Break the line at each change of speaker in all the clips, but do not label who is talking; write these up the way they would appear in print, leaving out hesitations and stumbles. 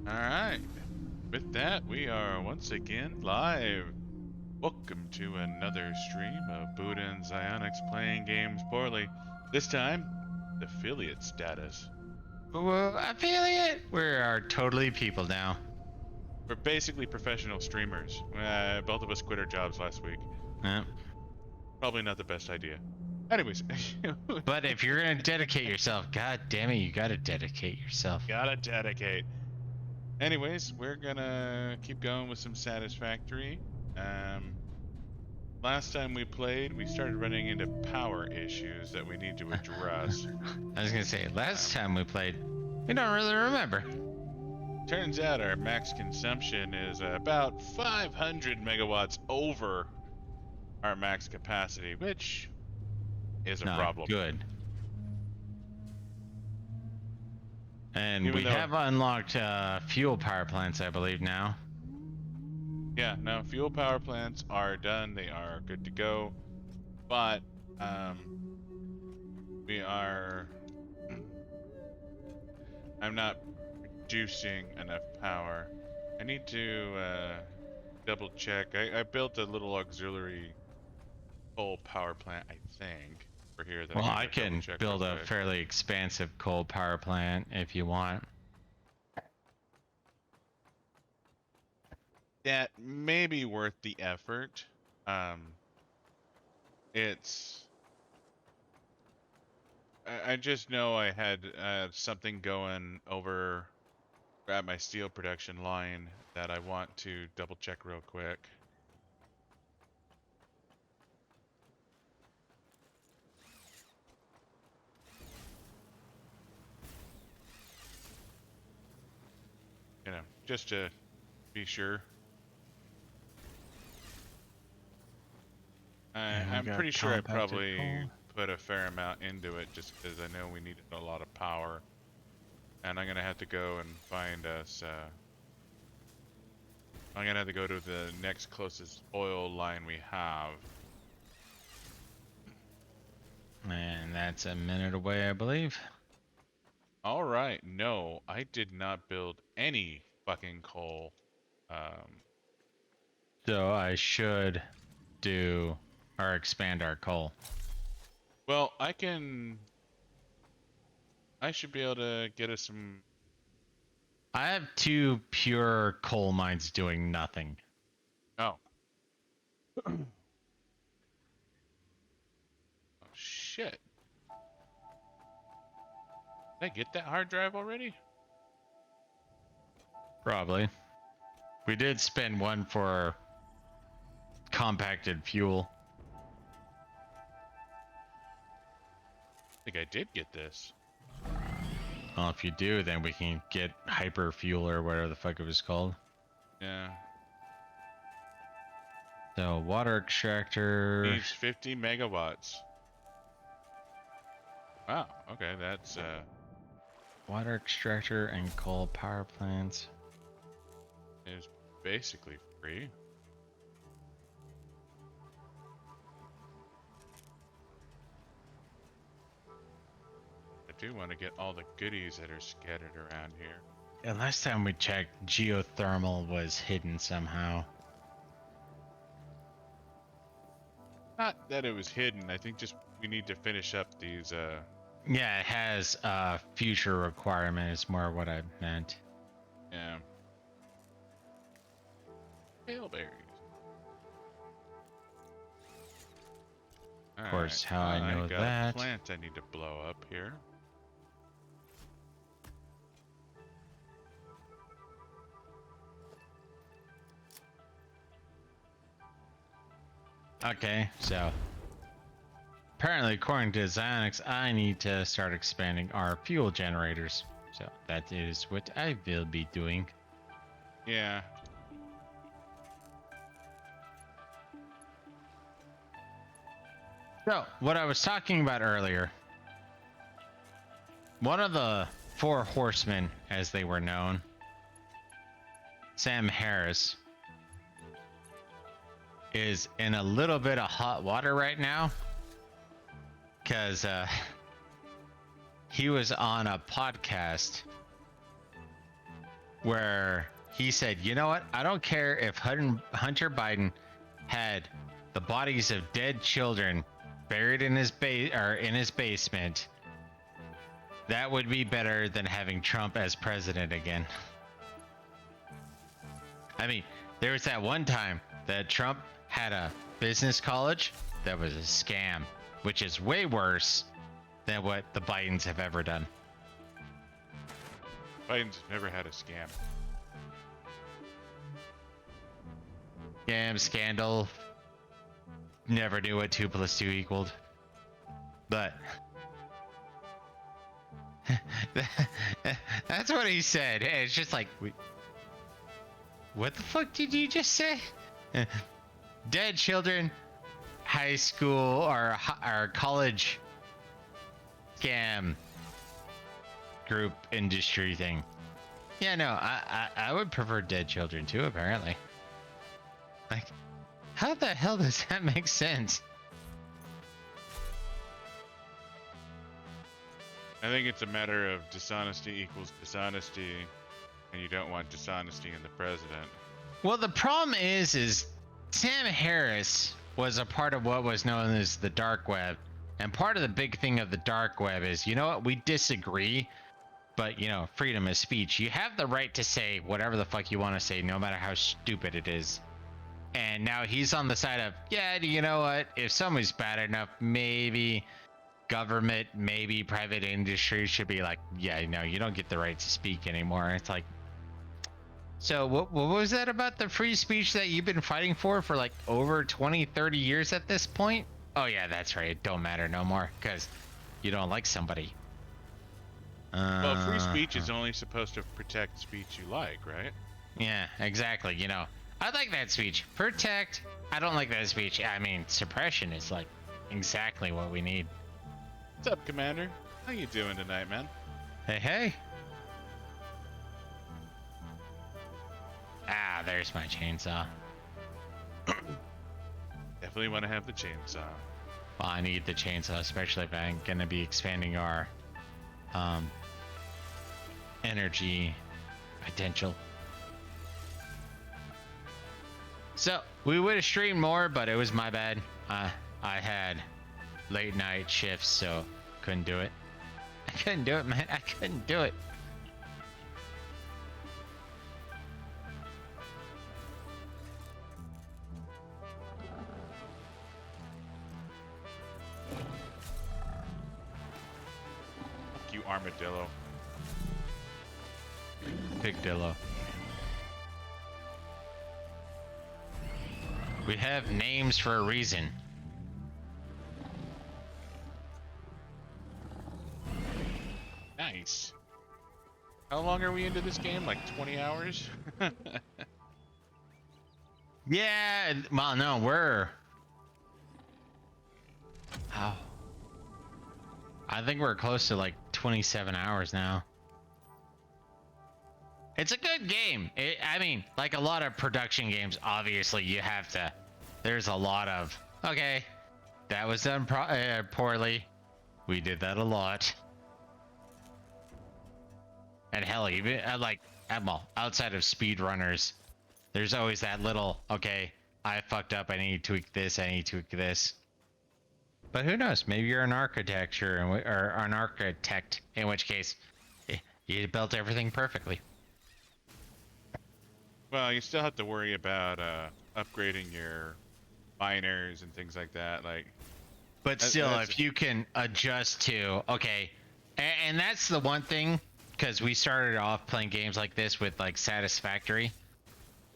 All right. With that, we are once again live. Welcome to another stream of Buddha and Zionics playing games poorly. This time, affiliate status.
Whoa, affiliate! We are totally people now.
We're basically professional streamers. Both of us quit our jobs last week.
Yeah.
Probably not the best idea. Anyways.
But if you're gonna dedicate yourself, god damn it, you gotta dedicate yourself.
Gotta dedicate. Anyways, we're gonna keep going with some Satisfactory. Last time we played, we started running into power issues that we need to address.
I was gonna say, last time we played, we don't really remember.
Turns out our max consumption is about 500 megawatts over our max capacity, which is a problem.
Good. And
Even
we have unlocked fuel power plants, I believe, now.
Yeah, no, fuel power plants are done. They are good to go. But, we are... I'm not producing enough power. I need to double check. I built a little auxiliary coal power plant, I think, for here. That
Well, I can build a fairly expansive coal power plant if you want.
That may be worth the effort. It's... I just know I had something going over at my steel production line that I want to double check real quick. You know, just to be sure. I'm pretty sure I probably put a fair amount into it just because I know we needed a lot of power. And I'm going to have to go and find us... I'm going to have to go to the next closest oil line we have.
And that's a minute away, I believe.
Alright, no, I did not build any fucking coal.
So I should do or expand our coal.
Well, I should be able to get us some...
I have 2 pure coal mines doing nothing.
Oh. Oh, shit. Did I get that hard drive already?
Probably. We did spend one for compacted fuel.
I think I did get this.
Well, if you do, then we can get hyper fuel or whatever the fuck it was called.
Yeah.
So, water extractor...
Needs 50 megawatts. Wow, okay, that's...
Water extractor and coal power plants.
is basically free. I do want to get all the goodies that are scattered around here.
And last time we checked, geothermal was hidden somehow.
Not that it was hidden, I think just we need to finish up these,
Yeah, it has a future requirement is more what I meant.
yeah. Hailberries.
Of course, how I know
got
that.
a plant I need to blow up here.
Okay, so apparently according to Zionics, I need to start expanding our fuel generators. So that is what I will be doing.
Yeah.
So, what I was talking about earlier, one of the 4 horsemen, as they were known, Sam Harris, is in a little bit of hot water right now because he was on a podcast where he said, you know what? I don't care if Hunter Biden had the bodies of dead children buried in his in his basement. That would be better than having Trump as president again. I mean, there was that one time that Trump had a business college that was a scam, which is way worse than what the Bidens have ever done.
Biden's never had a scam.
Scam, scandal, never knew what 2 + 2 equaled. But that's what he said. It's just like, what the fuck did you just say? Dead children, high school or college scam group industry thing. Yeah, no, I would prefer dead children too, apparently. Like, how the hell does that make sense?
I think it's a matter of dishonesty equals dishonesty, and you don't want dishonesty in the president.
Well, the problem is Sam Harris was a part of what was known as the dark web. And part of the big thing of the dark web is, you know what, we disagree, but, you know, freedom of speech. You have the right to say whatever the fuck you want to say, no matter how stupid it is. And now he's on the side of, yeah, you know what, if somebody's bad enough, maybe government, maybe private industry should be like, yeah, no, you don't get the right to speak anymore. It's like, so what was that about the free speech that you've been fighting for like over 20, 30 years at this point? Oh yeah, that's right. It don't matter no more because you don't like somebody.
Well, free speech is only supposed to protect speech you like, right?
Yeah, exactly. You know, I like that speech. Protect. I don't like that speech. I mean, suppression is like exactly what we need.
What's up, Commander? How you doing tonight, man?
Hey, hey. Ah, there's my chainsaw.
Definitely want to have the chainsaw.
Well, I need the chainsaw, especially if I'm gonna be expanding our energy potential. So we would have streamed more, but it was my bad. I had late night shifts, so couldn't do it. I couldn't do it, man. I couldn't do it.
Fuck you, armadillo.
Pigdillo. We have names for a reason.
Nice. How long are we into this game? Like 20 hours?
Yeah, well, no, we're... How? I think we're close to like 27 hours now. It's a good game. I mean, like a lot of production games, obviously you have to... There's a lot of, okay, that was done poorly. We did that a lot. And hell, even like, well, outside of speedrunners, there's always that little, okay, I fucked up, I need to tweak this, I need to tweak this. But who knows? Maybe you're an architecture or an architect, in which case you built everything perfectly.
Well, you still have to worry about upgrading your miners and things like that. Like,
But still, if you can adjust to, okay, and that's the one thing, because we started off playing games like this with like Satisfactory,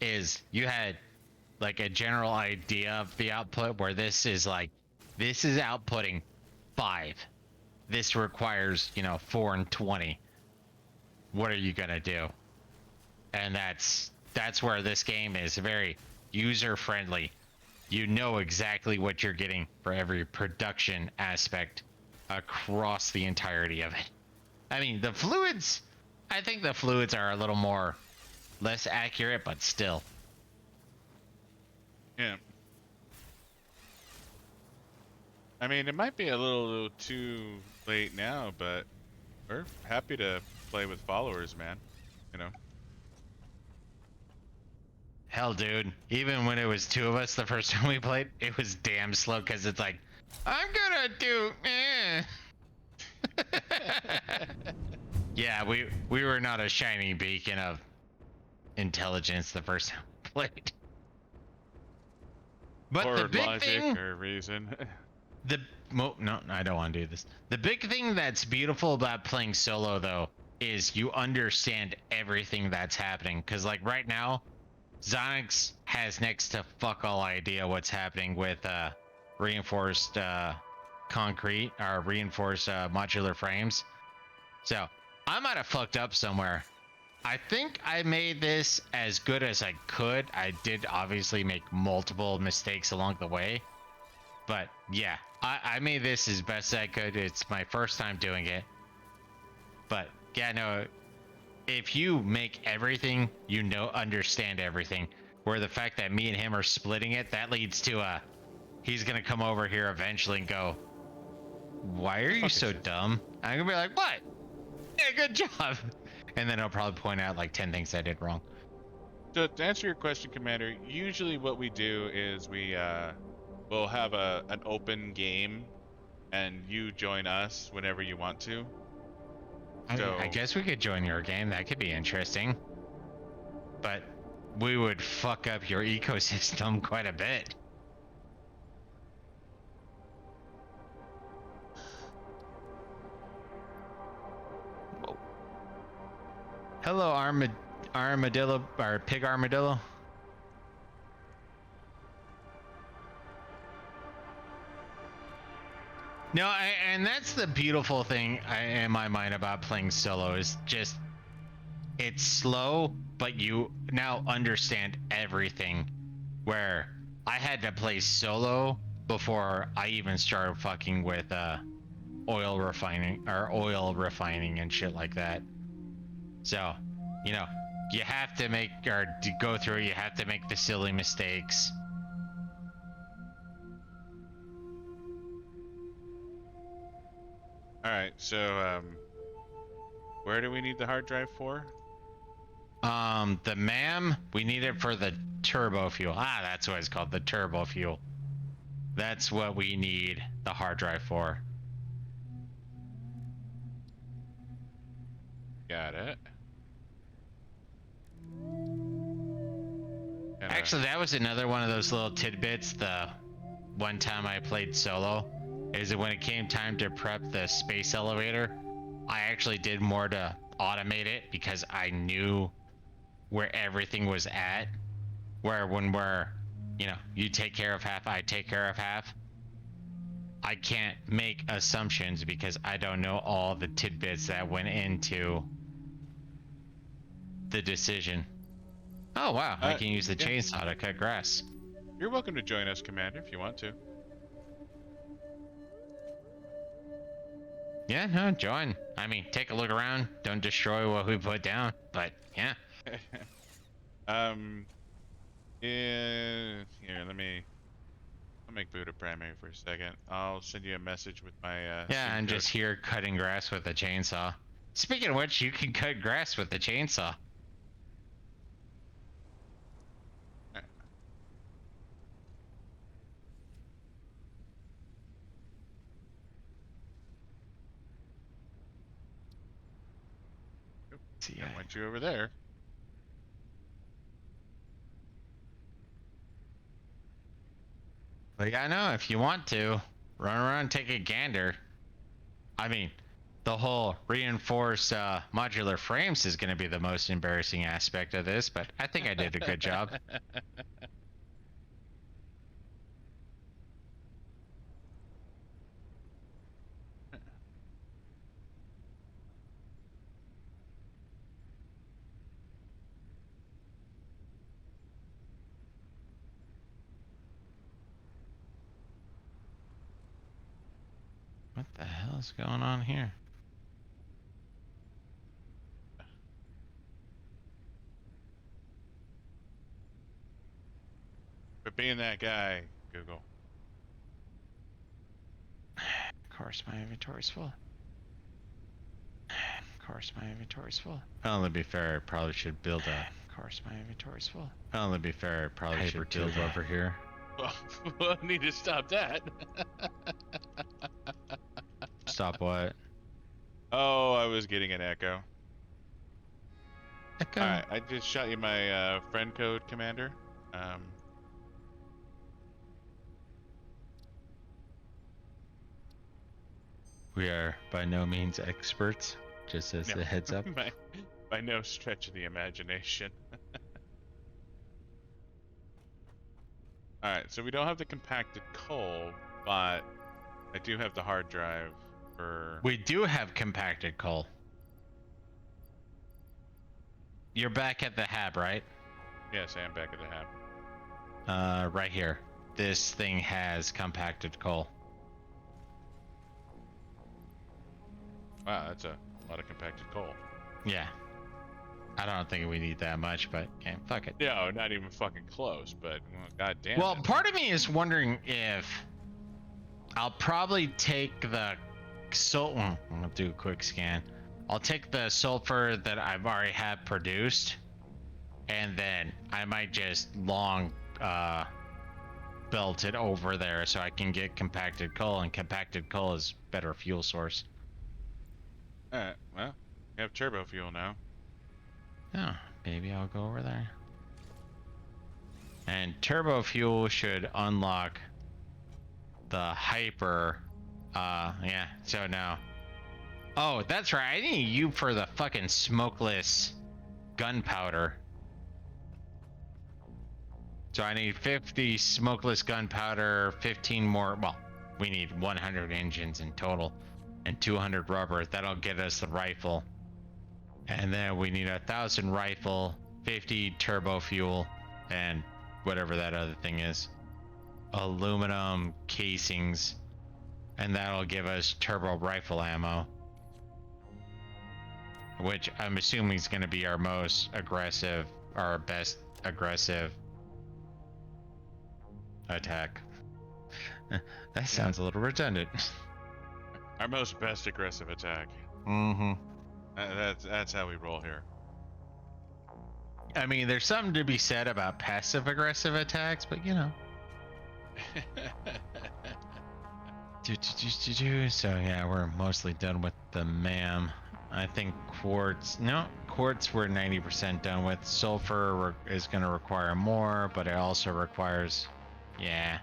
is you had like a general idea of the output where this is like, this is outputting 5. This requires, you know, 4 and 20. What are you gonna do? And that's where this game is very user friendly. You know exactly what you're getting for every production aspect across the entirety of it. I mean, the fluids, I think the fluids are a little more less accurate, but still.
yeah. I mean, it might be a little too late now, but we're happy to play with followers, man. You know.
Hell, dude. Even when it was two of us the first time we played, it was damn slow because it's like, I'm gonna do. Yeah, we were not a shining beacon of intelligence the first time we played. But the
Or
big
logic
thing,
or reason.
no, I don't want to do this. The big thing that's beautiful about playing solo though is you understand everything that's happening. Cause like right now, Zonix has next to fuck all idea what's happening with reinforced concrete or reinforced modular frames. So I might have fucked up somewhere. I think I made this as good as I could. I did obviously make multiple mistakes along the way. But yeah, I made this as best I could. It's my first time doing it. But yeah, no, if you make everything, you know, understand everything. Where the fact that me and him are splitting it, that leads to he's gonna come over here eventually and go, why are
The
you
fuck is
so
this?
dumb? I'm gonna be like, what? Yeah, good job. And then I'll probably point out like 10 things I did wrong.
So to answer your question, Commander, usually what we do is we'll have an open game, and you join us whenever you want to.
I
So
guess we could join your game. That could be interesting. But we would fuck up your ecosystem quite a bit. Hello, armadillo, or pig armadillo. No, and that's the beautiful thing in my mind about playing solo is just it's slow, but you now understand everything. Where I had to play solo before I even started fucking with oil refining and shit like that. So, you know, you have to make or to go through. You have to make the silly mistakes.
all right. So where do we need the hard drive for?
The MAM, we need it for the turbo fuel. Ah, that's what it's called, the turbo fuel. That's what we need the hard drive for.
Got it.
Actually, that was another one of those little tidbits. The one time I played solo, is that when it came time to prep the space elevator, I actually did more to automate it because I knew where everything was at. Where when you take care of half, I take care of half. I can't make assumptions because I don't know all the tidbits that went into the decision. Oh wow, I can use the
Yeah.
chainsaw to cut grass.
You're welcome to join us, Commander, if you want to.
Yeah, no, join. I mean, take a look around. Don't destroy what we put down. But yeah.
um. Here, I'll make Buddha primary for a second. I'll send you a message with my
Yeah,
scene
I'm
code.
just here cutting grass with a chainsaw. Speaking of which, you can cut grass with the chainsaw.
Alright. Oop,
See,
I went you over there.
but yeah, no, if you want to, run around, take a gander. I mean, the whole reinforced modular frames is going to be the most embarrassing aspect of this, but I think I did a good job. What the hell is going on here?
But being that guy, Google.
Of course, my inventory's full. Of course, my inventory's full. Well, to be fair, I probably should build a course, my inventory's full. Well, to be fair, I probably should build
tube.
over here.
Well, we'll need to stop that.
Stop what?
Oh, I was getting an echo.
Echo.
All right, I just shot you my friend code, Commander.
We are by no means experts, just as
No,
a heads up.
by no stretch of the imagination. All right, so we don't have the compacted coal, but I do have the hard drive for.
We do have compacted coal. You're back at the hab, right?
Yes, I am back at the hab.
Right here. This thing has compacted coal.
Wow, that's a lot of compacted coal.
Yeah. I don't think we need that much, but yeah, fuck it.
No, not even fucking close, but well, god damn
Well,
it.
part of me is wondering if I'll probably take the I'll do a quick scan. I'll take the sulfur that I've already have produced, and then I might just long belt it over there so I can get compacted coal, and compacted coal is better fuel source.
Alright, well, we have turbo fuel now.
Oh, maybe I'll go over there. And turbo fuel should unlock the hyper. Yeah, so now. Oh, that's right. I need you for the fucking smokeless gunpowder. So I need 50 smokeless gunpowder, 15 more. Well, we need 100 engines in total and 200 rubber. That'll get us the rifle. And then we need 1,000 rifle, 50 turbo fuel, and whatever that other thing is. Aluminum casings. And that'll give us turbo rifle ammo. Which I'm assuming is going to be our most aggressive, our best aggressive attack. That sounds a little redundant.
Our most best aggressive attack.
Mm-hmm.
That's how we roll here.
I mean, there's something to be said about passive aggressive attacks, but you know. So yeah, we're mostly done with the MAM. I think quartz. No, quartz we're 90% done with. Sulfur is going to require more, but it also requires, yeah.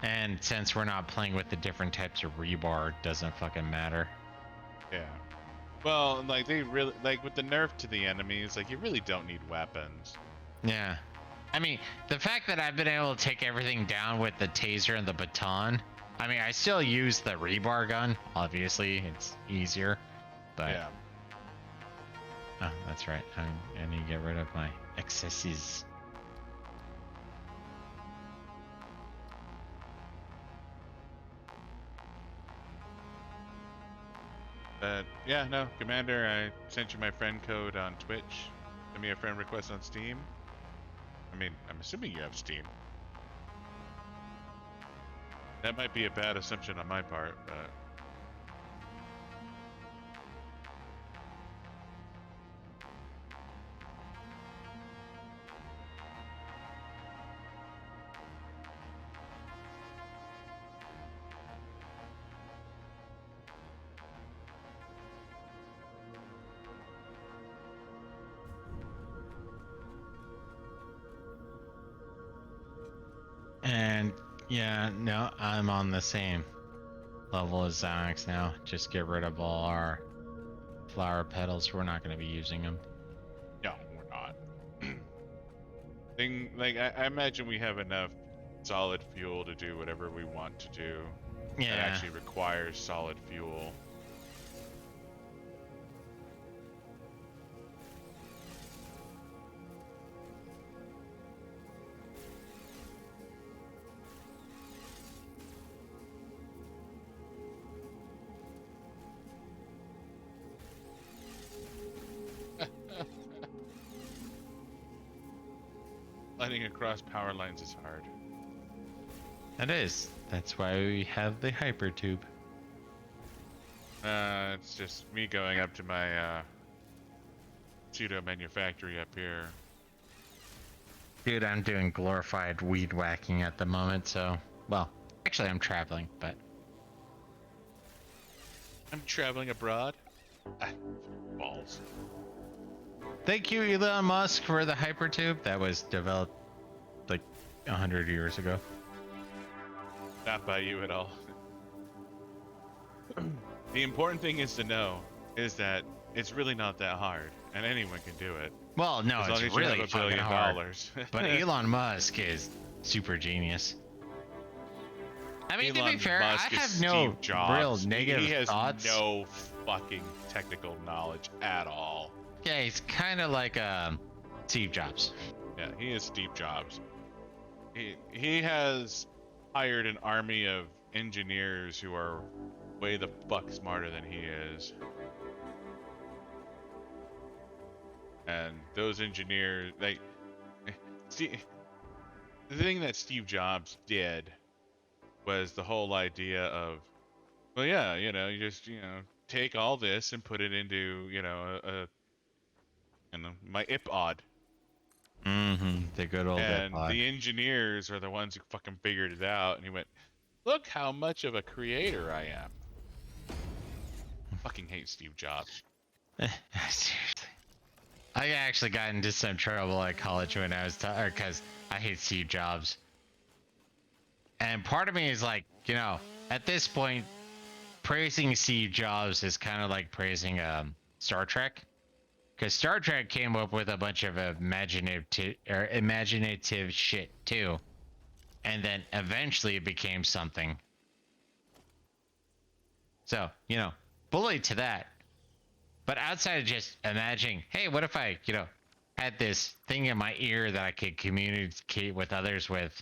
And since we're not playing with the different types of rebar, it doesn't fucking matter.
Yeah. Well, like they really like with the nerf to the enemies, like you really don't need weapons.
Yeah. I mean, the fact that I've been able to take everything down with the taser and the baton. I mean, I still use the rebar gun. Obviously, it's easier. But
Yeah.
oh, that's right. I need to get rid of my excesses.
But yeah, no, Commander, I sent you my friend code on Twitch. Send me a friend request on Steam. I mean, I'm assuming you have Steam. That might be a bad assumption on my part, but
And yeah, no, I'm on the same level as Xanax now. Just get rid of all our flower petals. We're not going to be using them.
no, we're not. I imagine we have enough solid fuel to do whatever we want to do.
Yeah.
That actually requires solid fuel. Lighting across power lines is hard.
It is. That's why we have the hyper tube.
It's just me going up to my pseudo manufactory up here.
Dude, I'm doing glorified weed whacking at the moment, so... Well, actually I'm traveling, but...
I'm traveling abroad. Ah, balls.
Thank you, Elon Musk, for the hypertube that was developed like 100 years ago.
Not by you at all. The important thing is to know is that it's really not that hard, and anyone can do it.
Well, no,
As
it's
long as
really
you have $1
fucking
billion.
hard. But Elon Musk is super genius. I mean, to be fair,
Musk
I
is
have no
Steve Jobs.
real negative
he has
thoughts.
no fucking technical knowledge at all.
Yeah, he's kind of like Steve Jobs.
Yeah, he is Steve Jobs. He has hired an army of engineers who are way the fuck smarter than he is. And those engineers, the thing that Steve Jobs did was the whole idea of, well, yeah, you just, take all this and put it into, my iPod.
Mm-hmm. The good old
And
iPod.
the engineers are the ones who fucking figured it out. And he went, look how much of a creator I am. Fucking hate Steve Jobs.
Seriously. I actually got into some trouble at college when I was because I hate Steve Jobs. And part of me is like, at this point, praising Steve Jobs is kind of like praising Star Trek. Because Star Trek came up with a bunch of imaginative shit too. And then eventually it became something. So, bully to that. But outside of just imagining, hey, what if I, had this thing in my ear that I could communicate with others with?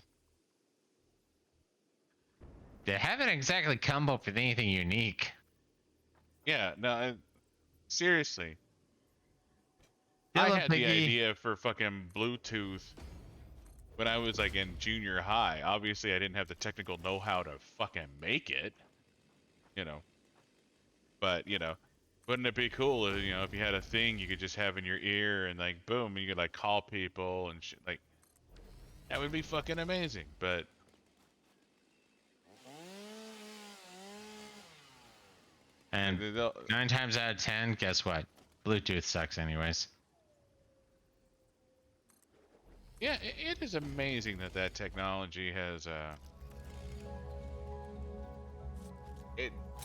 They haven't exactly come up with anything unique.
Yeah, no, seriously.
Hello,
I had the
Piggy.
idea for fucking Bluetooth when I was like in junior high. Obviously, I didn't have the technical know-how to fucking make it, you know. But, wouldn't it be cool if, if you had a thing you could just have in your ear and like, boom, you could like call people and shit. Like, that would be fucking amazing. But
And
they'll-
9 times out of 10, guess what? Bluetooth sucks anyways.
yeah, it is amazing that technology has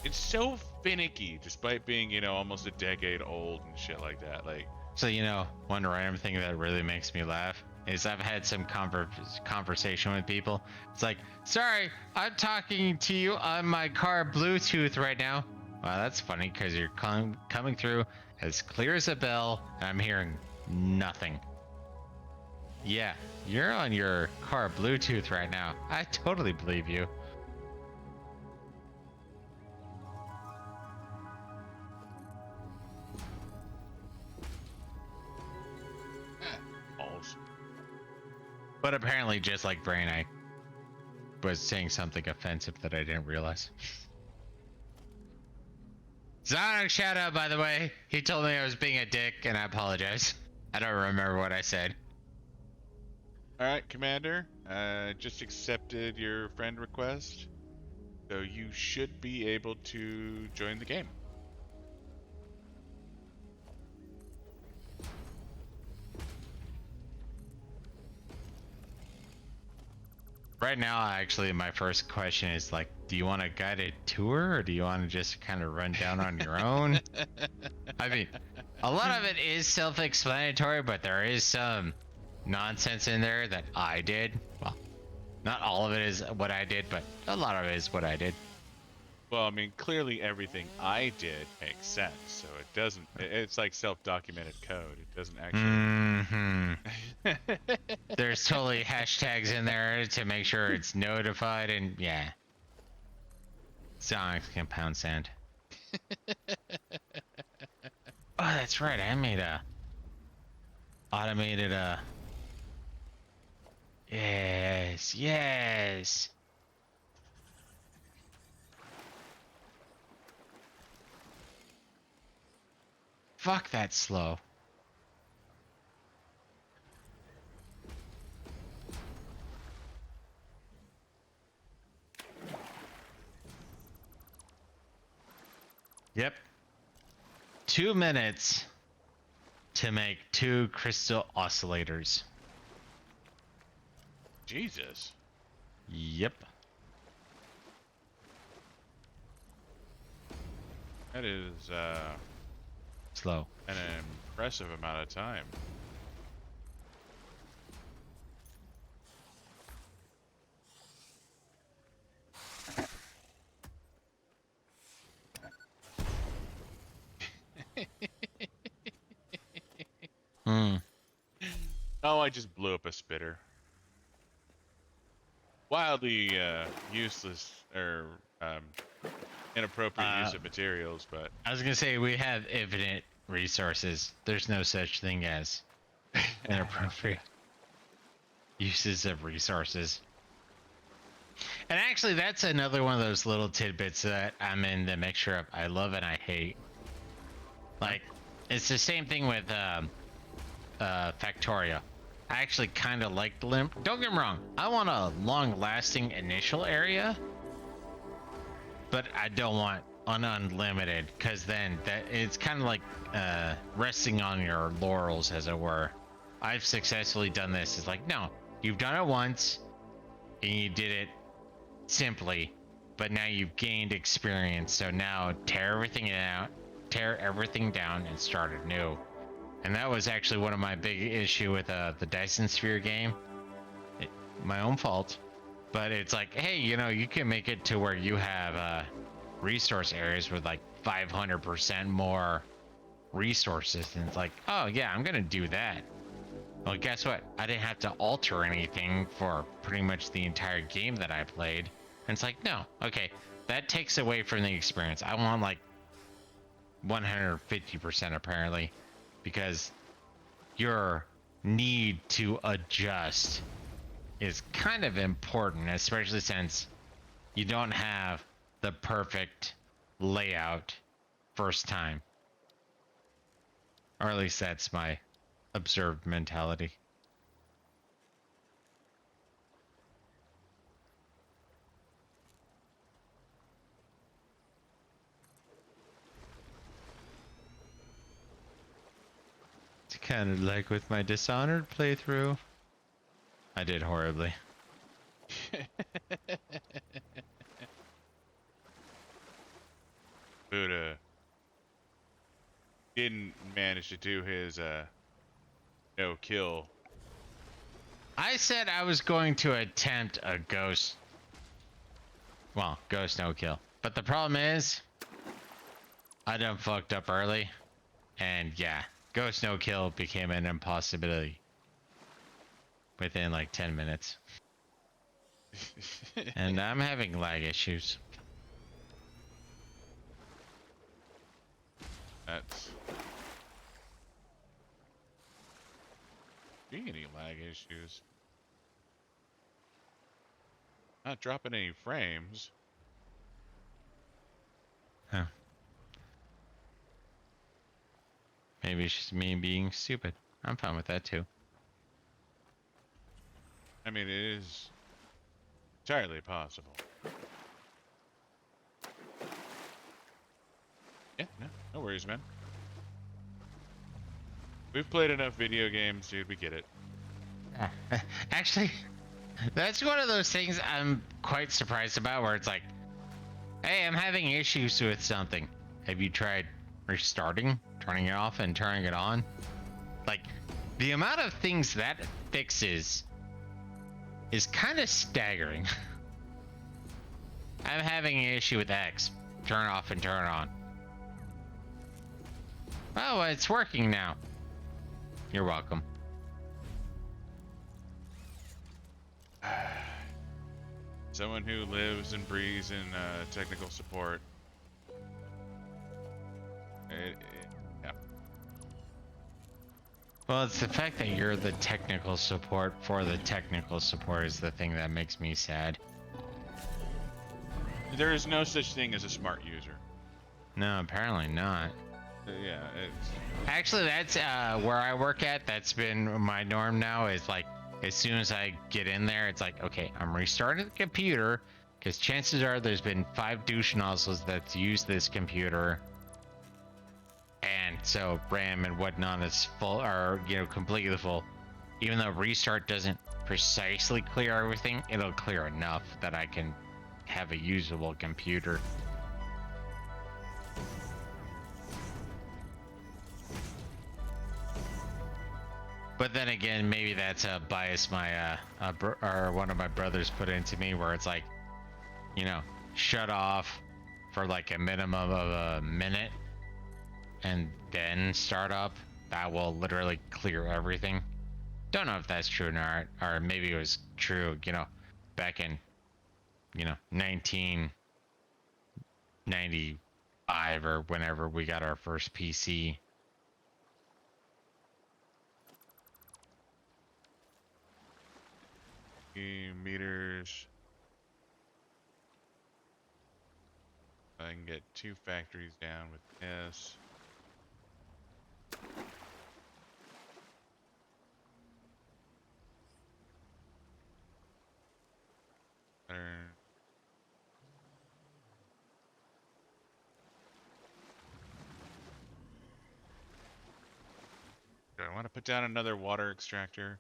it's so finicky despite being, almost a decade old and shit like that. Like,
So, one random thing that really makes me laugh is I've had some conversation with people. It's like, sorry, I'm talking to you on my car Bluetooth right now. Wow, that's funny because you're coming through as clear as a bell and I'm hearing nothing. Yeah, you're on your car Bluetooth right now. I totally believe you.
balls.
But apparently, just like Brain, I was saying something offensive that I didn't realize. Zonic shout out, by the way. He told me I was being a dick, and I apologize. I don't remember what I said.
All right, Commander. Just accepted your friend request, so you should be able to join the game.
Right now, actually, my first question is like, do you want a guided tour, or do you want to just kind of run down on your own? I mean, a lot of it is self-explanatory, but there is some nonsense in there that I did. Well, not all of it is what I did, but a lot of it is what I did.
Well, I mean, clearly everything I did makes sense, so it doesn't. It's like self-documented code. It doesn't actually.
There's totally hashtags in there to make sure it's notified, and yeah. Sonic compound sand. Oh, that's right. I made a automated yes. Fuck, that's slow. Yep. 2 minutes to make 2 crystal oscillators.
Jesus.
Yep.
That is
Slow.
an impressive amount of time.
Hmm.
Oh, I just blew up a spitter. Wildly useless or inappropriate use of materials, but
I was gonna say we have infinite resources. There's no such thing as inappropriate uses of resources. And actually, that's another one of those little tidbits that I'm in the mixture of I love and I hate. Like, it's the same thing with Factoria. I actually kind of like the limp. Don't get me wrong. I want a long-lasting initial area, but I don't want an unlimited, because then that it's kind of like resting on your laurels, as it were. I've successfully done this. It's like, no, you've done it once, and you did it simply, but now you've gained experience. So now tear everything out, tear everything down, and start anew. And that was actually one of my big issue with the Dyson Sphere game. My own fault, but it's like, hey, you know, you can make it to where you have resource areas with like 500% more resources, and it's like, oh yeah, I'm gonna do that. Well, guess what? I didn't have to alter anything for pretty much the entire game that I played. And it's like, no, okay, that takes away from the experience. I want like 150% apparently, because your need to adjust is kind of important, especially since you don't have the perfect layout first time. Or at least that's my observed mentality. It's kind of like with my Dishonored playthrough. I did horribly.
Buddha didn't manage to do his no kill.
I said I was going to attempt a ghost. Well, ghost no kill. But the problem is, I done fucked up early. And yeah, ghost no kill became an impossibility within like 10 minutes. And I'm having lag issues.
That's any lag issues. Not dropping any frames.
Huh. Maybe it's just me being stupid. I'm fine with that too.
I mean, it is entirely possible. Yeah, no worries, man. We've played enough video games, dude. We get it.
Actually, that's one of those things I'm quite surprised about, where it's like, hey, I'm having issues with something. Have you tried restarting, turning it off and turning it on? Like, the amount of things that fixes is kind of staggering. I'm having an issue with X. Turn it off and turn it on. Oh, it's working now. You're welcome.
Someone who lives and breathes in technical support. Yeah.
Well, it's the fact that you're the technical support for the technical support is the thing that makes me sad.
There is no such thing as a smart user.
No, apparently not.
Yeah, it's...
Actually, that's where I work at. That's been my norm now, is like, as soon as I get in there, it's like, okay, I'm restarting the computer, because chances are there's been 5 douche nozzles that's used this computer. so RAM and whatnot is full, or completely full. Even though restart doesn't precisely clear everything, it'll clear enough that I can have a usable computer. But then again, maybe that's a bias or one of my brothers put into me, where it's like, shut off for like a minimum of a minute and then start up. That will literally clear everything. Don't know if that's true or not, or maybe it was true, back in, 1995 or whenever we got our first PC.
Meters. I can get 2 factories down with this. Better. Do I want to put down another water extractor?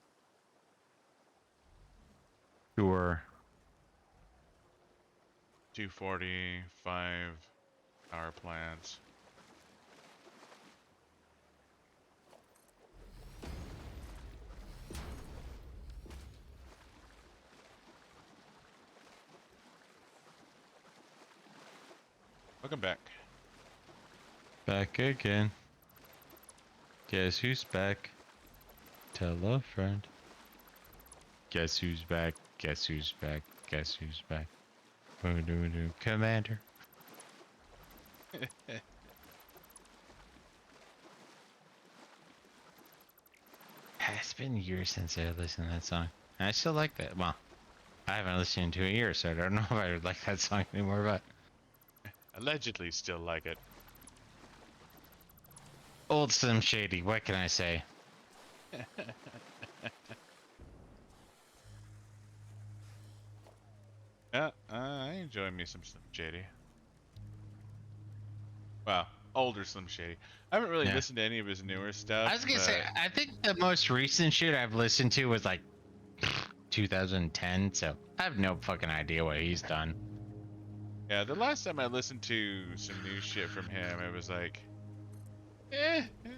Sure.
245 power plants. Welcome back.
Back again. Guess who's back? Tell a friend. Guess who's back? Guess who's back? Guess who's back? Commander. It's been years since I listened to that song. I still like that. Well, I haven't listened to it in a year, so I don't know if I would like that song anymore, but
Allegedly still like it.
old Slim Shady, what can I say?
Yeah, I enjoy me some Slim Shady. Wow, older Slim Shady. I haven't really listened to any of his newer stuff.
I was gonna say, I think the most recent shit I've listened to was like 2010, so I have no fucking idea what he's done.
Yeah, the last time I listened to some new shit from him, it was like, eh. I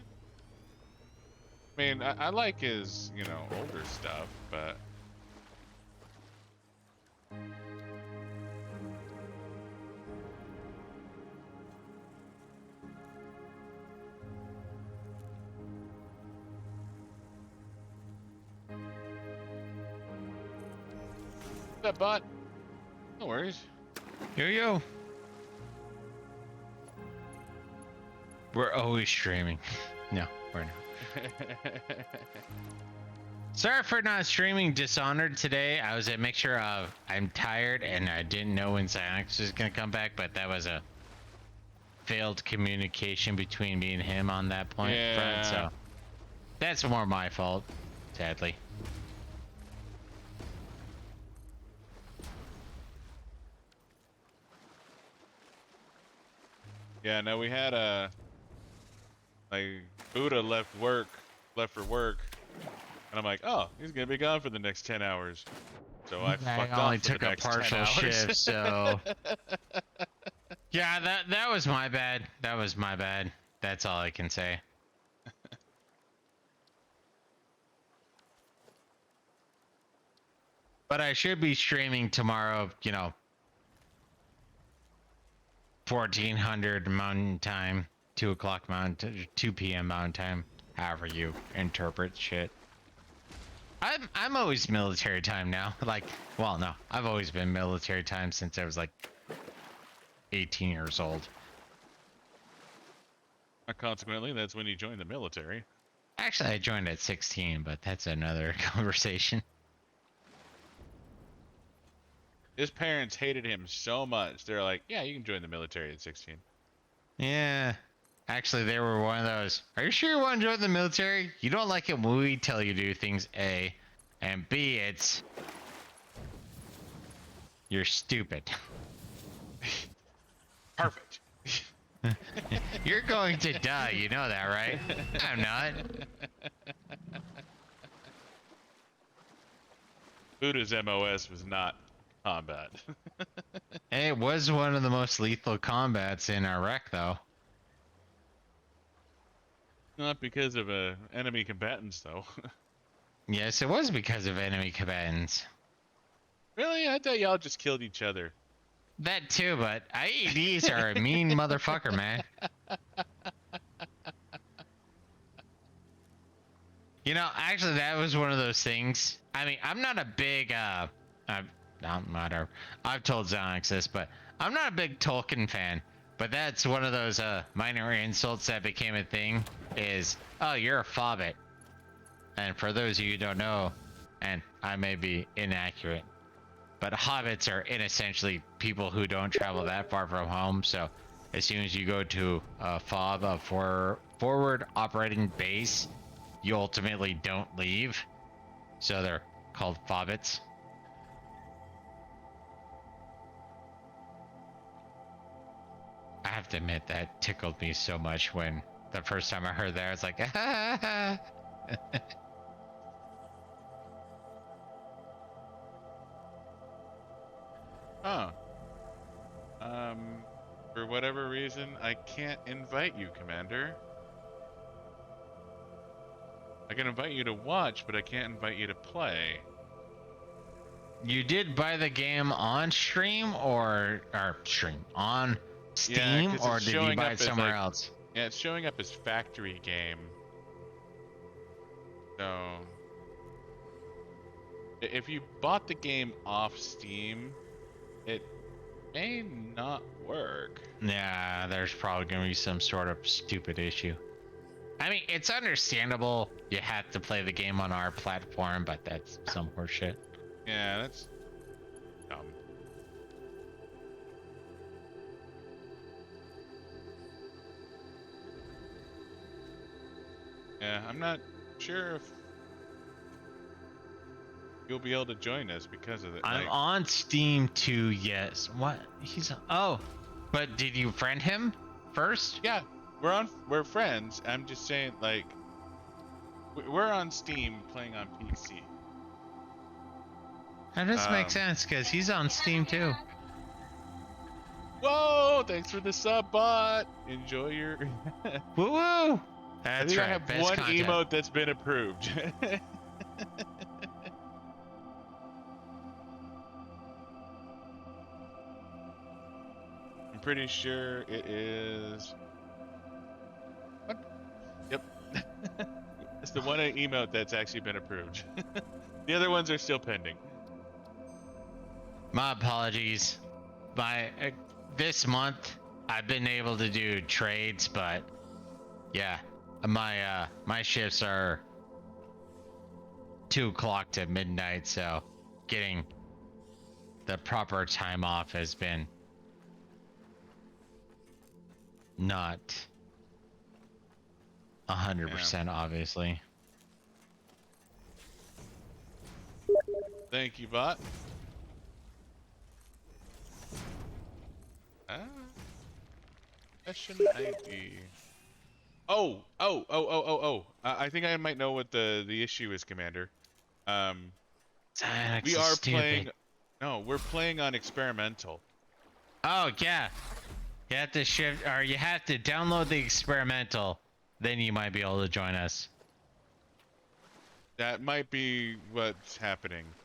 mean, I like his, older stuff, but that bot. No worries.
Here you go. We're always streaming. No, we're not. Sorry for not streaming Dishonored today. I was a mixture of I'm tired and I didn't know when Psyonix was gonna come back, but that was a failed communication between me and him on that front, so that's more my fault, sadly.
Yeah, no, we had like Buddha left for work, and I'm like, oh, he's gonna be gone for the next 10 hours. So I fucked
only
off for
took
the
a
next 10
partial
hours.
shift, so yeah, that was my bad. That was my bad. That's all I can say. But I should be streaming tomorrow, 1400 Mountain Time, 2 o'clock Mountain, 2 p.m. Mountain Time, however you interpret shit. I'm always military time now. Like, well, no, I've always been military time since I was like 18 years old.
Consequently, that's when you joined the military.
Actually, I joined at 16, but that's another conversation.
His parents hated him so much. They're like, yeah, you can join the military at 16.
Yeah. Actually, they were one of those, are you sure you want to join the military? You don't like it when we tell you to do things, A. And B, it's... you're stupid.
Perfect.
You're going to die, you know that, right? I'm not.
Buddha's MOS was not combat.
It was one of the most lethal combats in our wreck, though.
Not because of enemy combatants, though.
Yes, it was because of enemy combatants.
Really? I thought y'all just killed each other.
That too, but IEDs are a mean motherfucker, man. You know, actually, that was one of those things. I mean, I'm not a big, I'm not a, I've told Xanax this, but I'm not a big Tolkien fan. But that's one of those, minor insults that became a thing is, oh, you're a fobbit. And for those of you who don't know, and I may be inaccurate, but hobbits are essentially people who don't travel that far from home. So as soon as you go to a fob, forward operating base, you ultimately don't leave. So they're called fobbits. I have to admit that tickled me so much when the first time I heard that, I was like,
Huh. Um, for whatever reason, I can't invite you, Commander. I can invite you to watch, but I can't invite you to play.
You did buy the game on stream or stream on
Yeah,
Steam,
because
or
it's
did you
showing
buy
up
it
as
somewhere else?
yeah, it's showing up as factory game. So if you bought the game off Steam, it may not work.
Yeah, there's probably gonna be some sort of stupid issue. I mean, it's understandable you have to play the game on our platform, but that's some horseshit.
Yeah, that's dumb. Yeah, I'm not sure if you'll be able to join us because of it.
I'm
Like,
on Steam too, yes. What? Oh, but did you friend him first?
yeah, we're friends. I'm just saying, like, we're on Steam playing on PC.
That does make
Um,
sense, because he's on Steam too.
Whoa! Thanks for the sub, bot. Enjoy your.
Woo woo!
I
That's
think I
right,
have
best
one
content.
emote that's been approved. I'm pretty sure it is. What? Yep. It's the one emote that's actually been approved. The other ones are still pending.
My apologies. My this month I've been able to do trades, but yeah, my shifts are 2 o'clock to midnight, so getting the proper time off has been not
Yeah.
100%, obviously.
Thank you, bot. Ah, session ID. Oh. I think I might know what the issue is, Commander. Um, we
Xanax is
are
stupid.
playing. No, we're playing on experimental.
Oh yeah, you have to shift, or you have to download the experimental, then you might be able to join us.
That might be what's happening.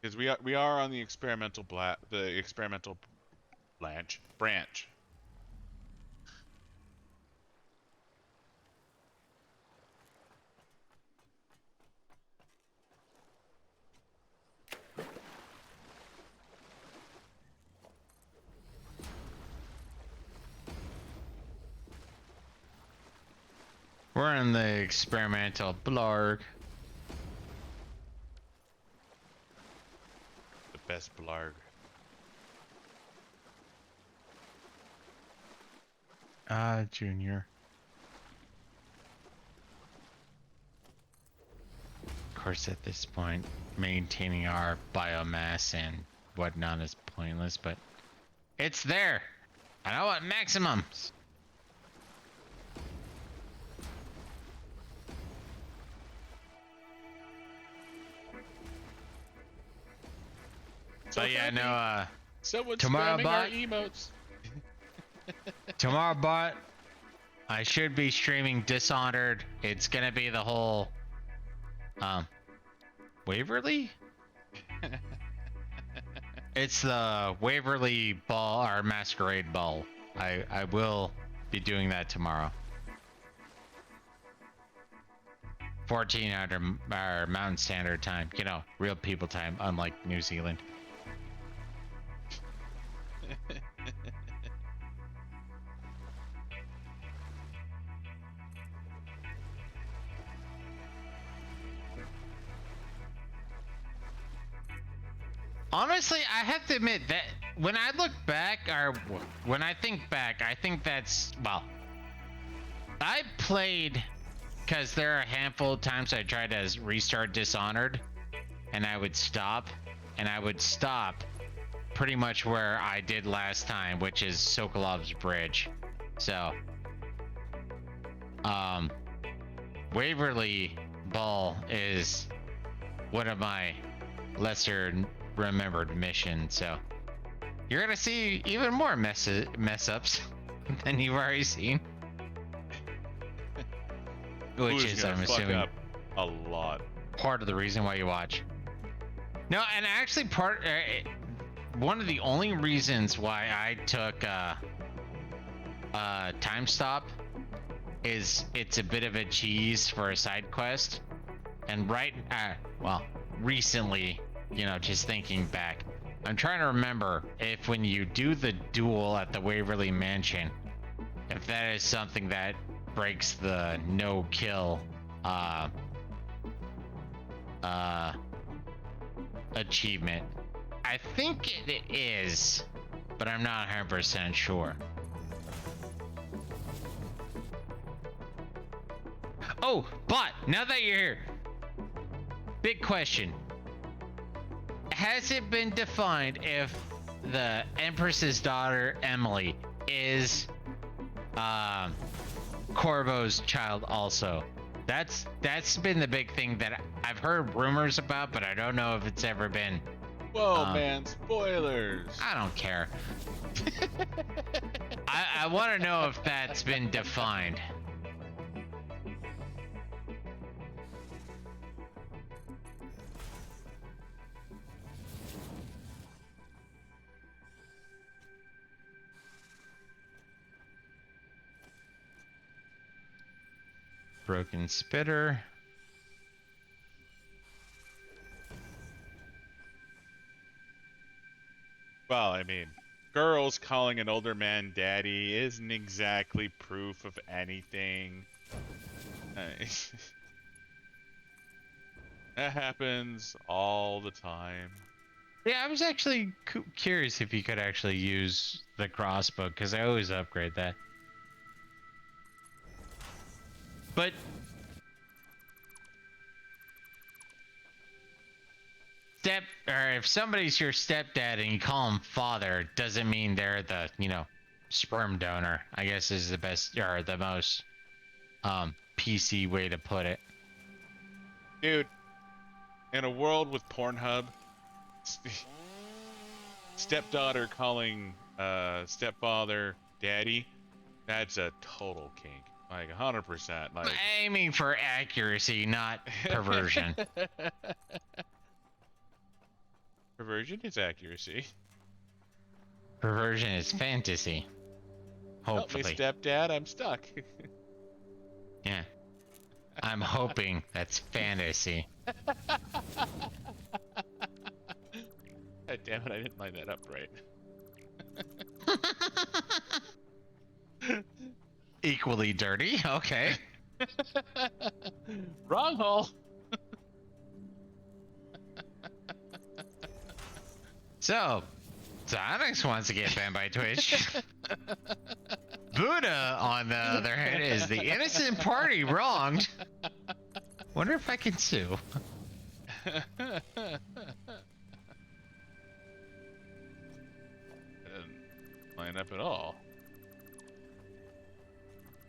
Because we are on the experimental branch.
We're in the experimental blarg.
The best blarg.
Junior. course, at this point, maintaining our biomass and whatnot is pointless, but it's there. And I want maximums.
So
but yeah,
happy.
no,
Someone's
tomorrow
spamming our
bot.
emotes.
Tomorrow, bot. I should be streaming Dishonored. It's gonna be the whole, Waverly? It's the Waverly Ball, or Masquerade Ball. I will be doing that tomorrow. 1400 or Mountain Standard Time. You know, real people time, unlike New Zealand. Honestly, I have to admit that when I look back, or when I think back, I think that's, well, I played, because there are a handful of times I tried to restart Dishonored, and I would stop, pretty much where I did last time, which is Sokolov's Bridge. So, Waverly Ball is one of my lesser remembered missions, so you're gonna see even more mess ups than you've already seen. Which is, I'm assuming,
up a lot.
Part of the reason why you watch. No, and actually one of the only reasons why I took time stop is it's a bit of a cheese for a side quest, and recently, you know, just thinking back, I'm trying to remember if when you do the duel at the Waverly Mansion, if that is something that breaks the no kill achievement. I think it is, but I'm not 100% sure. Oh, but now that you're here, big question. Has it been defined if the Empress's daughter, Emily, is Corvo's child also? That's been the big thing that I've heard rumors about, but I don't know if it's ever been.
Whoa, man, spoilers.
I don't care. I want to know if that's been defined. Broken spitter.
Well, I mean, girls calling an older man daddy isn't exactly proof of anything. That happens all the time.
Yeah, I was actually curious if you could actually use the crossbow, because I always upgrade that. But if somebody's your stepdad and you call him father, doesn't mean they're the, you know, sperm donor, I guess is the best, or the most PC way to put it.
Dude, in a world with Pornhub, stepdaughter calling stepfather daddy, that's a total kink. Like 100%. Like
Aiming for accuracy, not perversion.
Perversion is accuracy.
Perversion is fantasy. Hopefully.
Help me, stepdad, I'm stuck.
Yeah. I'm hoping that's fantasy.
God damn it, I didn't line that up right.
Equally dirty, okay.
Wrong hole.
So, Onyx wants to get banned by Twitch. Buddha, on the other hand, is the innocent party wronged. Wonder if I can sue.
Didn't line up at all.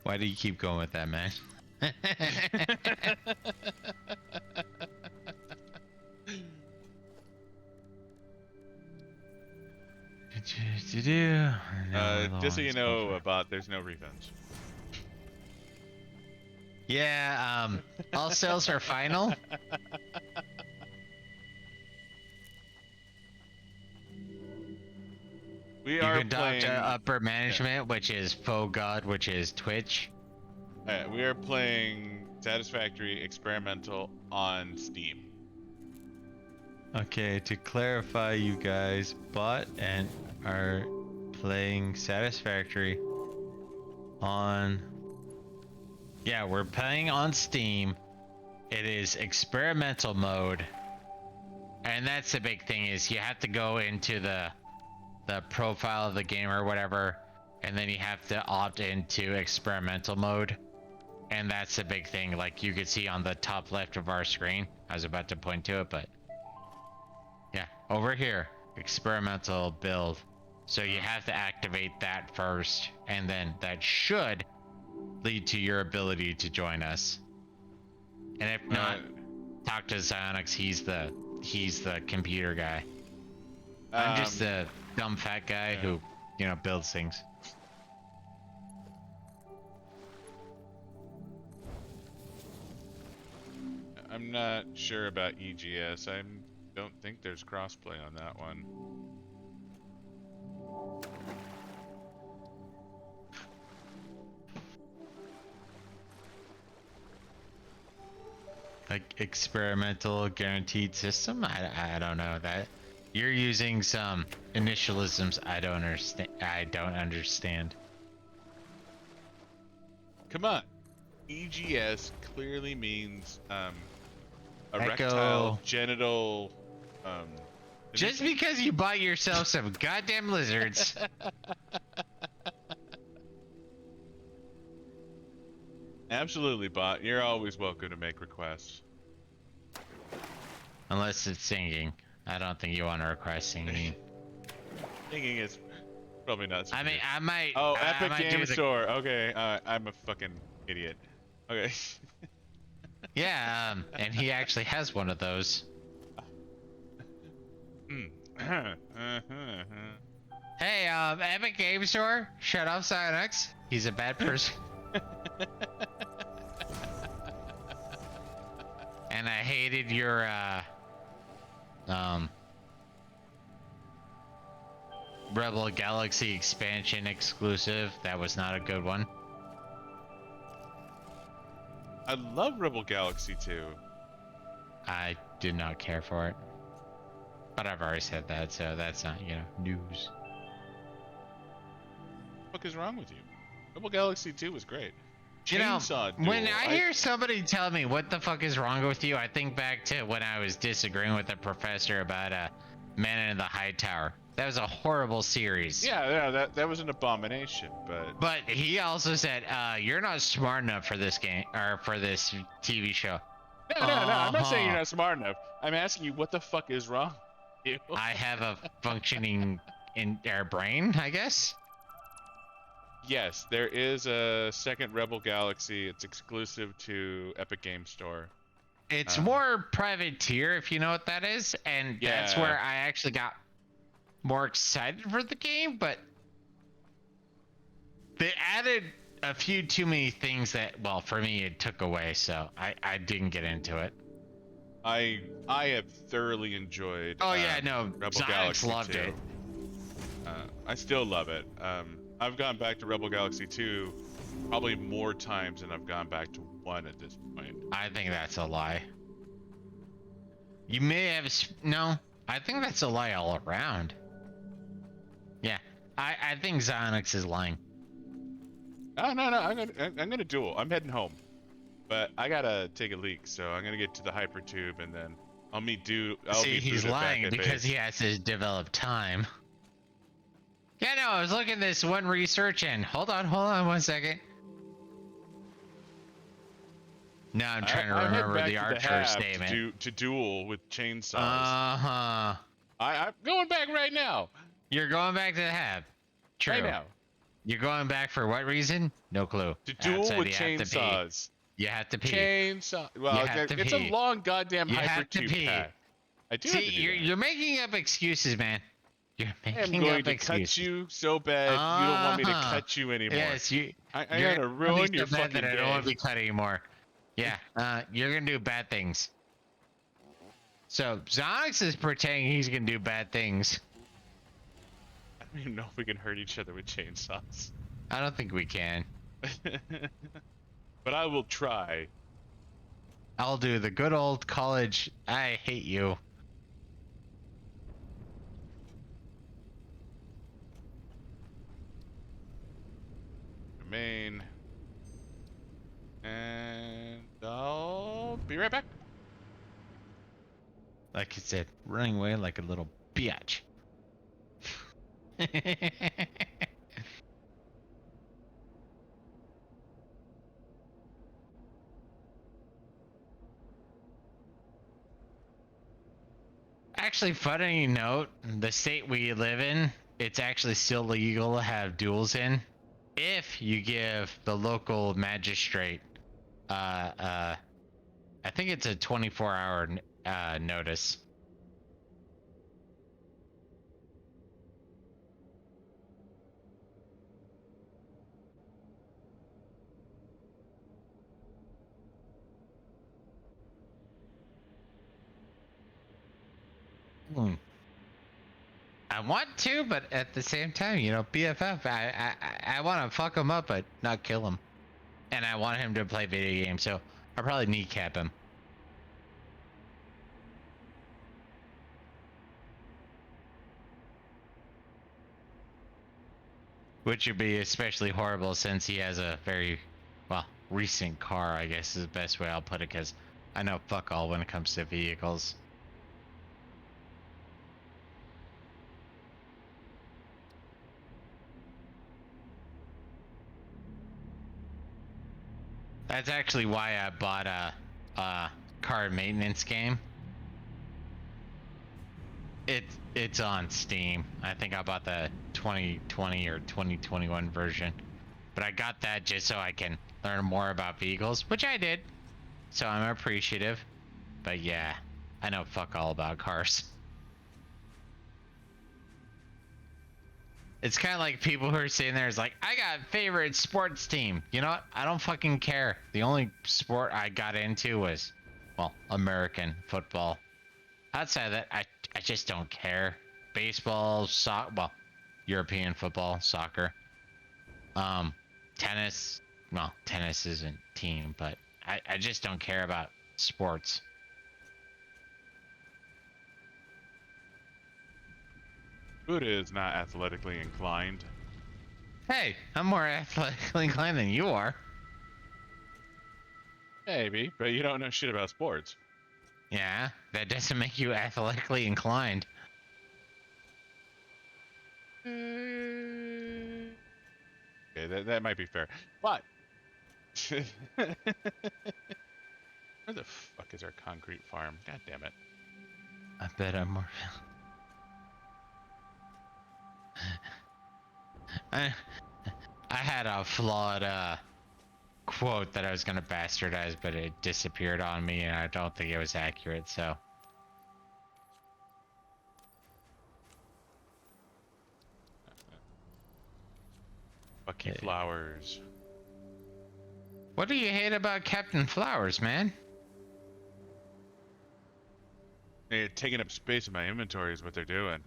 Why do you keep going with that, man?
Just so you know, there's no refunds.
Yeah, all sales are final.
We
You
are
can talk to
playing.
upper management, which is Faux God, which is Twitch.
We are playing Satisfactory Experimental on Steam.
Okay, to clarify, you guys bought and are playing Satisfactory on... Yeah, we're playing on Steam. It is experimental mode. And that's the big thing, is you have to go into the profile of the game or whatever, and then you have to opt into experimental mode. And that's the big thing, like you could see on the top left of our screen. I was about to point to it, but yeah, over here, experimental build. So you have to activate that first, and then that should lead to your ability to join us. And if not, talk to Zyonix. He's the computer guy. I'm just the dumb fat guy who, you know, builds things.
I'm not sure about EGS. I don't think there's crossplay on that one.
Like experimental guaranteed system? I don't know that. You're using some initialisms I don't understand.
Come on. EGS clearly means
Echo.
erectile genital
Just because you bought yourself some goddamn lizards.
Absolutely, bot. You're always welcome to make requests.
Unless it's singing. I don't think you want to request singing.
Singing is probably not so
I mean,
good.
I might.
Oh,
I
Epic
might
Game Store. Okay, I'm a fucking idiot. Okay.
Yeah, and he actually has one of those. Hey, Epic Game Store, shut up, Cyanix. He's a bad person. And I hated your, Rebel Galaxy expansion exclusive. That was not a good one.
I love Rebel Galaxy 2.
I did not care for it. But I've already said that, so that's not, you know, news.
What the fuck is wrong with you? Rebel Galaxy 2 was great.
You know,
Chainsaw Duel.
when I hear somebody tell me what the fuck is wrong with you, I think back to when I was disagreeing with a professor about Man in the High Tower. That was a horrible series.
Yeah, that was an abomination, but...
But he also said, you're not smart enough for this game, or for this TV show.
No, I'm not saying you're not smart enough. I'm asking you, what the fuck is wrong with you?
I have a functioning brain, I guess?
Yes, there is a second Rebel Galaxy. It's exclusive to Epic Game Store.
It's more privateer, if you know what that is, and that's where I actually got more excited for the game, but they added a few too many things that, well, for me, it took away, so I didn't get into it.
I have thoroughly enjoyed Rebel Galaxy
loved
2.
it.
I still love it. I've gone back to Rebel Galaxy 2 probably more times than I've gone back to 1 at this point.
I think that's a lie. You may have... No, I think that's a lie all around. Yeah, I think Zyonix is lying.
No, I'm gonna duel. I'm heading home, but I gotta take a leak, so I'm gonna get to the hypertube and then I'll meet
he's lying because he has to develop time. Yeah, no, I was looking at this one research and hold on 1 second. Now I'm trying to
I'm heading
remember
back
the
to the
Archer
hab
statement.
to duel with chainsaws.
Uh-huh.
I'm going back right now.
You're going back to the hab. True.
Right now.
You're going back for what reason? No clue.
To duel
Outside,
with
you have to pee.
chainsaws.
You have to pee.
Chainsaw.
You
Well,
have to
it's a
pee.
long goddamn
You have to
hypertube
pee.
path. I do
See,
have to do that.
you're making up excuses, man. You're
I am
making
going
up
to
excuses.
cut you so bad you don't want me to
Uh-huh.
cut you anymore.
Yes,
I'm
you're
gonna
gonna be
ruin
so
your
bad
fucking
that I don't want to
day.
be cut anymore. Yeah, you're gonna do bad things. So Zonix is pretending he's gonna do bad things.
I don't even know if we can hurt each other with chainsaws.
I don't think we can.
But I will try.
I'll do the good old college. I hate you.
Remain. And I'll be right back.
Like I said, running away like a little biatch. Actually, funny note, the state we live in, it's actually still legal to have duels in if you give the local magistrate I think it's a 24-hour notice. I want to, but at the same time, you know, BFF, I want to fuck him up, but not kill him. And I want him to play video games, so I'll probably kneecap him. Which would be especially horrible since he has a very, well, recent car, I guess is the best way I'll put it, because I know fuck all when it comes to vehicles. That's actually why I bought a car maintenance game. It's on Steam. I think I bought the 2020 or 2021 version. But I got that just so I can learn more about vehicles, which I did. So I'm appreciative. But yeah, I know fuck all about cars. It's kind of like people who are sitting there is like, I got favorite sports team. You know what? I don't fucking care. The only sport I got into was, well, American football. Outside of that, I just don't care. Baseball, well, European football, soccer. Tennis, well, tennis isn't team, but I just don't care about sports.
Buddha is not athletically inclined.
Hey, I'm more athletically inclined than you are.
Maybe, but you don't know shit about sports.
Yeah, that doesn't make you athletically inclined.
Okay, that might be fair. But where the fuck is our concrete farm? God damn it.
I bet I'm more. I had a flawed quote that I was gonna bastardize, but it disappeared on me, and I don't think it was accurate. So.
Bucky Flowers.
What do you hate about Captain Flowers, man?
They're taking up space in my inventory is what they're doing.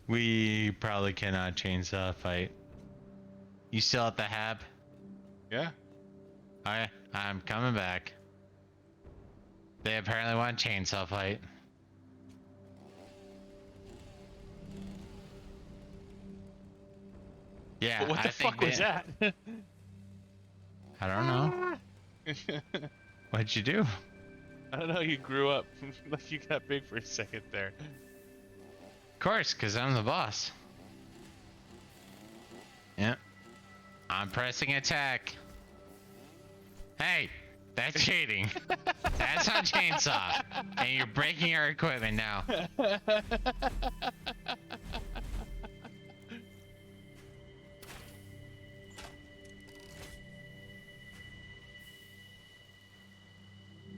We probably cannot chainsaw fight. You still at the hab?
Yeah.
I'm coming back. They apparently want chainsaw fight. Yeah,
But what the fuck was that?
I don't know. What'd you do?
I don't know, you grew up. Like you got big for a second there.
course, because I'm the boss. Yep. I'm pressing attack. Hey, that's cheating. That's on chainsaw. And you're breaking our equipment now.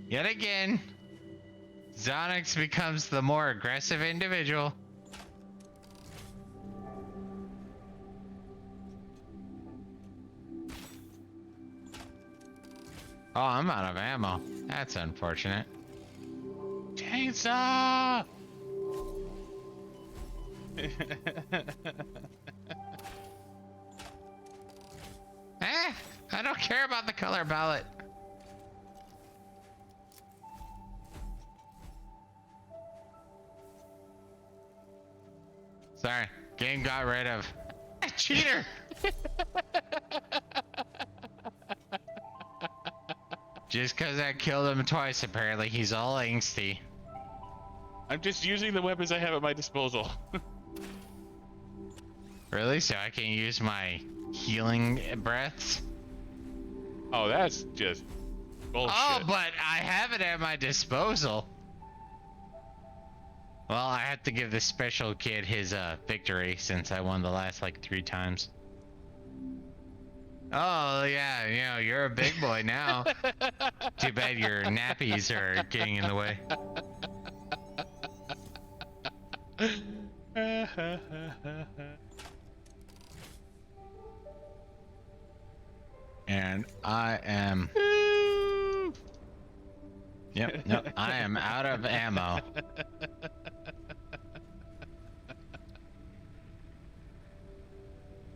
Yet again, Zonix becomes the more aggressive individual. Oh, I'm out of ammo. That's unfortunate.
Chainsaw!
I don't care about the color palette. Sorry, game got rid of. Cheater! Just because I killed him twice, apparently he's all angsty.
I'm just using the weapons I have at my disposal.
Really? So I can use my healing breaths?
Oh, that's just bullshit.
Oh, but I have it at my disposal. Well, I have to give this special kid his victory since I won the last like 3 times. Oh yeah, you know, you're a big boy now. Too bad your nappies are getting in the way. And I am... Yep, nope, I am out of ammo.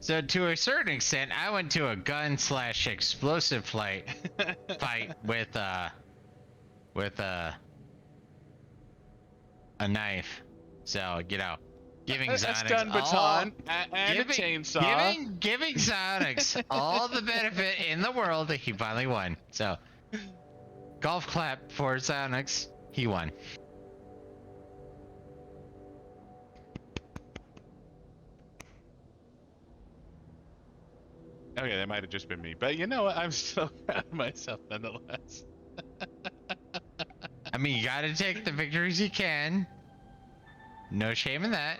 So to a certain extent, I went to a gun/explosive fight with a knife. So, you know, giving Zonix
stun baton and a chainsaw.
Giving Zonix all the benefit in the world. He finally won. So, golf clap for Zonix. He won.
Okay, that might have just been me, but you know what? I'm still proud of myself nonetheless.
I mean, you gotta take the victories you can. No shame in that.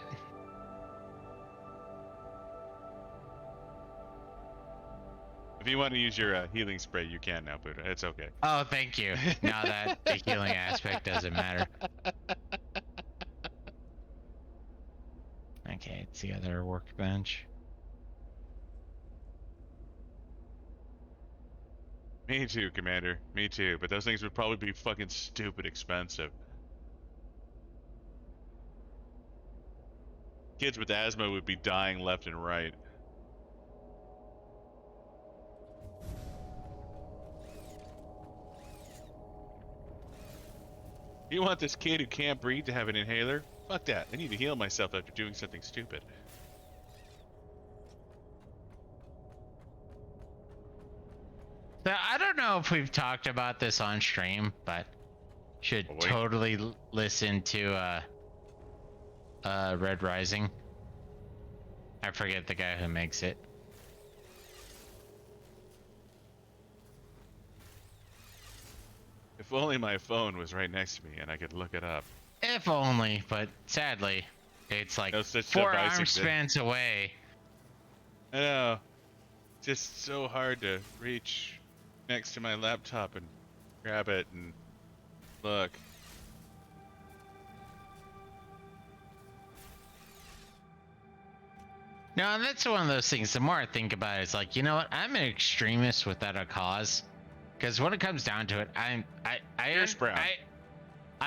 If you want to use your healing spray, you can now, Buddha. It's okay.
Oh, thank you. Now that the healing aspect doesn't matter. Okay, it's the other workbench.
Me too, Commander. Me too. But those things would probably be fucking stupid expensive. Kids with asthma would be dying left and right. You want this kid who can't breathe to have an inhaler? Fuck that. I need to heal myself after doing something stupid.
So I don't know if we've talked about this on stream, but should totally listen to Red Rising. I forget the guy who makes it.
If only my phone was right next to me and I could look it up.
If only, but sadly, it's like
No such
4
device
arm
exists.
spans away.
I know. Just so hard to reach next to my laptop and grab it and look.
No, and that's one of those things. The more I think about it, it's like, you know what? I'm an extremist without a cause. Because when it comes down to it, I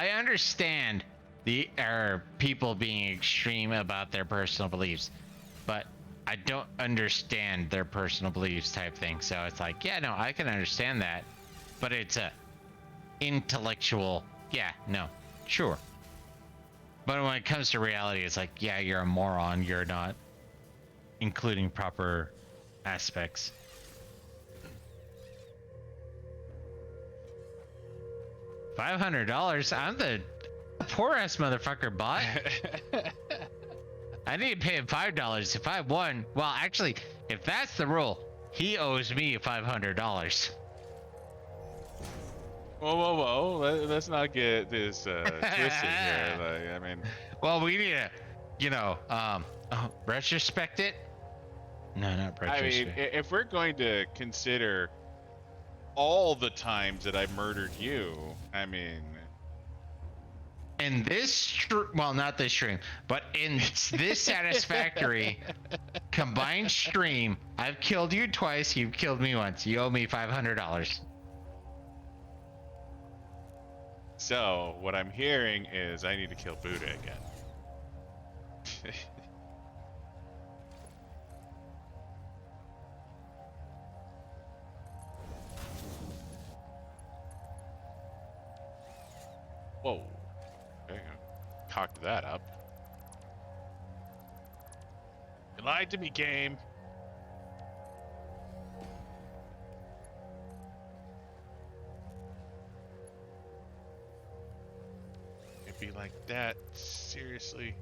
understand the people being extreme about their personal beliefs, but I don't understand their personal beliefs type thing. So it's like, yeah, no, I can understand that, but it's a intellectual, yeah, no, sure. But when it comes to reality, it's like, yeah, you're a moron. You're not including proper aspects. $500? I'm the poor ass motherfucker bot. I need to pay him $5. If I won, well, actually, if that's the rule, he owes me $500.
Whoa! Let's not get this twisted here. Like, I mean,
well, we need to, retrospect it. No, not retrospect.
if we're going to consider all the times that I murdered you, I mean,
in this well, not this stream, but in this Satisfactory combined stream, I've killed you twice, you've killed me once. You owe me $500.
So what I'm hearing is I need to kill Buddha again. Whoa. Okay, cocked that up. You lied to me, game. It'd be like that. Seriously.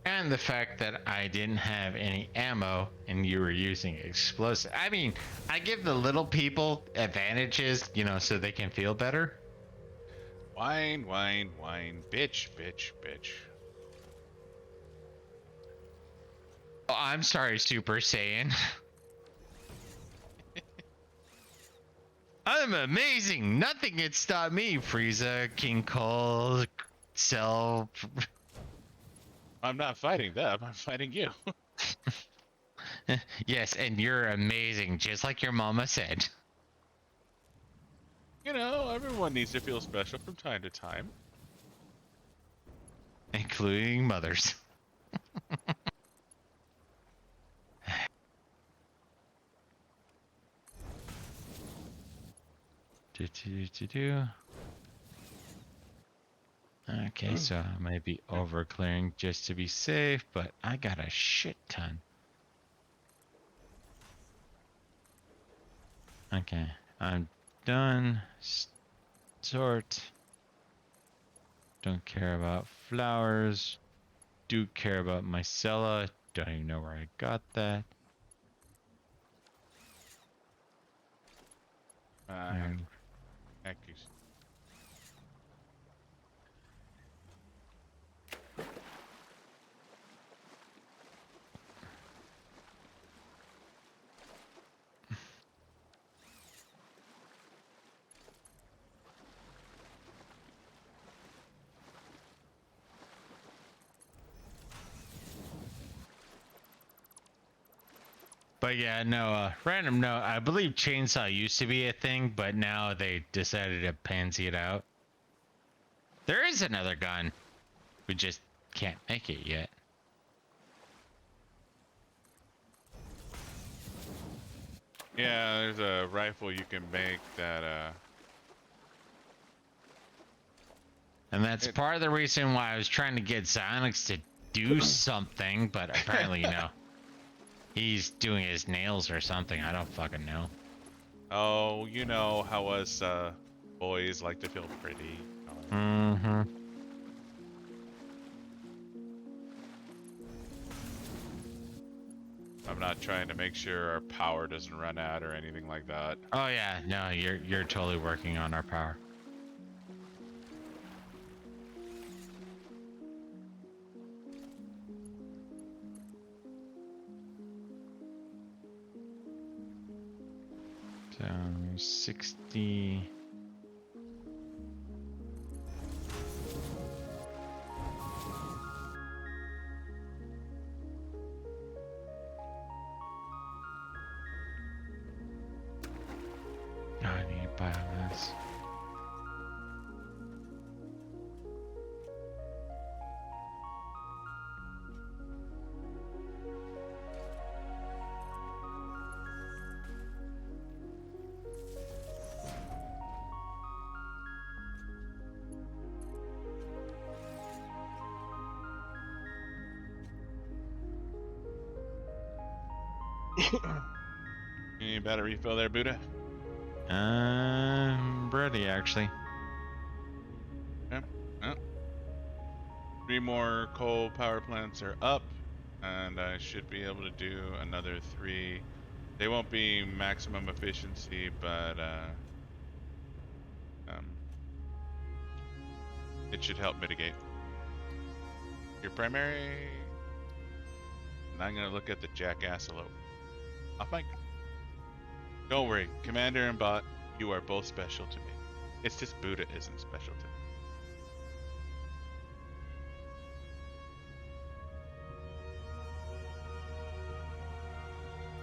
And the fact that I didn't have any ammo and you were using explosive. I mean, I give the little people advantages, so they can feel better.
Whine. Bitch.
Oh, I'm sorry, Super Saiyan. I'm amazing. Nothing can stop me. Frieza, King Cole, Cell.
I'm not fighting them. I'm fighting you.
Yes, and you're amazing, just like your mama said.
Everyone needs to feel special from time to time.
Including mothers. Okay, so I might be over clearing just to be safe, but I got a shit ton. Okay, I'm done. Sort. Don't care about flowers. Do care about mycella. Don't even know where I got that.
Thank you.
But yeah, no, random note. I believe chainsaw used to be a thing, but now they decided to pansy it out. There is another gun. We just can't make it yet.
Yeah, there's a rifle you can make that,
And that's part of the reason why I was trying to get Zyonix to do something, but apparently, he's doing his nails or something. I don't fucking know.
Oh, you know how us boys like to feel pretty.
Mm-hmm.
I'm not trying to make sure our power doesn't run out or anything like that.
Oh yeah, no, you're totally working on our power. So 60. Oh, I need to buy this.
Any better refill there, Buddha?
Ready actually.
Yeah. Oh. 3 more coal power plants are up, and I should be able to do another 3. They won't be maximum efficiency, but um, it should help mitigate. Your primary. And I'm gonna look at the jackasselope. Off mic. Don't worry, Commander and Bot, you are both special to me. It's just Buddha isn't special to me.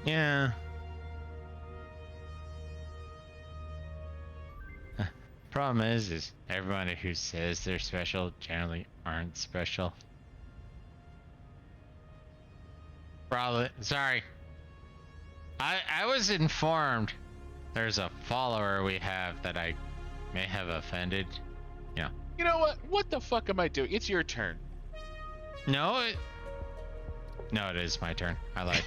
Yeah. Problem is everybody who says they're special generally aren't special. Probably. Sorry. I was informed there's a follower we have that I may have offended. Yeah.
You know what? What the fuck am I doing? It's your turn.
No, it is my turn. I lied.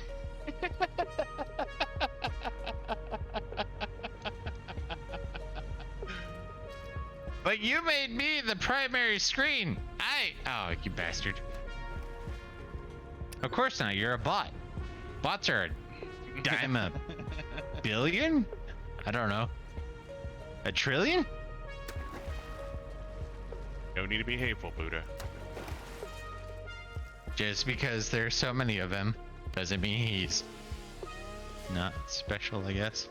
But you made me the primary screen. Oh, you bastard. Of course not. You're a bot. Bots are a dime a billion? I don't know. A trillion?
No need to be hateful, Buddha.
Just because there's so many of him doesn't mean he's not special, I guess.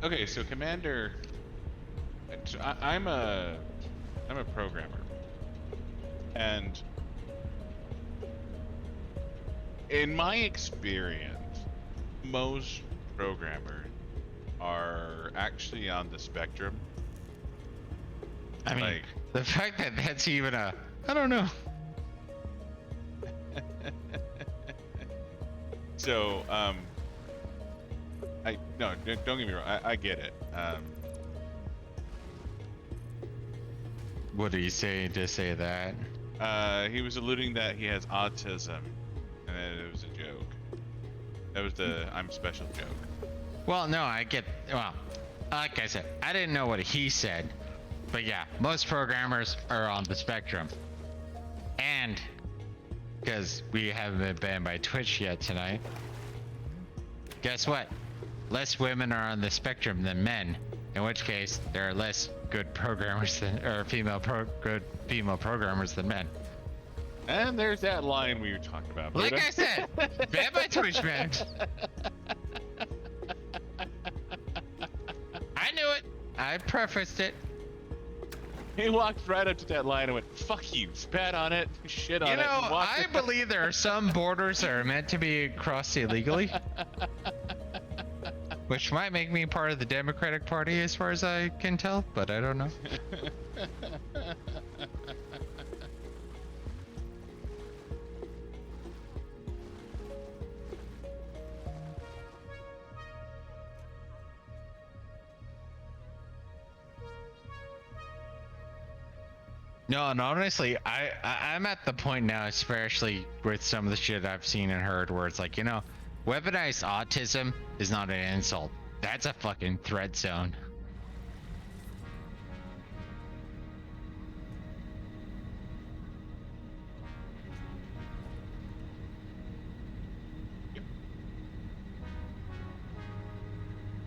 Okay, so Commander, I'm a programmer, and in my experience, most programmers are actually on the spectrum.
I mean,
like,
the fact that that's even I don't know.
So, no, don't get me wrong. I get it.
What did he say to say that?
He was alluding that he has autism, and that it was a joke. That was the I'm special joke.
Well, no, I get. Well, like I said, I didn't know what he said, but yeah, most programmers are on the spectrum, and because we haven't been banned by Twitch yet tonight, guess what? Less women are on the spectrum than men, in which case there are less good programmers than, or good female programmers than men.
And there's that line we were talking about.
Like I said, banned by Twitch, man. I knew it. I prefaced it.
He walked right up to that line and went, "Fuck you," spat on it, shit on it.
You know,
and walked
I believe there are some borders that are meant to be crossed illegally. Which might make me part of the Democratic Party as far as I can tell, but I don't know. No, and honestly, I'm at the point now, especially with some of the shit I've seen and heard, where it's like, you know, weaponized autism is not an insult. That's a fucking threat zone.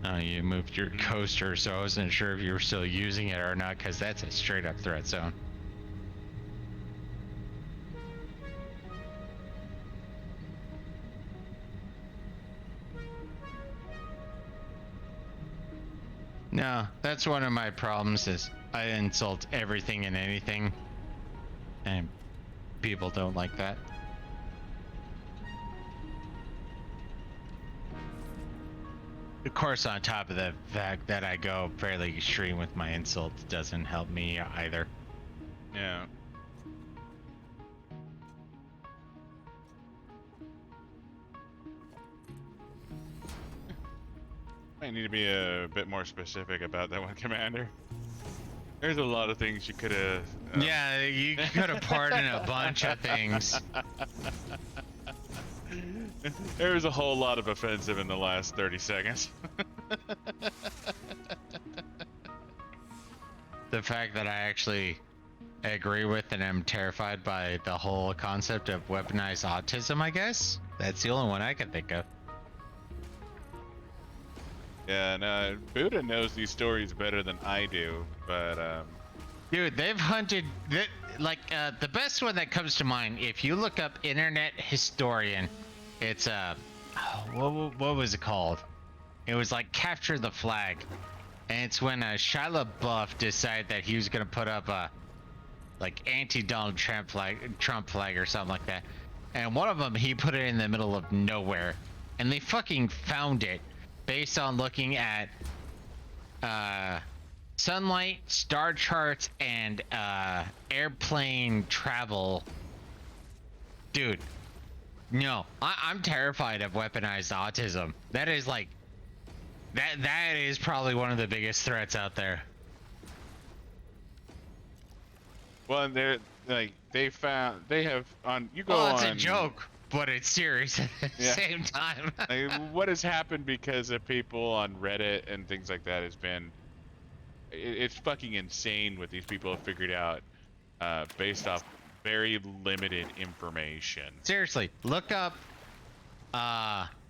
Oh, you moved your coaster, so I wasn't sure if you were still using it or not, because that's a straight up threat zone. No, that's one of my problems is I insult everything and anything, and people don't like that. Of course, on top of the fact that I go fairly extreme with my insults doesn't help me either.
Might need to be a bit more specific about that one, Commander. There's a lot of things you could have.
Yeah, you could have pardoned a bunch of things.
There was a whole lot of offensive in the last 30 seconds.
The fact that I actually agree with and am terrified by the whole concept of weaponized autism, I guess. That's the only one I can think of.
Yeah, no, Buddha knows these stories better than I do, but
Dude, they've hunted the best one that comes to mind. If you look up Internet Historian, it's what was it called? It was like Capture the Flag, and it's when Shia LaBeouf decided that he was gonna put up a like anti-Donald Trump flag or something like that, and one of them he put it in the middle of nowhere, and they fucking found it based on looking at sunlight, star charts, and airplane travel. Dude, no, I'm terrified of weaponized autism. That is like, that is probably one of the biggest threats out there.
well, they're like they have on you go
Well, it's
on.
a joke, but it's serious at the
Yeah.
same time.
Like, what has happened because of people on Reddit and things like that has been it's fucking insane what these people have figured out based off very limited information.
Seriously, look up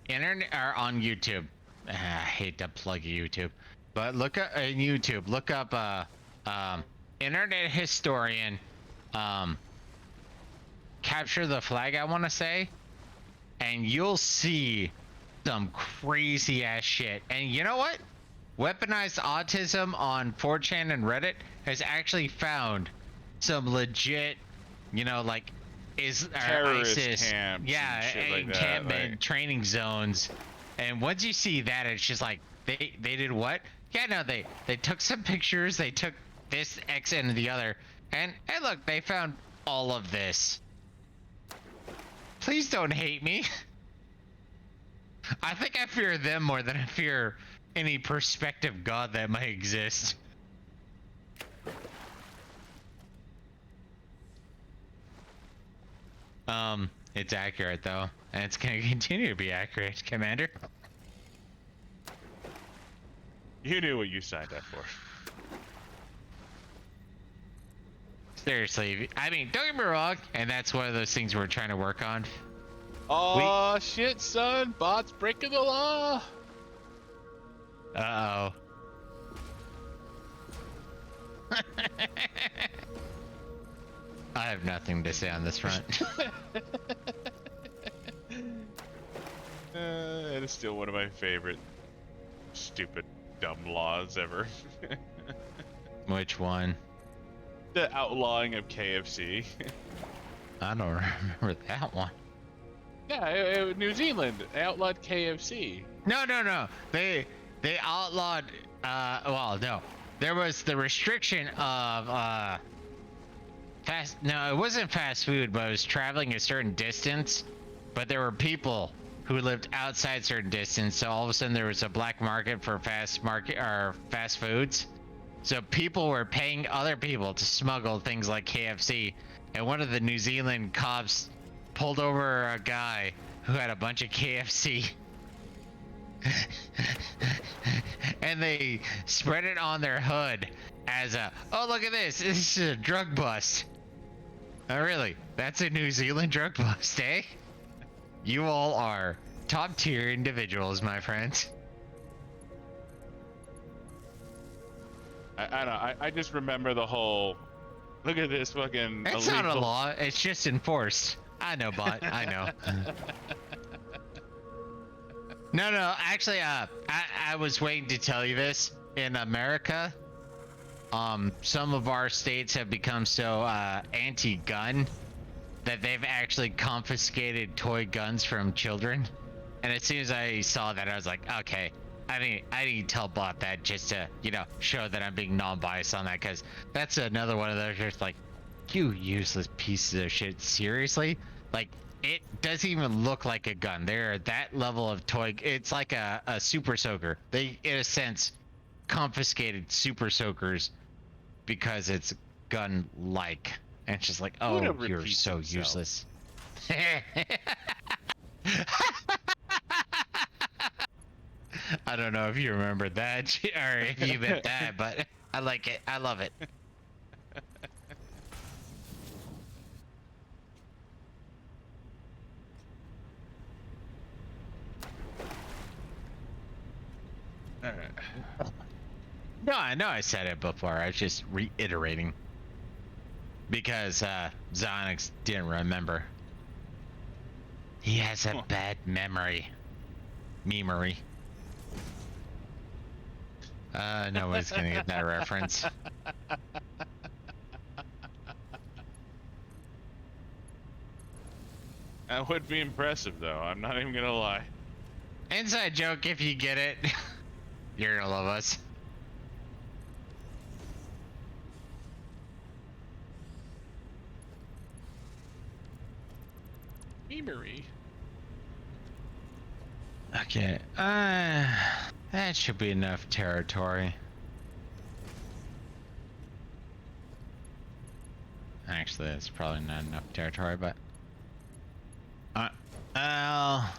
internet or on YouTube. I hate to plug YouTube, but look up YouTube. Look up Internet Historian. Capture the Flag, I want to say, and you'll see some crazy ass shit. And you know what? Weaponized autism on 4chan and Reddit has actually found some legit, like
Terrorist
ISIS,
camps
yeah,
and shit like that,
encampment
like-
training zones. And once you see that, it's just like they did what? Yeah, no, they took some pictures, they took this X and the other, and hey, look, they found all of this. Please don't hate me. I think I fear them more than I fear any prospective god that might exist. It's accurate though, and it's gonna continue to be accurate, Commander.
You knew what you signed up for.
Seriously, I mean, don't get me wrong, and that's one of those things we're trying to work on.
Oh shit, son! Bots breaking the law.
Uh-oh. I have nothing to say on this front.
It is still one of my favorite stupid dumb laws ever.
Which one?
The outlawing of KFC.
I don't remember that one.
Yeah, New Zealand outlawed KFC.
No. They outlawed. Well, no. There was the restriction of fast. No, it wasn't fast food, but it was traveling a certain distance. But there were people who lived outside certain distance, so all of a sudden there was a black market for fast foods. So people were paying other people to smuggle things like KFC, and one of the New Zealand cops pulled over a guy who had a bunch of KFC. And they spread it on their hood as oh, look at this, this is a drug bust. Oh, really? That's a New Zealand drug bust, eh? You all are top tier individuals, my friends.
I don't know. I just remember the whole. Look at this fucking.
It's not a law, it's just enforced. I know, bot. I know. No, actually, I was waiting to tell you this. In America, some of our states have become so anti-gun that they've actually confiscated toy guns from children. And as soon as I saw that, I was like, okay, I need to tell bot that just to, show that I'm being non-biased on that, because that's another one of those just like, you useless pieces of shit. Seriously? Like, it doesn't even look like a gun. They're that level of toy. It's like a super soaker. They, in a sense, confiscated super soakers because it's gun-like. And it's just like,
Buddha
oh, you're
repeats
so
himself.
useless. I don't know if you remember that or if you meant that, but I like it. I love it.
All right.
No, I know I said it before. I was just reiterating because Zonix didn't remember. He has a bad memory. Memory. Nobody's gonna get that reference.
That would be impressive, though. I'm not even gonna lie.
Inside joke if you get it. You're gonna love us.
Memory.
Okay. That should be enough territory. Actually, that's probably not enough territory, but I'll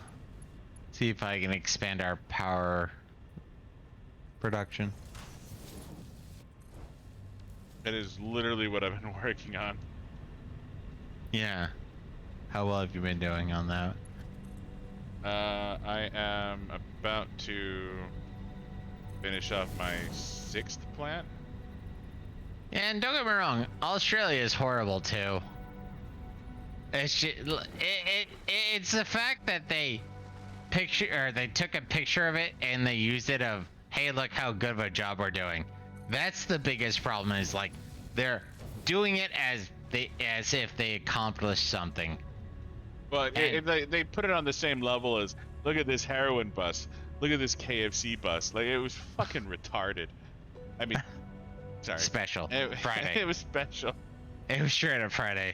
see if I can expand our power production.
That is literally what I've been working on.
Yeah. How well have you been doing on that?
I am about to finish off my 6th plant.
And don't get me wrong, Australia is horrible too. It's just, it's the fact that they took a picture of it and they used it of, hey, look how good of a job we're doing. That's the biggest problem, is like they're doing it as if they accomplished something.
But they put it on the same level as, look at this heroin bus, look at this KFC bus. Like, it was fucking retarded. I mean, sorry.
Special.
It,
Friday.
It was special.
It was straight up Friday.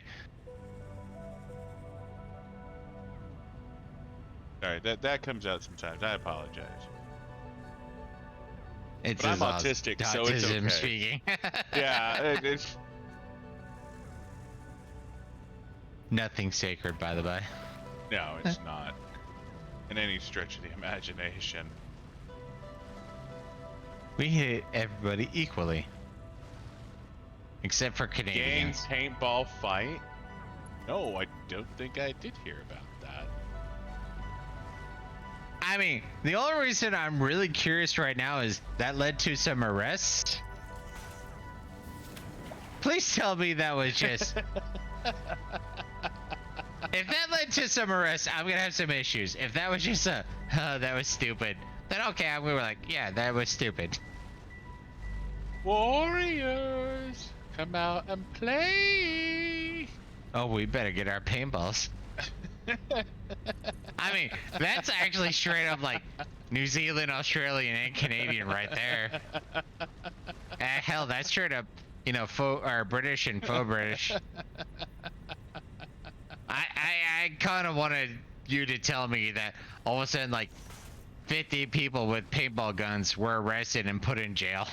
Sorry, that comes out sometimes. I apologize.
It's
But I'm autistic, so it's okay.
Autism speaking.
Yeah, it's
Nothing sacred, by the way.
no, it's not. In any stretch of the imagination.
We hit everybody equally. Except for
Gang
Canadians.
paintball fight? No, I don't think I did hear about that.
I mean, the only reason I'm really curious right now is that led to some arrests. Please tell me that was just... If that led to some arrests, I'm gonna have some issues. If that was just a, oh, that was stupid, then okay, we were like, yeah, that was stupid.
Warriors, come out and play.
Oh, we better get our paintballs. I mean, that's actually straight up like New Zealand, Australian, and Canadian right there. Hell, that's straight up, you know, faux or British and faux British. I kind of wanted you to tell me that all of a sudden, like, 50 people with paintball guns were arrested and put in jail.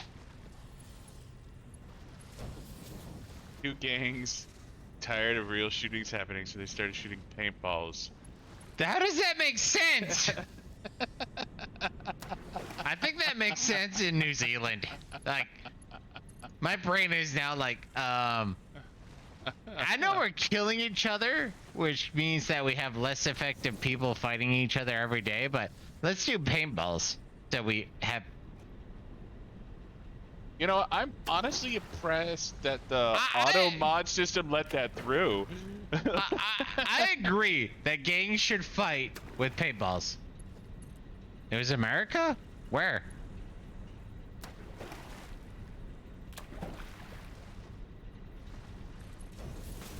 Two gangs tired of real shootings happening, so they started shooting paintballs.
How does that make sense? I think that makes sense in New Zealand. Like, my brain is now like, I know we're killing each other, which means that we have less effective people fighting each other every day, but let's do paintballs so we have...
You know, I'm honestly impressed that the auto mod system let that through.
I agree that gangs should fight with paintballs. It was America? Where?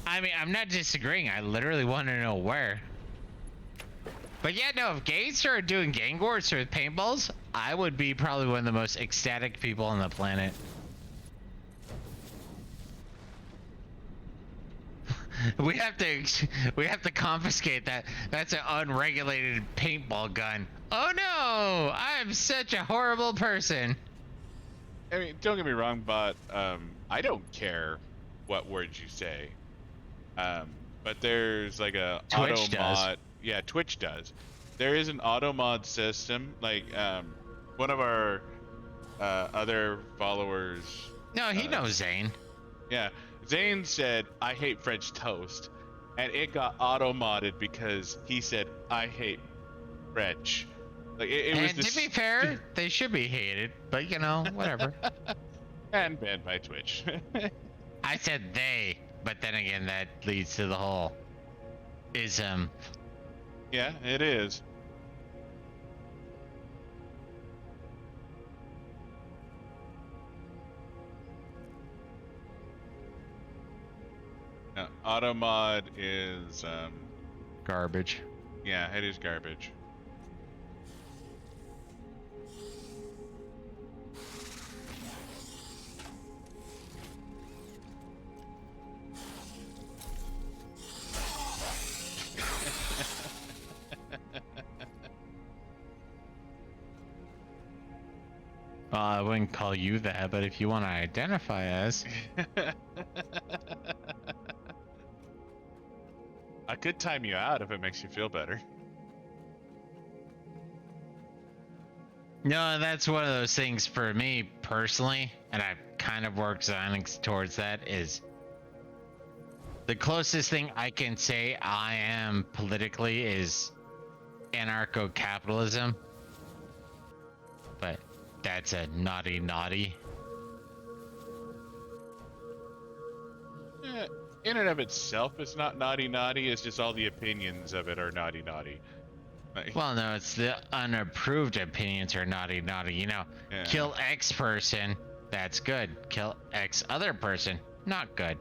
I mean, I'm not disagreeing. I literally want to know where. But yeah, no, if gangs started doing gang wars with paintballs, I would be probably one of the most ecstatic people on the planet. we have to confiscate that. That's an unregulated paintball gun. Oh no! I'm such a horrible person.
I mean, don't get me wrong, but I don't care what words you say. But there's like a auto
Twitch does.
mod. Yeah, Twitch does. There is an auto mod system. Like one of our other followers.
No, he
Uh,
knows Zane.
yeah, Zane said I hate French toast, and it got auto modded because he said I hate French. Like it was
And to
this.
be fair, they should be hated, but you know, whatever.
And banned by Twitch.
I said they, but then again, that leads to the whole ism.
Yeah, it is. Automod is
Garbage.
yeah, it is garbage.
I wouldn't call you that, but if you want to identify as,
I could time you out if it makes you feel better.
no, that's one of those things for me personally, and I've kind of worked Xanax towards that. Is the closest thing I can say I am politically is anarcho-capitalism, but that's a naughty.
In and of itself, it's not naughty naughty. It's just all the opinions of it are naughty naughty. Like,
Well, no, it's the unapproved opinions are naughty. You know,
yeah.
kill X person, that's good. Kill X other person, not good.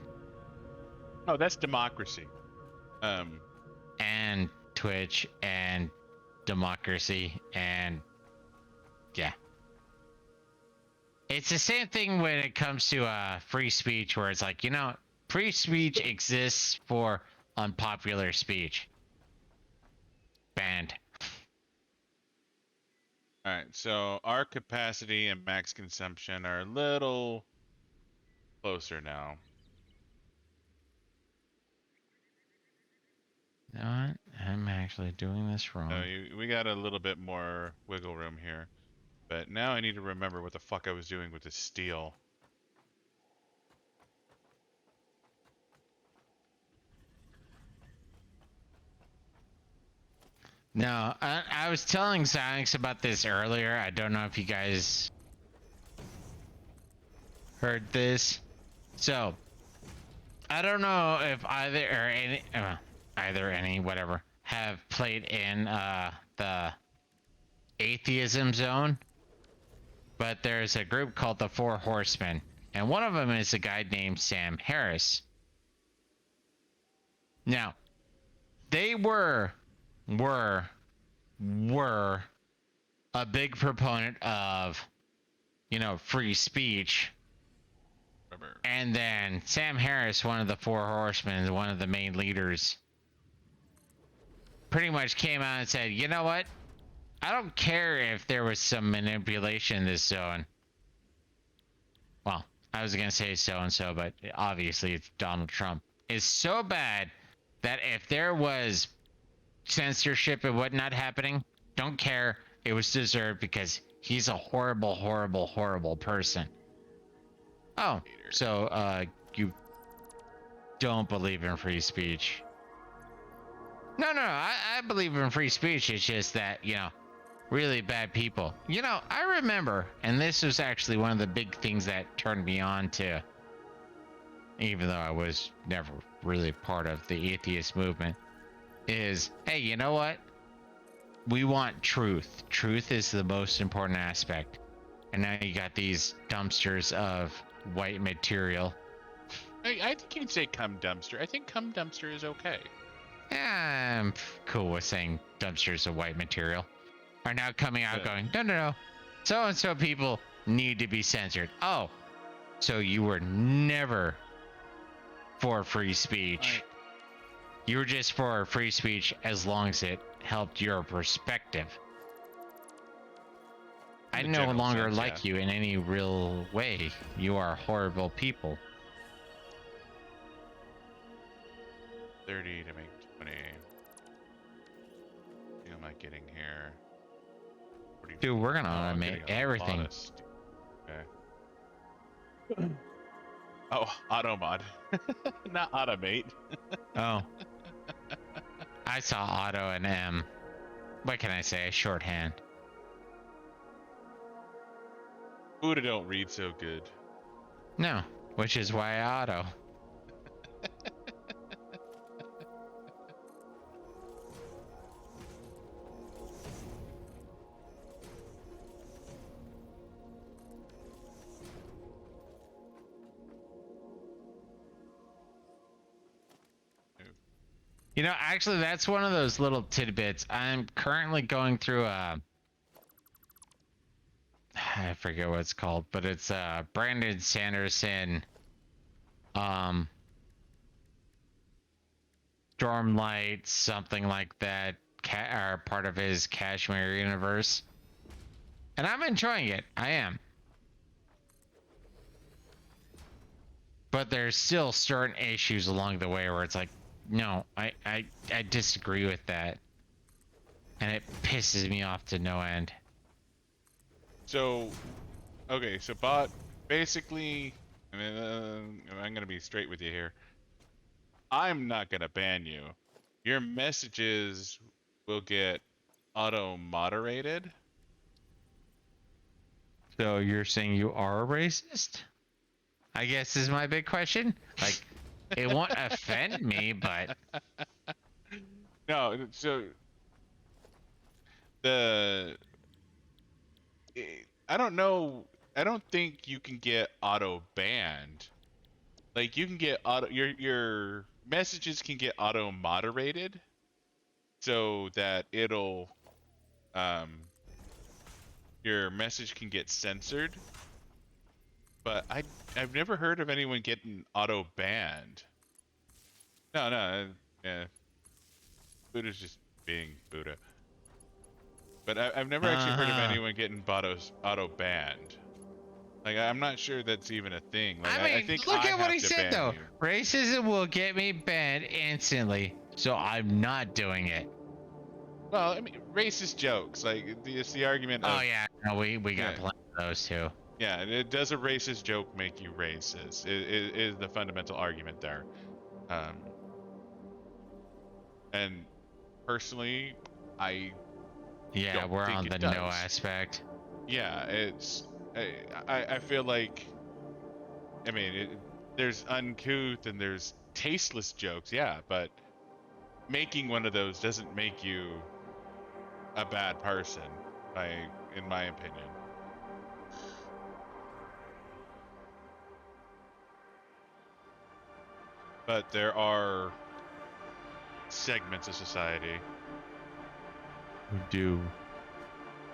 Oh, that's democracy.
And Twitch and democracy and yeah. It's the same thing when it comes to free speech, where it's like, you know, free speech exists for unpopular speech. Banned.
All right, so our capacity and max consumption are a little closer now.
You know what? I'm actually doing this wrong.
So we got a little bit more wiggle room here. But now I need to remember what the fuck I was doing with this steel.
No, I was telling Xanax about this earlier. I don't know if you guys heard this. So, I don't know if either any whatever have played in the atheism zone, but there's a group called the Four Horsemen, and one of them is a guy named Sam Harris. Now, they were a big proponent of, you know, free speech. And then Sam Harris, one of the Four Horsemen, one of the main leaders, pretty much came out and said, you know what? I don't care if there was some manipulation in this zone. Well, I was going to say so-and-so, but obviously it's Donald Trump. It's so bad that if there was censorship and whatnot happening, don't care. It was deserved because he's a horrible person. Oh, so you don't believe in free speech? No, I believe in free speech. It's just that, you know, really bad people. You know, I remember, and this was actually one of the big things that turned me on to, even though I was never really part of the atheist movement, is, hey, you know what? We want truth. Truth is the most important aspect. And now you got these dumpsters of white material.
I think you can say cum dumpster. I think cum dumpster is okay.
Yeah, I'm cool with saying dumpsters of white material. Are now coming out going, no. So-and-so people need to be censored. Oh, so you were never for free speech. You were just for free speech as long as it helped your perspective. I
In a
no
general
longer
sense, yeah.
like you in any real way. You are horrible people.
30 to make 20. What am I getting here? 40.
Dude, we're gonna
Oh, I'm
automate
getting a lot
everything.
of okay. Oh, auto mod. Not automate.
Oh, I saw auto and M. What can I say? Shorthand.
Buddha don't read so good.
No, which is why I auto. You know, actually, that's one of those little tidbits. I'm currently going through a. I forget what it's called, but it's Brandon Sanderson, um, Stormlight, something like that, are part of his Kashmir universe, and I'm enjoying it. I am, but there's still certain issues along the way where it's like, no, I disagree with that, and it pisses me off to no end.
So, okay, so bot, basically, I mean, I'm gonna be straight with you here. I'm not gonna ban you. Your messages will get auto moderated.
So you're saying you are a racist? I guess is my big question. Like, it won't offend me, but
No, so the I don't know. I don't think you can get auto banned. Like you can get auto your messages can get auto moderated so that it'll um your message can get censored. But I've never heard of anyone getting auto banned. No, no, yeah. Buddha's just being Buddha. But I've never actually heard of
uh-huh.
anyone getting auto banned. Like I'm not sure that's even a thing. Like
I
I
mean,
think
look
I
at what
have
he
to
said
ban
though.
you.
Racism will get me banned instantly, so I'm not doing it.
Well, I mean, racist jokes. Like it's the argument
Oh
of
yeah, no, we got
yeah,
plenty of those too.
yeah. Does a racist joke make you racist? Is the fundamental argument there? Um, and personally, I
Yeah,
don't
we're
think
on
it
the no
does.
aspect.
Yeah, it's I feel like I mean there's uncouth and there's tasteless jokes, yeah, but making one of those doesn't make you a bad person, in my opinion. But there are segments of society.
We do.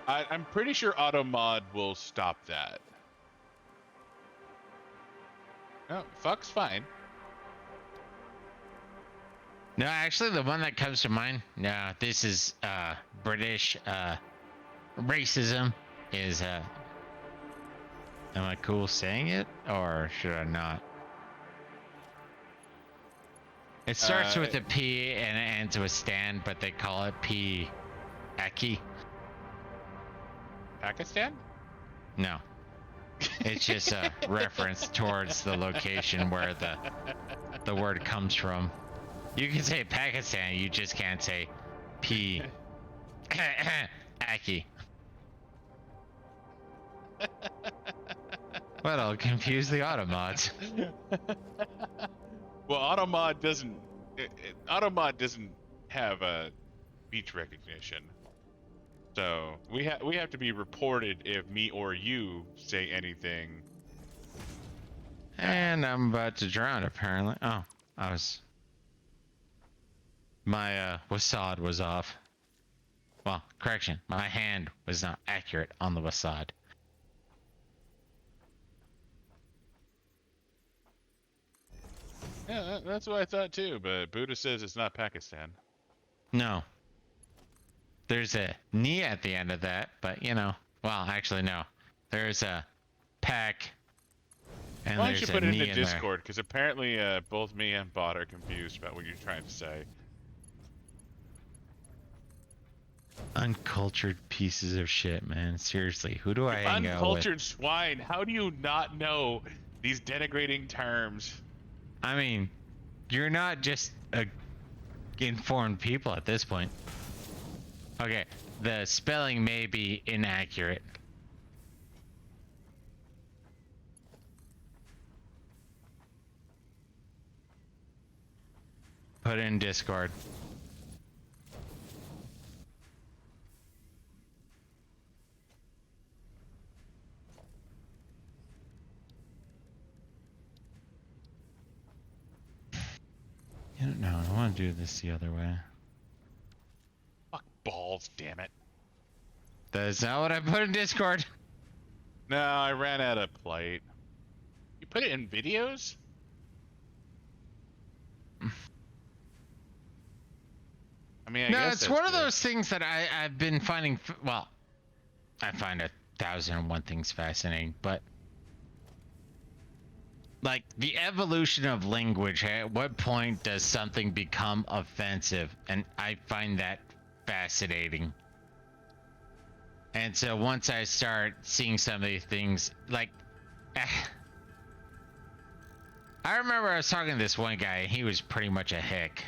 I'm pretty sure automod will stop that. No, fuck's fine.
No, actually, the one that comes to mind. No, this is British racism. Is am I cool saying it or should I not? It starts
Uh,
with a P and it ends with Stan, but they call it P. Aki.
Pakistan?
No, it's just a reference towards the location where the word comes from. You can say Pakistan, you just can't say P. Aki. Well, it'll confuse the automods.
Well, automod doesn't have a speech recognition. So we have to be reported if me or you say anything bad.
And I'm about to drown, apparently. Oh, I was. My wasad was off. Well, correction, my hand was not accurate on the wasad.
Yeah, that's what I thought too. But Buddha says it's not Pakistan.
No. There's a knee at the end of that, but you know. Well, actually, no. There's a pack, and
Why don't you
there's a
put it in the
knee in there.
Discord? Because apparently both me and Bot are confused about what you're trying to say.
Uncultured pieces of shit, man. Seriously, who do
You
I hang out with?
uncultured swine. How do you not know these denigrating terms?
I mean, you're not just informed people at this point. Okay, the spelling may be inaccurate. Put it in Discord. You don't know. I want to do this the other way.
Fuck balls, damn it.
That's not what I put in Discord.
No, I ran out of plate. You put it in videos? I mean, I
No,
guess
it's
that's
one of
good.
those things that I've been finding. Well, I find 1,001 things fascinating, but like the evolution of language. At what point does something become offensive? And I find that fascinating. And so once I start seeing some of these things, like, I remember I was talking to this one guy, and he was pretty much a hick,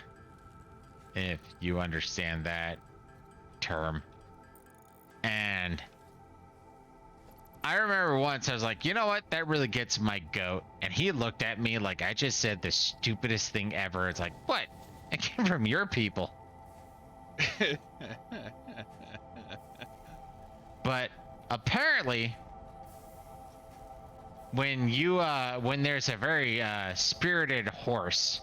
if you understand that term. And I remember once I was like, you know what? That really gets my goat. And he looked at me like I just said the stupidest thing ever. It's like, what? It came from your people. But apparently, when there's a very spirited horse,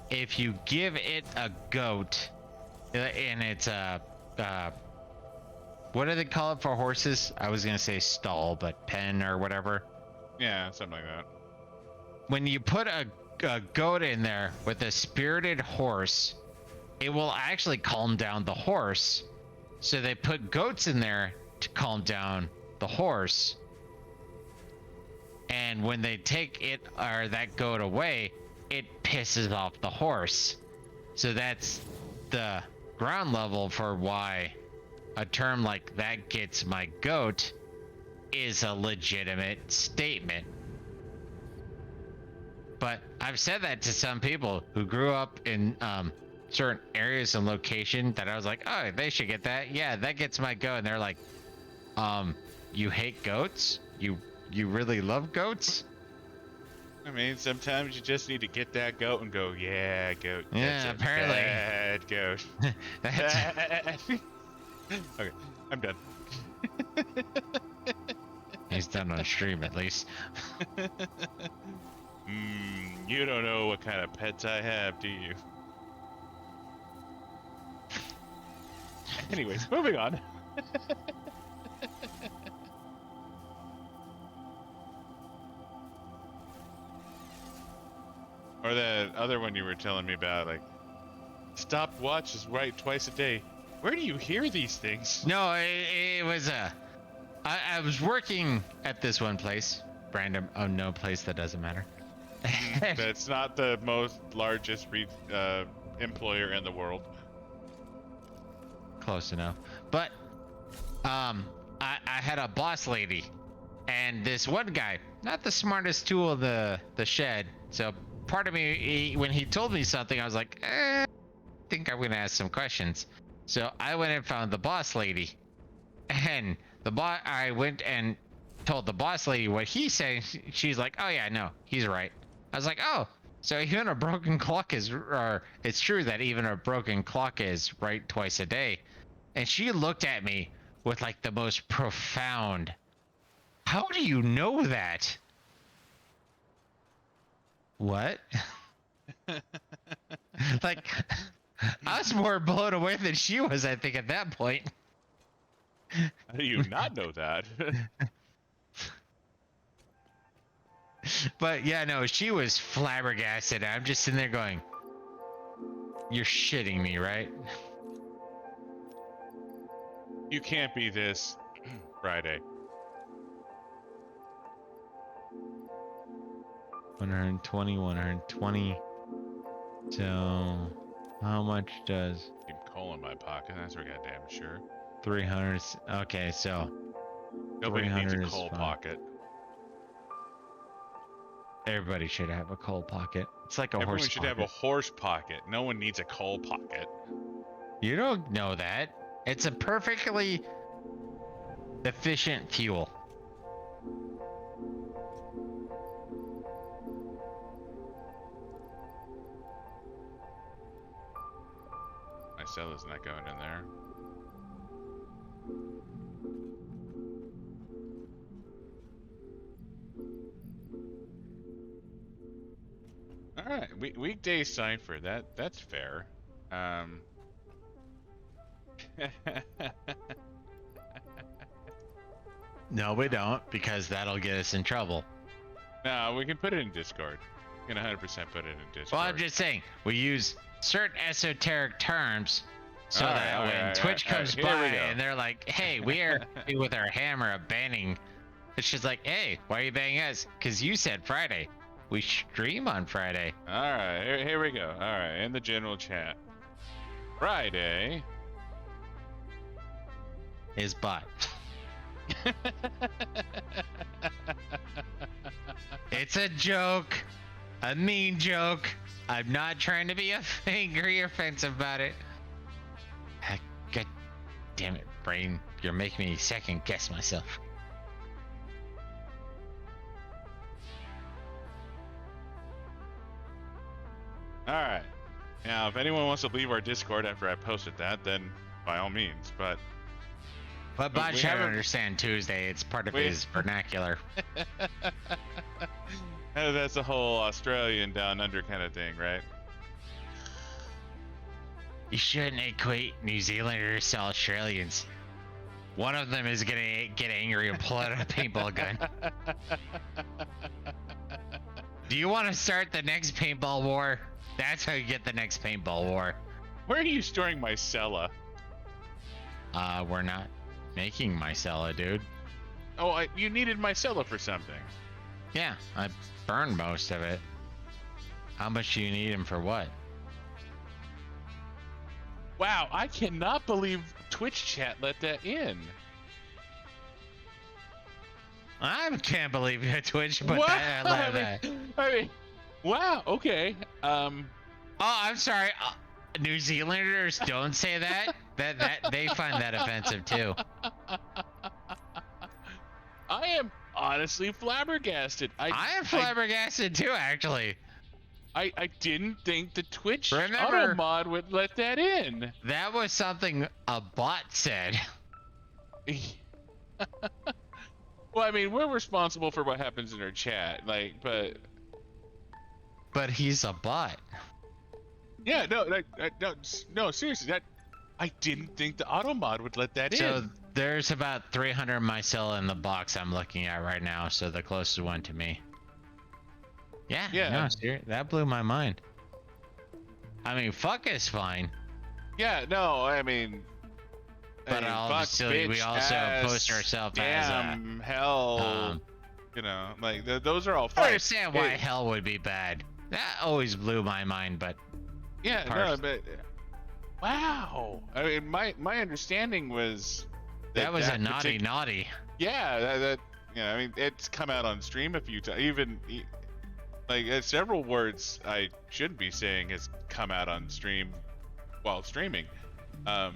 if you give it a goat, and it's a what do they call it for horses? I was gonna say stall, but pen or whatever.
Yeah, something like that.
When you put a goat in there with a spirited horse, it will actually calm down the horse. So they put goats in there to calm down the horse. And when they take it or that goat away, it pisses off the horse. So that's the ground level for why a term like that gets my goat is a legitimate statement. But I've said that to some people who grew up in certain areas and location that I was like, oh, they should get that. Yeah, that gets my goat. And they're like, you hate goats? You really love goats?
I mean, sometimes you just need to get that goat and go, yeah, goat.
Yeah,
That's
apparently.
a bad goat.
That's,
Okay, I'm done.
he's done on stream at least.
You don't know what kind of pets I have, do you? Anyways, moving on. Or that other one you were telling me about, like, stopwatch is right twice a day. Where do you hear these things?
No, it was I was working at this one place, random unknown place that doesn't matter.
That's not the most largest employer in the world.
Close enough. But I had a boss lady and this one guy, not the smartest tool in the shed. So part of me, when he told me something, I was like, I think I'm gonna ask some questions. So I went and found the boss lady, and I went and told the boss lady what he said. She's like, oh yeah, no, he's right. I was like, oh, so even a broken clock is, or it's true that even a broken clock is right twice a day. And she looked at me with like the most profound, how do you know that? What? Like, I was more blown away than she was, I think, at that point.
How do you not know that?
But yeah, no, she was flabbergasted. I'm just sitting there going, "You're shitting me, right?"
You can't be this Friday.
120, 120. So, how much does
Keep coal in my pocket. That's for goddamn sure.
300? Okay, so
Nobody needs a
300 is
coal
fine.
pocket.
Everybody should have a coal pocket. It's like a
Everyone
horse
should
pocket.
have a horse pocket. No one needs a coal pocket.
You don't know that. It's a perfectly efficient fuel.
My cell is not going in there. All right, weekday cipher. That's fair.
No, we don't, because that'll get us in trouble.
No, we can put it in Discord. We can 100% put it in Discord.
Well, I'm just saying, we use certain esoteric terms so
All
that
right,
when
all right,
Twitch
all right,
comes
here we
by
go.
and they're like, hey, we are with our hammer of banning, it's just like, hey, why are you banning us? Because you said Friday. We stream on Friday.
All right, here we go. All right, in the general chat. Friday.
Is bot. It's a joke. A mean joke. I'm not trying to be angry or offensive about it. God damn it, brain. You're making me second guess myself.
All right. Now, if anyone wants to leave our Discord after I posted that, then by all means. But
Bot
we
should
haven't-
understand Tuesday. It's part of
we-
his vernacular.
that's a whole Australian down under kind of thing, right?
You shouldn't equate New Zealanders to Australians. One of them is gonna get angry and pull out a paintball gun. Do you want to start the next paintball war? That's how you get the next paintball war.
Where are you storing my Cella?
We're not making mycella, dude.
Oh, you needed my Cella for something.
Yeah, I burned most of it. How much do you need him for what?
Wow, I cannot believe Twitch chat let that in.
I can't believe you Twitch put
Wow,
that. I love that.
I mean, wow. Okay.
Oh, I'm sorry. New Zealanders don't say that. That they find that offensive too.
I am honestly flabbergasted.
I am flabbergasted too, actually.
I didn't think the Twitch
Remember-
auto mod would let that in.
That was something a bot said.
Well, I mean, we're responsible for what happens in our chat,
But he's a bot.
yeah, no, seriously, I didn't think the auto mod would let that
So
in.
there's about 300 mycel in the box I'm looking at right now, so the closest one to me. Yeah,
Yeah.
no, that blew my mind. I mean, fuck is fine,
Yeah, no, I mean,
but
fuck,
obviously we
bitch,
also
ass,
post ourselves as a.
damn, hell,
Um,
you know, like those are all
I
fine.
understand why
Hey,
hell would be bad. That always blew my mind, but
yeah, no,
Parse.
but wow. I mean, my understanding was
that was a naughty
partic-
naughty.
Yeah, that you know, I mean, it's come out on stream a few times. Like several words I shouldn't be saying has come out on stream while streaming, and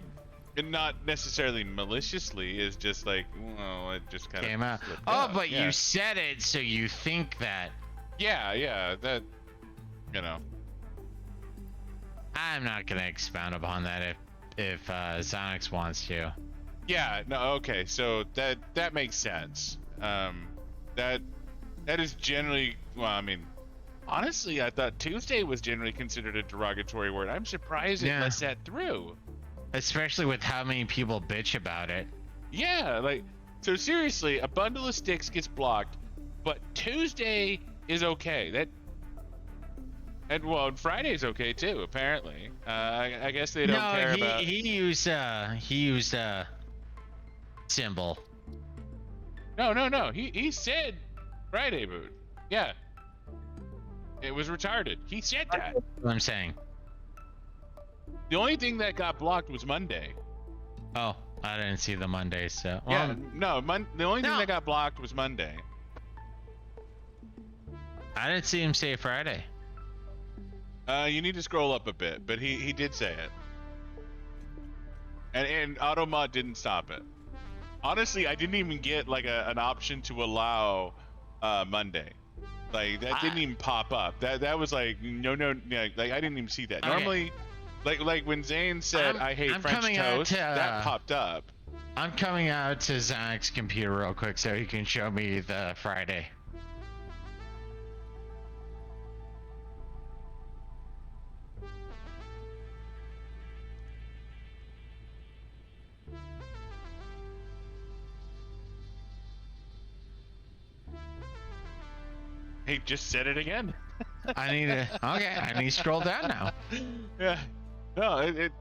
not necessarily maliciously. Is just like, well, it just kind
Came
of
out.
slipped
Oh,
out.
but
yeah.
you said it, so you think that.
Yeah, that, you know.
I'm not gonna expound upon that if Zonix wants to.
Yeah, no, okay, so that makes sense. That is generally, well, I mean, honestly, I thought Tuesday was generally considered a derogatory word. I'm surprised it
Yeah.
lets that through.
Especially with how many people bitch about it.
Yeah, like, so seriously, a bundle of sticks gets blocked, but Tuesday is okay. And well, Friday's okay too. Apparently, I guess they don't
No,
care about.
he used symbol.
No. He said Friday boot. Yeah, it was retarded. He said that.
What I'm saying.
The only thing that got blocked was Monday.
Oh, I didn't see the Monday, so
Yeah, no, the only thing
no,
that got blocked was Monday.
I didn't see him say Friday.
You need to scroll up a bit, but he did say it. And Automod didn't stop it. Honestly, I didn't even get like an option to allow Monday. Like that didn't even pop up. That was like no, yeah, like I didn't even see that.
Okay.
Normally, like when Zane said I hate French toast, that popped up.
I'm coming out to Zonic's computer real quick so he can show me the Friday.
He just said it again.
I need to. Okay, I need to scroll down now.
Yeah. No, it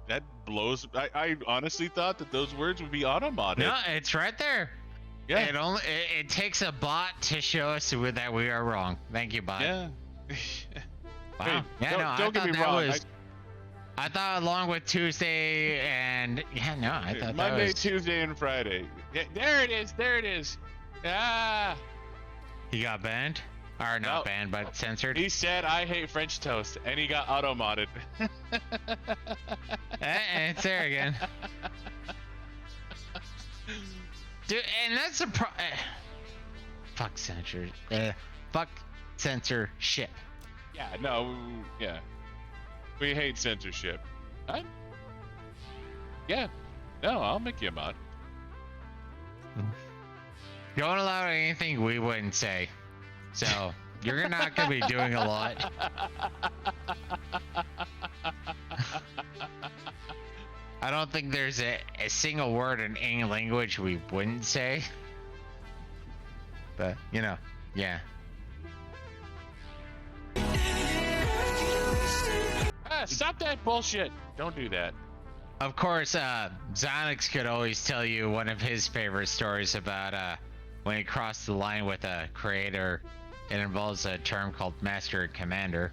that blows. I honestly thought that those words would be automodded.
No, it's right there.
Yeah.
It takes a bot to show us that we are wrong. Thank you, bot.
Yeah.
Wow.
Hey,
Yeah,
don't get me wrong.
I thought along with Tuesday and I thought
Monday,
that was...
Tuesday, and Friday. Yeah, there it is. There it is. Ah.
He got banned? Or not banned, but censored?
He said, I hate French toast, and he got auto-modded.
It's there again. Dude, and that's a fuck censor. Fuck censorship.
Yeah, no, yeah. We hate censorship. Yeah. No, I'll make you a mod.
Don't allow anything we wouldn't say. So, you're not going to be doing a lot. I don't think there's a single word in any language we wouldn't say. But, yeah.
Stop that bullshit. Don't do that.
Of course, Zonix could always tell you one of his favorite stories about when he crossed the line with a creator. It involves a term called Master and Commander.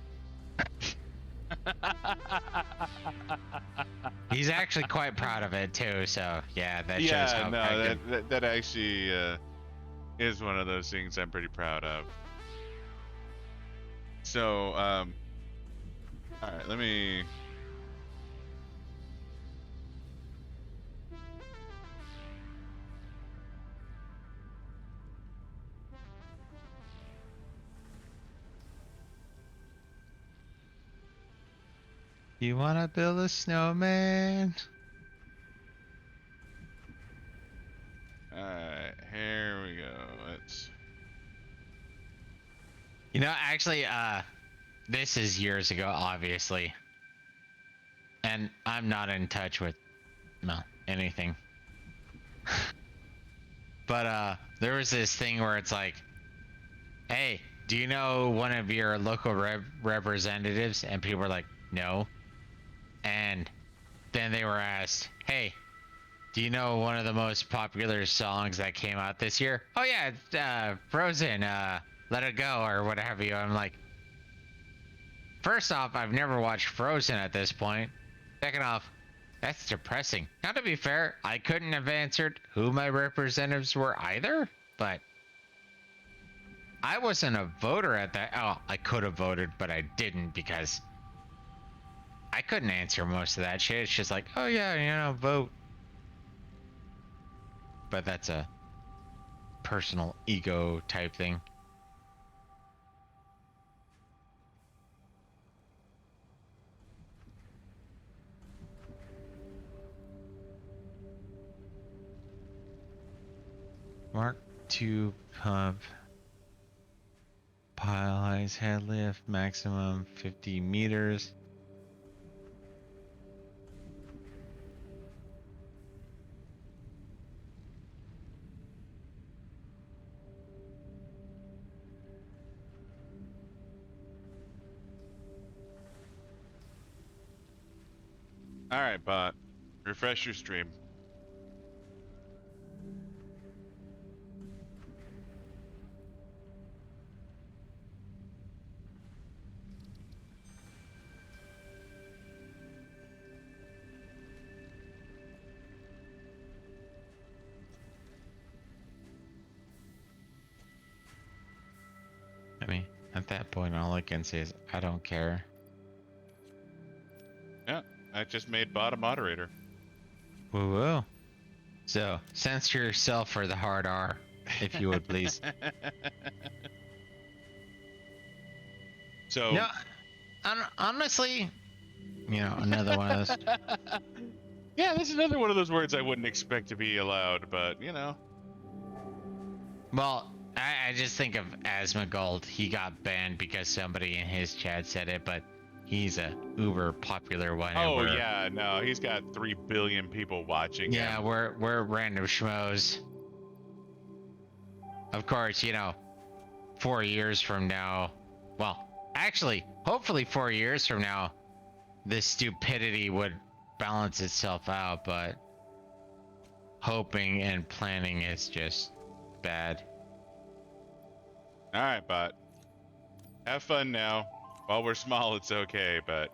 He's actually quite proud of it too, so yeah, that shows how
that actually is one of those things I'm pretty proud of. So, all right, let me...
You wanna build a snowman?
Alright, here we go. Let's...
Actually, this is years ago, obviously. And I'm not in touch with, anything. But, there was this thing where it's like, hey, do you know one of your local representatives? And people were like, no. And then they were asked, hey, do you know one of the most popular songs that came out this year? Oh yeah, it's, Frozen, Let It Go, or what have you. I'm like, first off, I've never watched Frozen at this point. Second off, that's depressing. Now to be fair, I couldn't have answered who my representatives were either, but I wasn't a voter at that. Oh, I could have voted, but I didn't because I couldn't answer most of that shit. It's just like, oh yeah, vote. But that's a personal ego type thing. Mark 2 pump. Pile height, head lift, maximum 50 meters.
All right, bot. Refresh your stream.
I mean, at that point, all I can say is I don't care.
Yeah, I just made bot a moderator.
Woo woo. So, censor yourself for the hard R, if you would please.
So
No, honestly, another one of those.
yeah, this is another one of those words I wouldn't expect to be allowed, but
Well, I just think of Asmongold. He got banned because somebody in his chat said it, but he's a uber popular one.
Oh yeah, no, he's got 3 billion people watching
yeah,
him.
we're random schmoes. Of course, 4 years from now, well, actually, hopefully 4 years from now, this stupidity would balance itself out, but hoping and planning is just bad.
All right, bot. Have fun now. While we're small, it's okay, but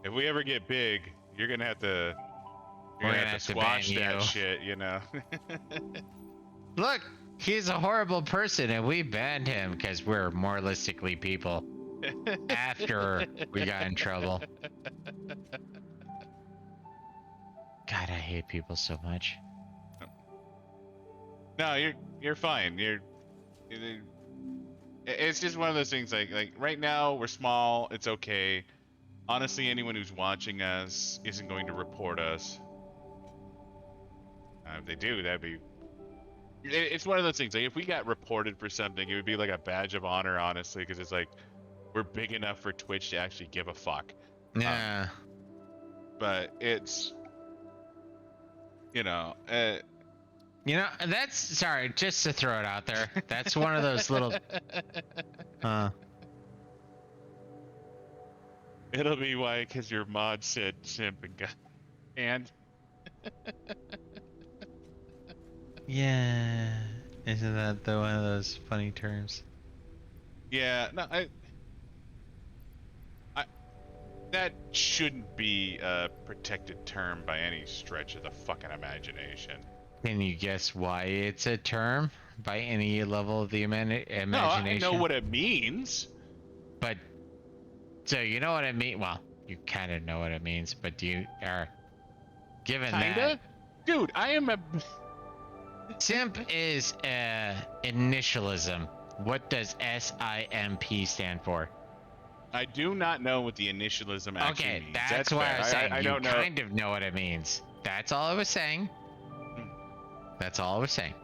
if we ever get big, you're gonna have to squash that shit,
Look, he's a horrible person, and we banned him because we're moralistically people. After we got in trouble. God, I hate people so much.
No, you're fine. It's just one of those things. Like right now, we're small. It's okay. Honestly, anyone who's watching us isn't going to report us. If they do, that'd be. It's one of those things. Like if we got reported for something, it would be like a badge of honor, honestly, because it's like we're big enough for Twitch to actually give a fuck.
Yeah.
But it's,
that's sorry. Just to throw it out there, that's one of those little.
It'll be why, because your mod said simp and.
Yeah. Isn't that one of those funny terms?
Yeah, no, that shouldn't be a protected term by any stretch of the fucking imagination.
Can you guess why it's a term by any level of the imagination?
No, I know what it means.
But, so you know what I mean? Well, you kind of know what it means, but given
Kinda?
that...
Dude, I am a...
Simp is initialism. What does SIMP stand for?
I do not know what the initialism actually means.
That's why
fair.
I was saying
I
you
don't know.
kind of know what it means. That's all I was saying. That's all I was saying.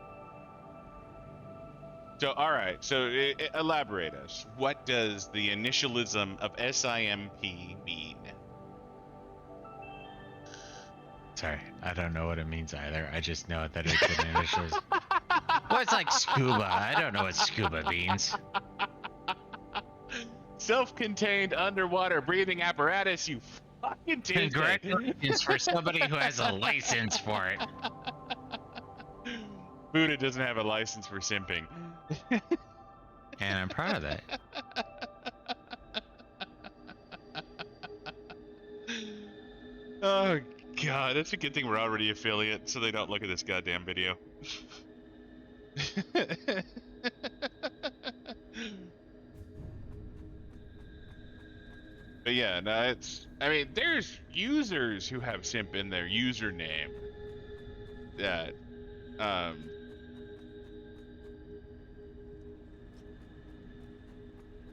So, all right. So, elaborate us. What does the initialism of SIMP mean?
Sorry, I don't know what it means either. I just know that it's an initialism. Well, it's like scuba. I don't know what scuba means.
Self-contained underwater breathing apparatus, you fucking Tuesday.
Congratulations for somebody who has a license for it.
Buddha doesn't have a license for simping.
And I'm proud of that.
Oh, God. It's a good thing we're already affiliate, so they don't look at this goddamn video. But yeah, no, there's users who have simp in their username that, but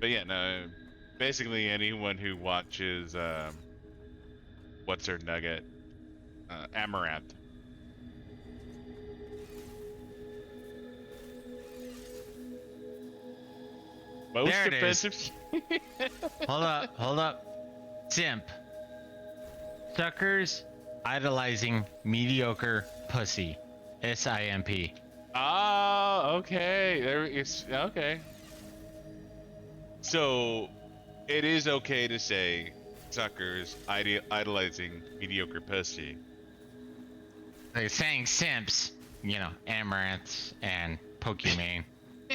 yeah, no, basically anyone who watches, what's her nugget? Amaranth. Most
there it
offensive.
is. Hold up. Simp. Suckers idolizing mediocre pussy. SIMP.
Ah, okay. There is okay. So, it is okay to say suckers idolizing mediocre pussy.
They're saying simps, amaranths and Pokimane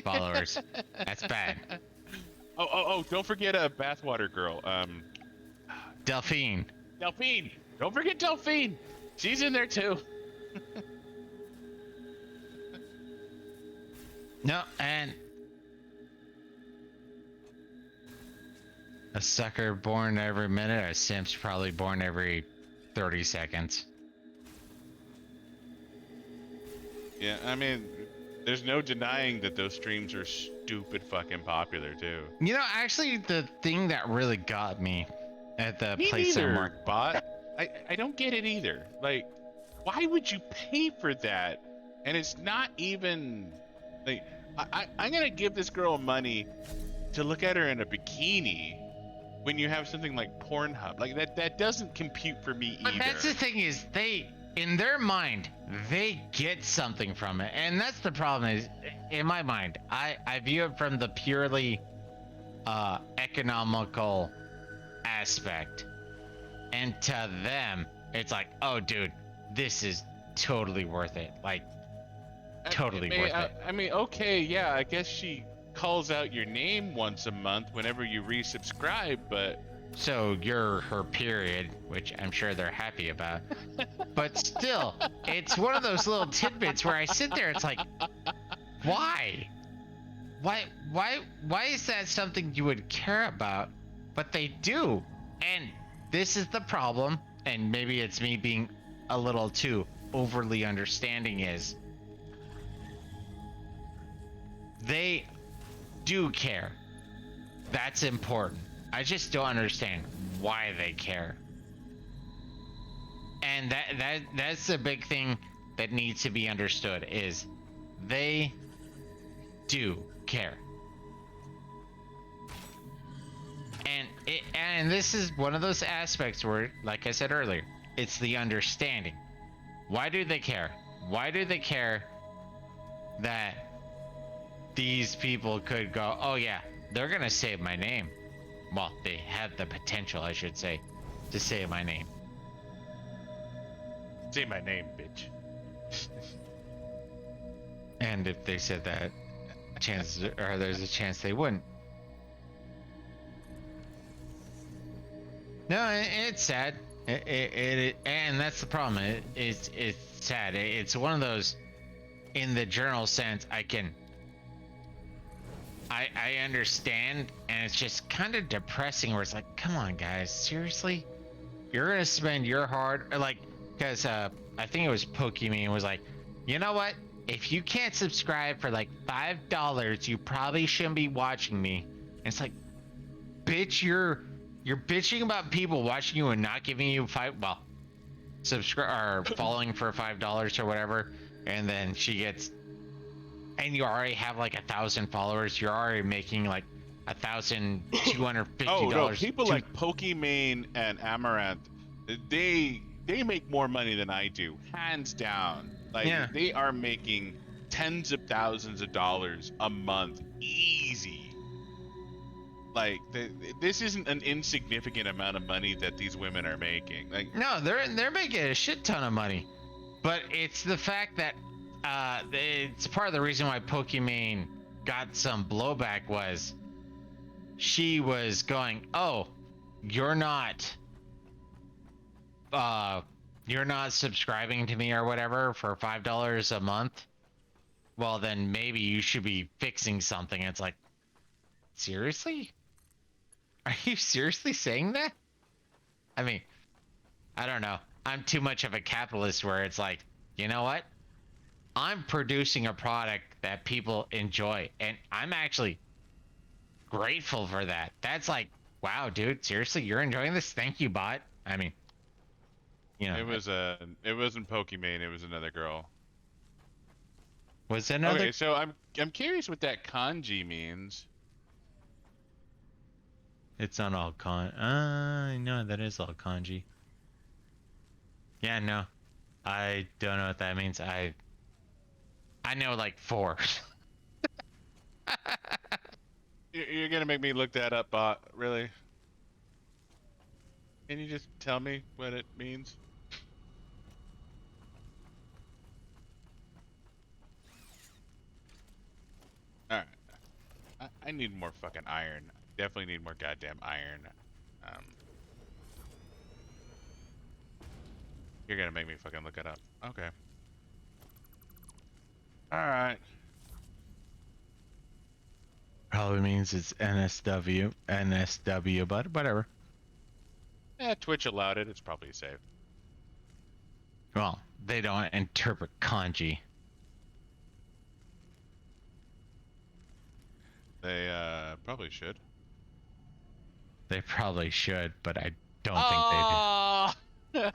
followers. That's bad.
Oh! Don't forget a bathwater girl.
Delphine.
Delphine. Don't forget Delphine. She's in there too.
No, and a sucker born every minute, a simp's probably born every 30 seconds.
Yeah, I mean, there's no denying that those streams are stupid fucking popular too.
Actually, the thing that really got me at the
Me
place I'm
neither,
working.
bot. I don't get it either. Like, why would you pay for that? And it's not even like I'm gonna give this girl money to look at her in a bikini when you have something like Pornhub. Like that doesn't compute for me
But
either.
that's the thing is in their mind, they get something from it. And that's the problem is, in my mind, I view it from the purely economical aspect. And to them, it's like, oh, dude, this is totally worth it. Like, totally worth it.
I mean, okay, yeah, I guess she calls out your name once a month whenever you resubscribe, but
So you're her period, which I'm sure they're happy about. But still, it's one of those little tidbits where I sit there, it's like, why? Why is that something you would care about? But they do. And this is the problem, and maybe it's me being a little too overly understanding, is they do care. That's important. I just don't understand why they care. And that's the big thing that needs to be understood is they do care. And this is one of those aspects where, like I said earlier, it's the understanding. Why do they care? Why do they care that these people could go, oh yeah, they're gonna save my name? Well, they have the potential, I should say, to say my name.
say my name, bitch.
And if they said that, chances are there's a chance they wouldn't. No, it's sad. And that's the problem. It's sad. It's one of those, in the journal sense, I understand, and it's just kind of depressing where it's like, come on guys, seriously? You're gonna spend your hard, like, because I think it was Pokemon was like, you know what? If you can't subscribe for like $5, you probably shouldn't be watching me. And it's like, bitch, you're bitching about people watching you and not giving you subscribe or following for $5 or whatever, and then she gets, and you already have like 1,000 followers, you're already making like $1,250.
Oh no, people like Pokimane and Amaranth, they make more money than I do, hands down. Like,
yeah,
they are making tens of thousands of dollars a month, easy. Like, this isn't an insignificant amount of money that these women are making. Like,
no, they're making a shit ton of money, but it's the fact that it's part of the reason why Pokimane got some blowback was she was going, oh, you're not subscribing to me or whatever for $5 a month, well then maybe you should be fixing something. It's like, seriously, are you seriously saying that? I mean, I don't know, I'm too much of a capitalist where it's like, you know what, I'm producing a product that people enjoy, and I'm actually grateful for that. That's like, wow, dude, seriously, you're enjoying this? Thank you, bot. I mean,
it wasn't Pokimane, it was another girl.
was it another?
Okay, so I'm curious what that kanji means.
It's not all no, that is all kanji. Yeah, no, I don't know what that means. I know like 4.
You're gonna make me look that up, bot? Really? Can you just tell me what it means? Alright. I need more fucking iron. Definitely need more goddamn iron. Um, you're gonna make me fucking look it up. Okay. Alright.
Probably means it's NSW, but whatever.
Twitch allowed it. It's probably safe.
Well, they don't interpret kanji.
They, probably should.
They probably should, but I don't think they do.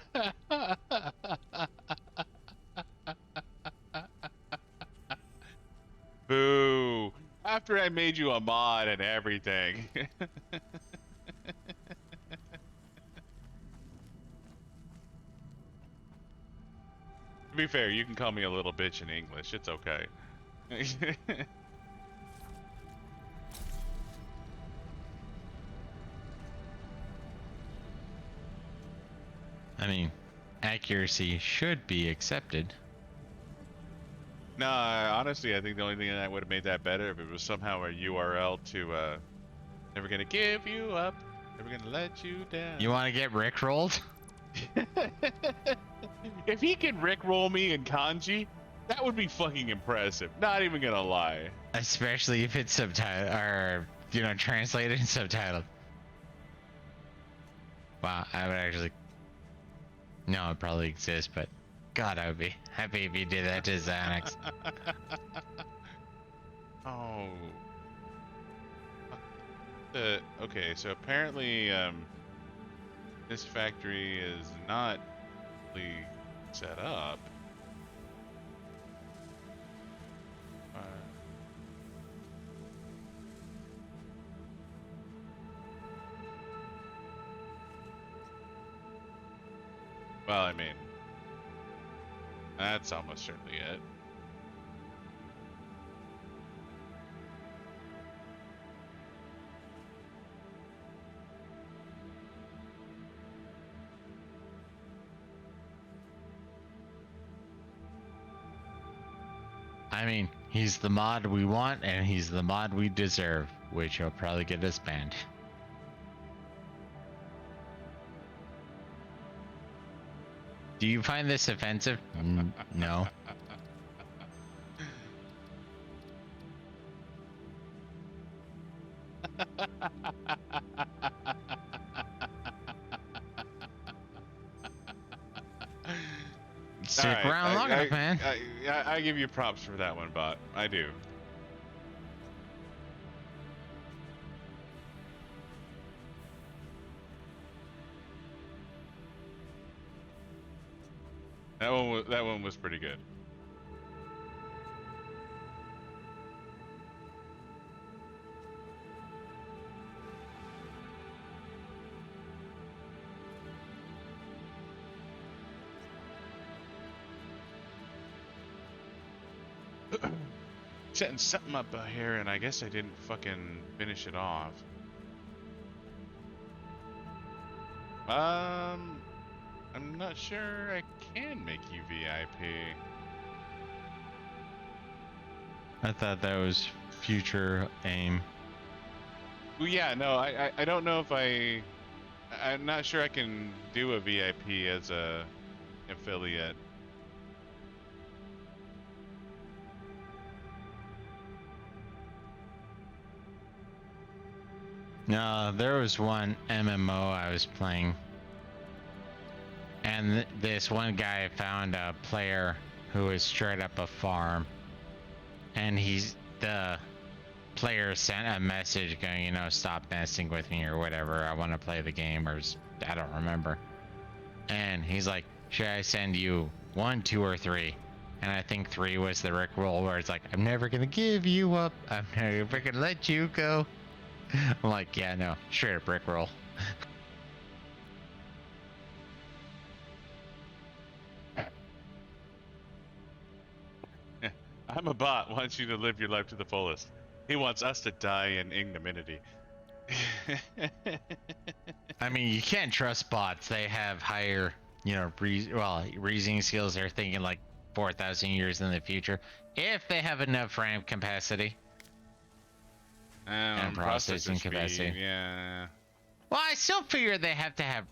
Oh! Boo! After I made you a mod and everything. To be fair, you can call me a little bitch in English. It's okay.
I mean, accuracy should be accepted.
No, honestly, I think the only thing that would have made that better if it was somehow a URL to, never gonna give you up, never gonna let you down.
You want to get rickrolled?
If he could rickroll me in kanji, that would be fucking impressive. Not even gonna lie.
Especially if it's subtitled, or, translated and subtitled. Wow, I would actually... No, it probably exists, but... God, I would be happy if you did that to Xanax.
Oh. Okay, so apparently, this factory is not really set up. Well, I mean, that's almost certainly it.
I mean, he's the mod we want, and he's the mod we deserve, which will probably get us banned. Do you find this offensive? No. Stick around long enough, man.
I give you props for that one, bot. I do. That one was pretty good. Setting something up here, and I guess I didn't fucking finish it off. I'm not sure I can make you VIP.
I thought that was future aim.
Well, yeah, no, I don't know if I'm not sure I can do a VIP as a affiliate.
No, there was one MMO I was playing, and this one guy found a player who was straight up a farm, and the player sent a message going, stop messing with me or whatever. I want to play the game, or I don't remember. And he's like, should I send you 1, 2, or 3? And I think 3 was the Rickroll, where it's like, I'm never gonna give you up. I'm never gonna let you go. I'm like, yeah, no, straight up Rickroll.
I'm a bot. Wants you to live your life to the fullest. He wants us to die in ignominy.
I mean, you can't trust bots. They have higher, reasoning skills. They're thinking like 4,000 years in the future, if they have enough RAM capacity and
Processor
processing capacity.
speed, yeah.
Well, I still figure they have to have,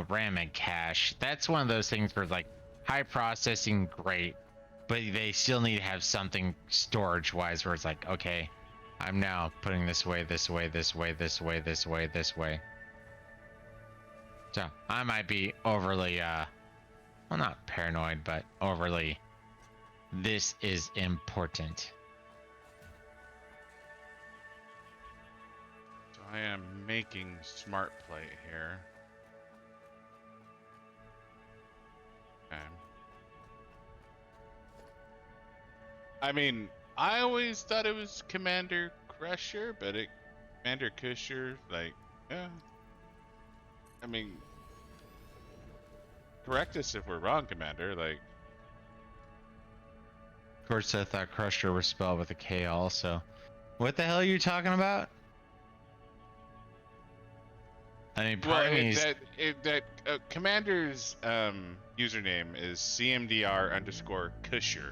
RAM and cache. That's one of those things where like high processing, great, but they still need to have something storage-wise where it's like, okay, I'm now putting this away, this way, this way, this way, this way, this way. So I might be overly, well, not paranoid, but overly, this is important.
So I am making smart plate here. Okay. I mean, I always thought it was Commander Crusher, but Commander Kusher, like, yeah. I mean, correct us if we're wrong, Commander. Like,
Of course, I thought Crusher was spelled with a K also. What the hell are you talking about? I mean, part of me is...
Commander's username is CMDR_Kusher.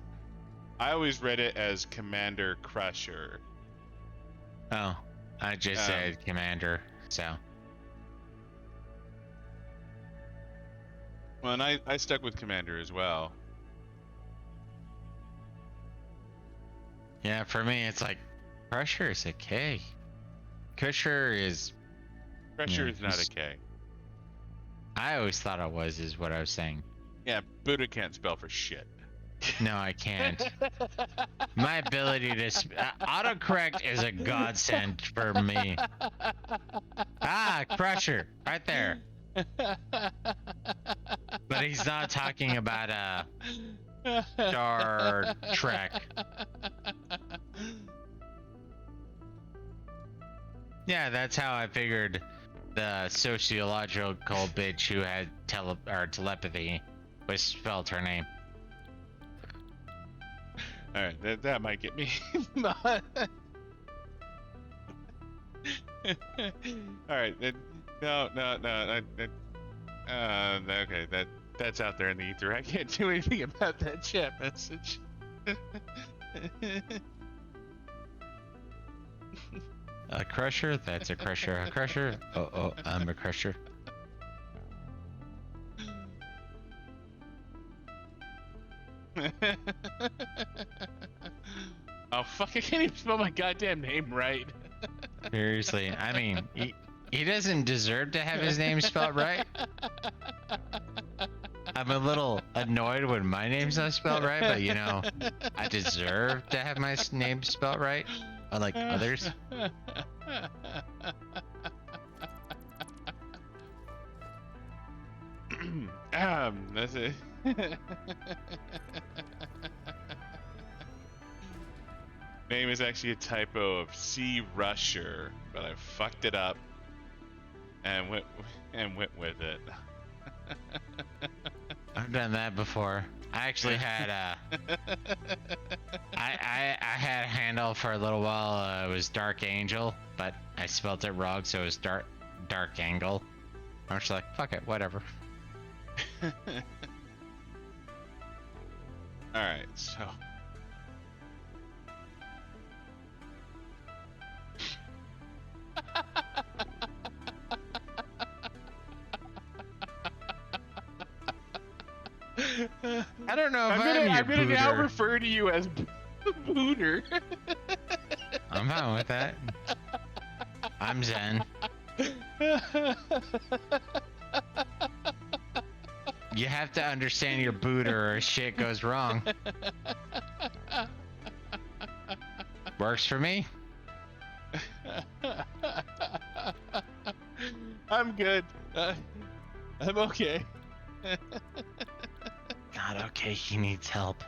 I always read it as Commander Crusher.
Oh, I just said Commander, so...
Well, and I stuck with Commander as well.
Yeah, for me, it's like, Crusher is a K. Kusher is...
Crusher is not a K.
I always thought it was, is what I was saying.
Yeah, Buddha can't spell for shit.
No, I can't. My ability to... autocorrect is a godsend for me. Ah, Crusher, right there. But he's not talking about Star Trek. Yeah, that's how I figured the sociological bitch who had telepathy was spelled her name.
All right, that might get me. All right, no. Okay, that's out there in the ether. I can't do anything about that chat message.
A crusher? That's a crusher. A crusher? Oh, I'm a crusher.
Oh fuck! I can't even spell my goddamn name right.
Seriously, I mean, he doesn't deserve to have his name spelled right. I'm a little annoyed when my name's not spelled right, but I deserve to have my name spelled right, unlike others.
That's it. Name is actually a typo of C Rusher, but I fucked it up and went with it.
I've done that before. I actually had I had a handle for a little while. It was Dark Angel, but I spelled it wrong, so it was Dark Angle. I was like, fuck it, whatever.
All right, so.
I don't know if
I'm gonna now
booter.
refer to you as Booter.
I'm fine with that. I'm Zen. You have to understand your booter or shit goes wrong. Works for me.
I'm good. I'm okay.
Not okay, he needs help.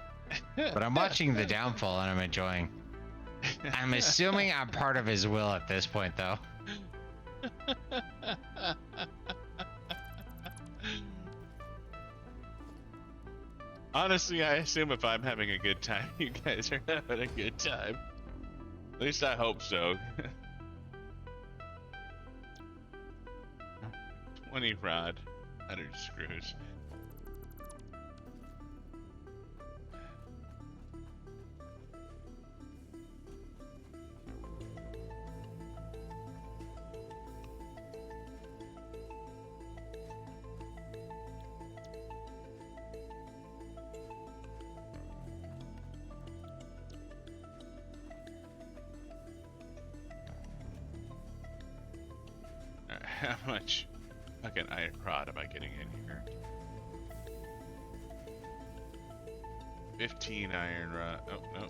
But I'm watching The Downfall and I'm enjoying. I'm assuming I'm part of his will at this point, though.
Honestly, I assume if I'm having a good time, you guys are having a good time. At least I hope so. 20 rod. Utter screws. How much fucking iron rod am I getting in here? 15 iron rod. Oh, no.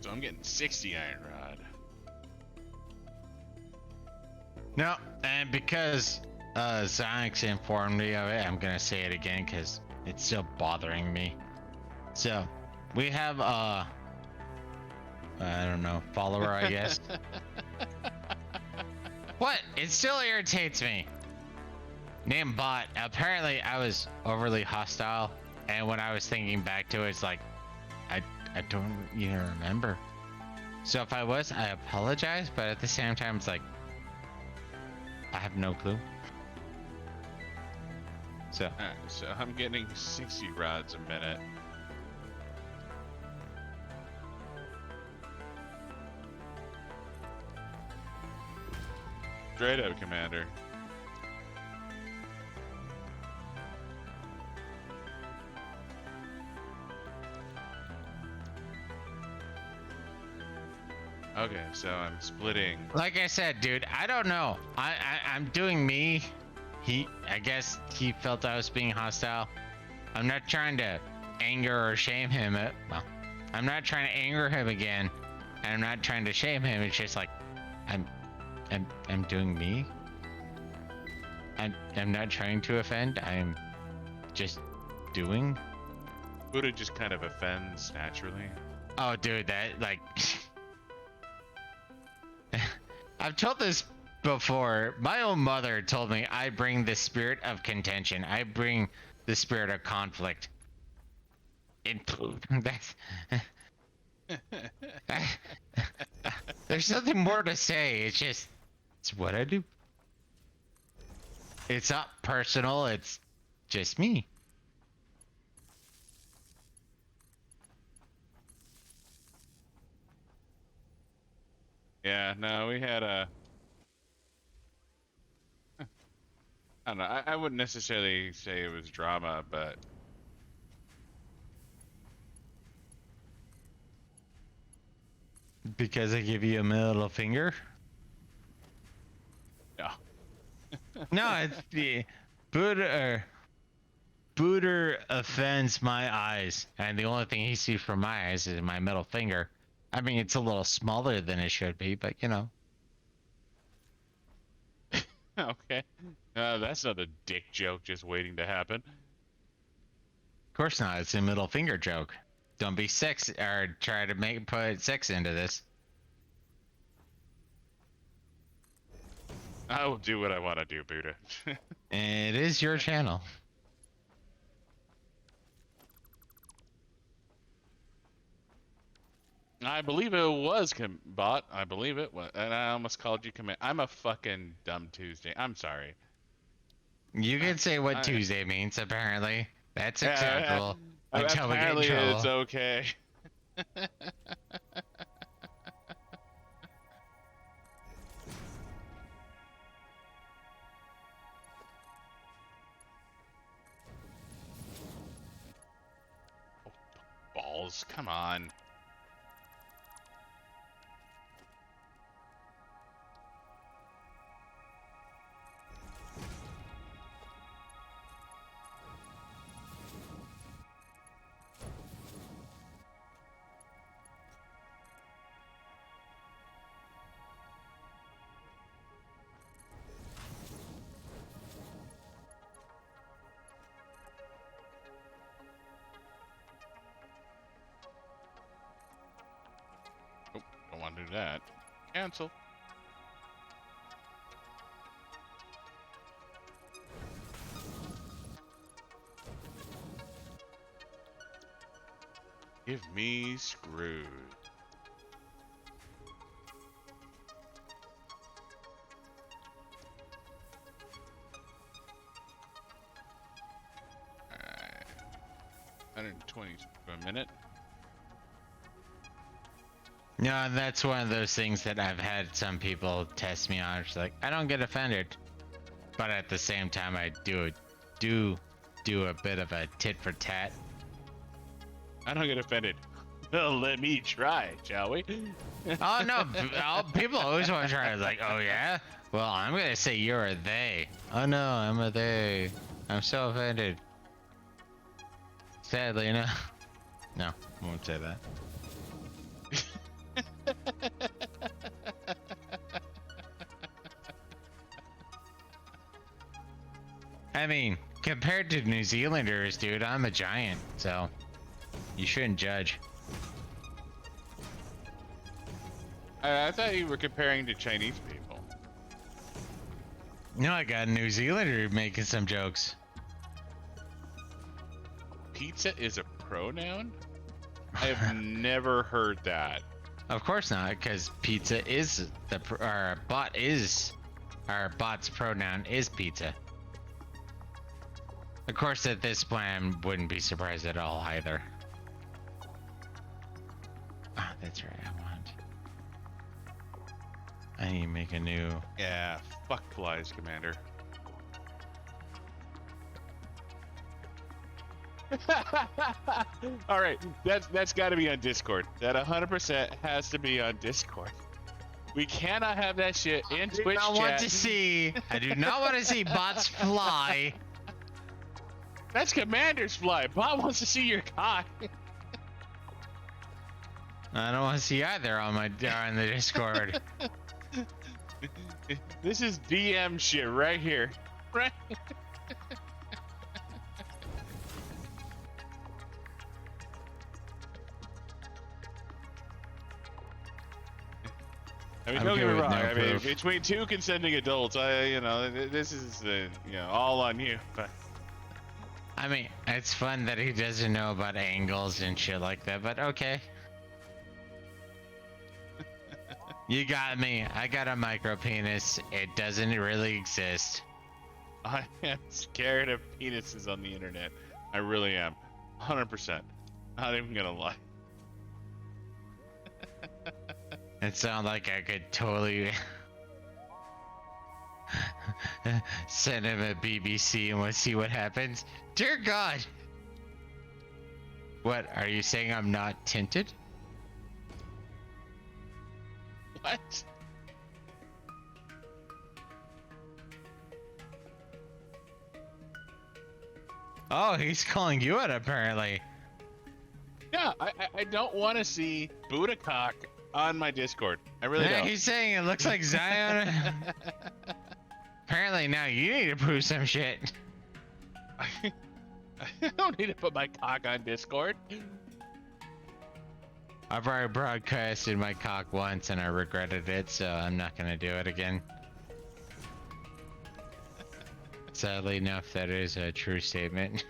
So I'm getting 60 iron rod.
No, and because Zonix informed me of it, I'm gonna say it again because it's still bothering me. So, we have I don't know, follower, I guess. What? It still irritates me. Named Bot. Apparently, I was overly hostile, and when I was thinking back to it, it's like, I don't even remember. So if I was, I apologize, but at the same time, it's like, I have no clue. So.
Alright, so I'm getting 60 rods a minute. Straight up, Commander. Okay, so I'm splitting.
Like I said, dude, I don't know. I'm doing me. I guess he felt I was being hostile. I'm not trying to anger or shame him. Well, I'm not trying to anger him again. And I'm not trying to shame him. It's just like, I'm doing me. I'm not trying to offend. I'm just doing.
Buddha just kind of offends naturally.
Oh, dude, that, like... I've told this before. My own mother told me I bring the spirit of contention. I bring the spirit of conflict. That's... There's nothing more to say. It's just... It's what I do. It's not personal. It's just me.
Yeah, no, we had a... I don't know, I wouldn't necessarily say it was drama, but...
Because I give you a middle finger?
No.
No, it's the... Booter offends my eyes, and the only thing he sees from my eyes is my middle finger. I mean, it's a little smaller than it should be, but you know.
Okay. That's not a dick joke just waiting to happen.
Of course not. It's a middle finger joke. Don't be sex or try to put sex into this.
I will do what I want to do, Buddha.
It is your channel.
I believe it was bot. I believe it was, and I almost called you command. I'm a fucking dumb Tuesday. I'm sorry.
You can say what Tuesday means, apparently. That's acceptable. Until we get in
apparently
trouble.
it's okay. Oh, balls, come on. Oh, don't want to do that. Cancel. Give me screwed. Alright. 120 a minute.
No, that's one of those things that I've had some people test me on. It's like, I don't get offended. But at the same time, I do a bit of a tit for tat.
I don't get offended. Well, let me try, shall we?
Oh no, people always want to try. It's like, oh yeah? Well, I'm gonna say you're a they. Oh no, I'm a they. I'm so offended. Sadly, no. No, I won't say that. I mean, compared to New Zealanders, dude, I'm a giant, so you shouldn't judge.
I thought you were comparing to Chinese people.
No, I got a New Zealander making some jokes.
Pizza is a pronoun? I have never heard that.
Of course not, because pizza is our bot's pronoun is pizza. Of course, at this point, I wouldn't be surprised at all either. Ah, that's right. I need to make a new.
Yeah, fuck flies, Commander. All right, that's got to be on Discord. That 100% has to be on Discord. We cannot have that shit in Twitch chat.
I do not want to see bots fly.
That's Commander's fly. Bot wants to see your cock.
I don't want to see either on the Discord.
This is DM shit right here. Right? I mean, don't get me wrong. I mean, between two consenting adults, this is, all on you. But
I mean, it's fun that he doesn't know about angles and shit like that. But okay, you got me. I got a micro penis. It doesn't really exist.
I am scared of penises on the internet. I really am. 100%. Not even gonna lie.
It sounds like I could totally send him a BBC and we'll see what happens. Dear God! What, are you saying I'm not tinted?
What?
Oh, he's calling you out apparently.
Yeah, I don't want to see Buddha cock on my Discord. I really don't.
He's saying it looks like Zion. Apparently now you need to prove some shit.
I don't need to put my cock on Discord.
I've already broadcasted my cock once and I regretted it, so I'm not gonna do it again. Sadly enough, that is a true statement.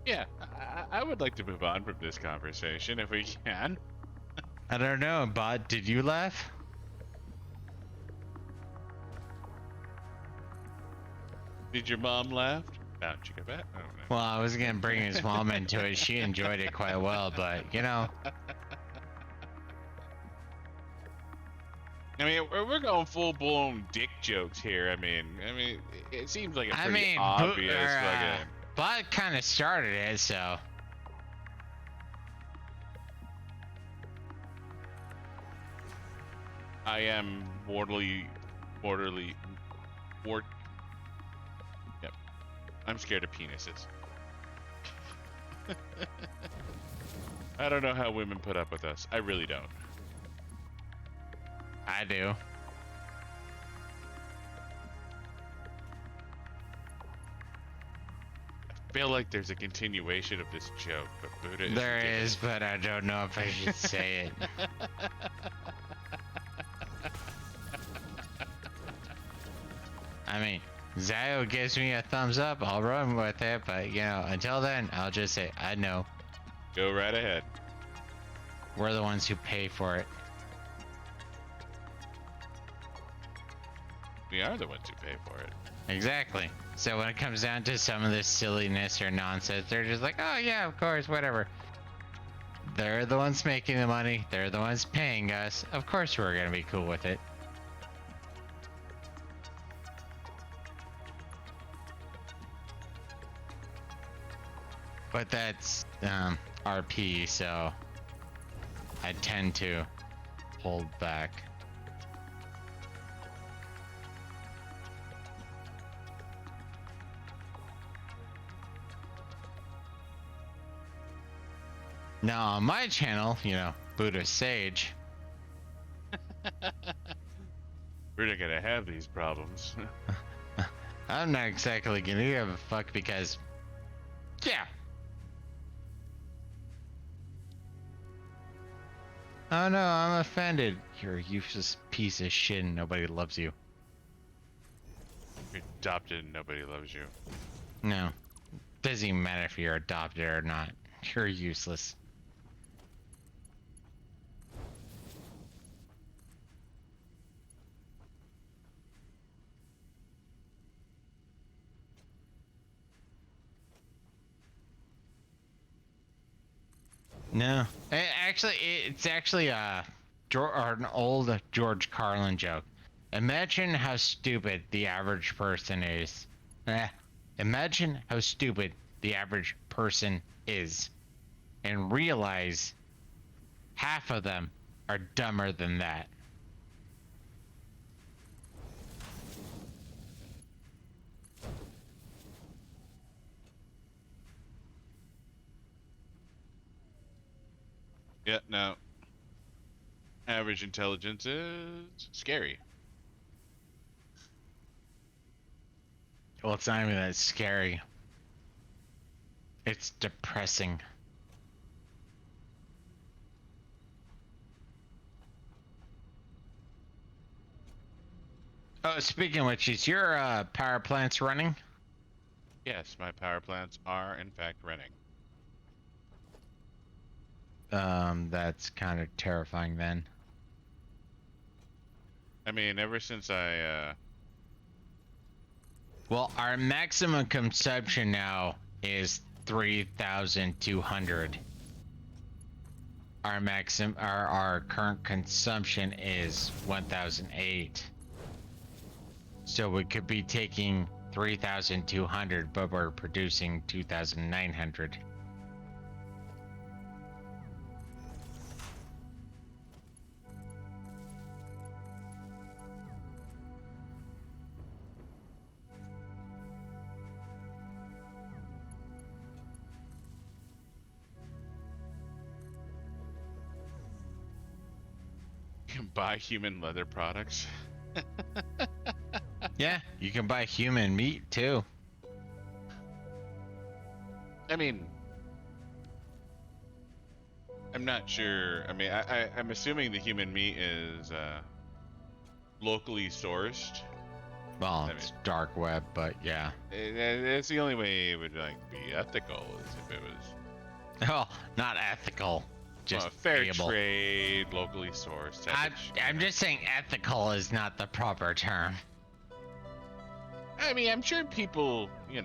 Yeah, I would like to move on from this conversation if we can.
I don't know, bot, did you laugh?
Did your mom laugh? No, did you get back? I don't know.
Well, I was gonna bring his mom into it. She enjoyed it quite well, but you know.
I mean, we're going full-blown dick jokes here. I mean, it seems like a pretty obvious fucking.
Bot kind of started it, so.
I am Yep. I'm scared of penises. I don't know how women put up with us. I really don't.
I do.
feel like there's a continuation of this joke, but Buddha is
There
ridiculous.
is, but I don't know if I should say it. I mean, Zayo gives me a thumbs up, I'll run with it, but you know, until then, I'll just say, I know.
Go right ahead.
We're the ones who pay for it.
We are the ones who pay for it.
Exactly. So when it comes down to some of this silliness or nonsense, they're just like, oh yeah, of course, whatever. They're the ones making the money. They're the ones paying us. Of course we're gonna be cool with it. But that's RP, so I tend to hold back. Now on my channel, you know, Buddha Sage,
We're not gonna have these problems.
I'm not exactly gonna give a fuck because, yeah. Oh no, I'm offended. You're a useless piece of shit and nobody loves you.
You're adopted and nobody loves you.
No. Doesn't even matter if you're adopted or not. You're useless. No. It's actually an old George Carlin joke. Imagine how stupid the average person is. Imagine how stupid the average person is. And realize half of them are dumber than that.
Yeah, no. Average intelligence is scary.
Well, it's not even that scary. It's depressing. Oh, speaking of which, is your power plants running?
Yes, my power plants are in fact running.
That's kind of terrifying then.
I mean, ever since I
Well, our maximum consumption now is 3,200. Our current consumption is 1,008. So we could be taking 3,200, but we're producing 2,900.
can buy human leather products.
Yeah, you can buy human meat too.
I mean, I'm not sure. I mean, I'm assuming the human meat is locally sourced.
Well,
I
it's
mean,
dark web, but yeah.
It's the only way it would like be ethical is if it was
Oh, not ethical, just
fair
able.
trade, locally sourced. Type of
I'm just saying ethical is not the proper term.
I mean, I'm sure people, agree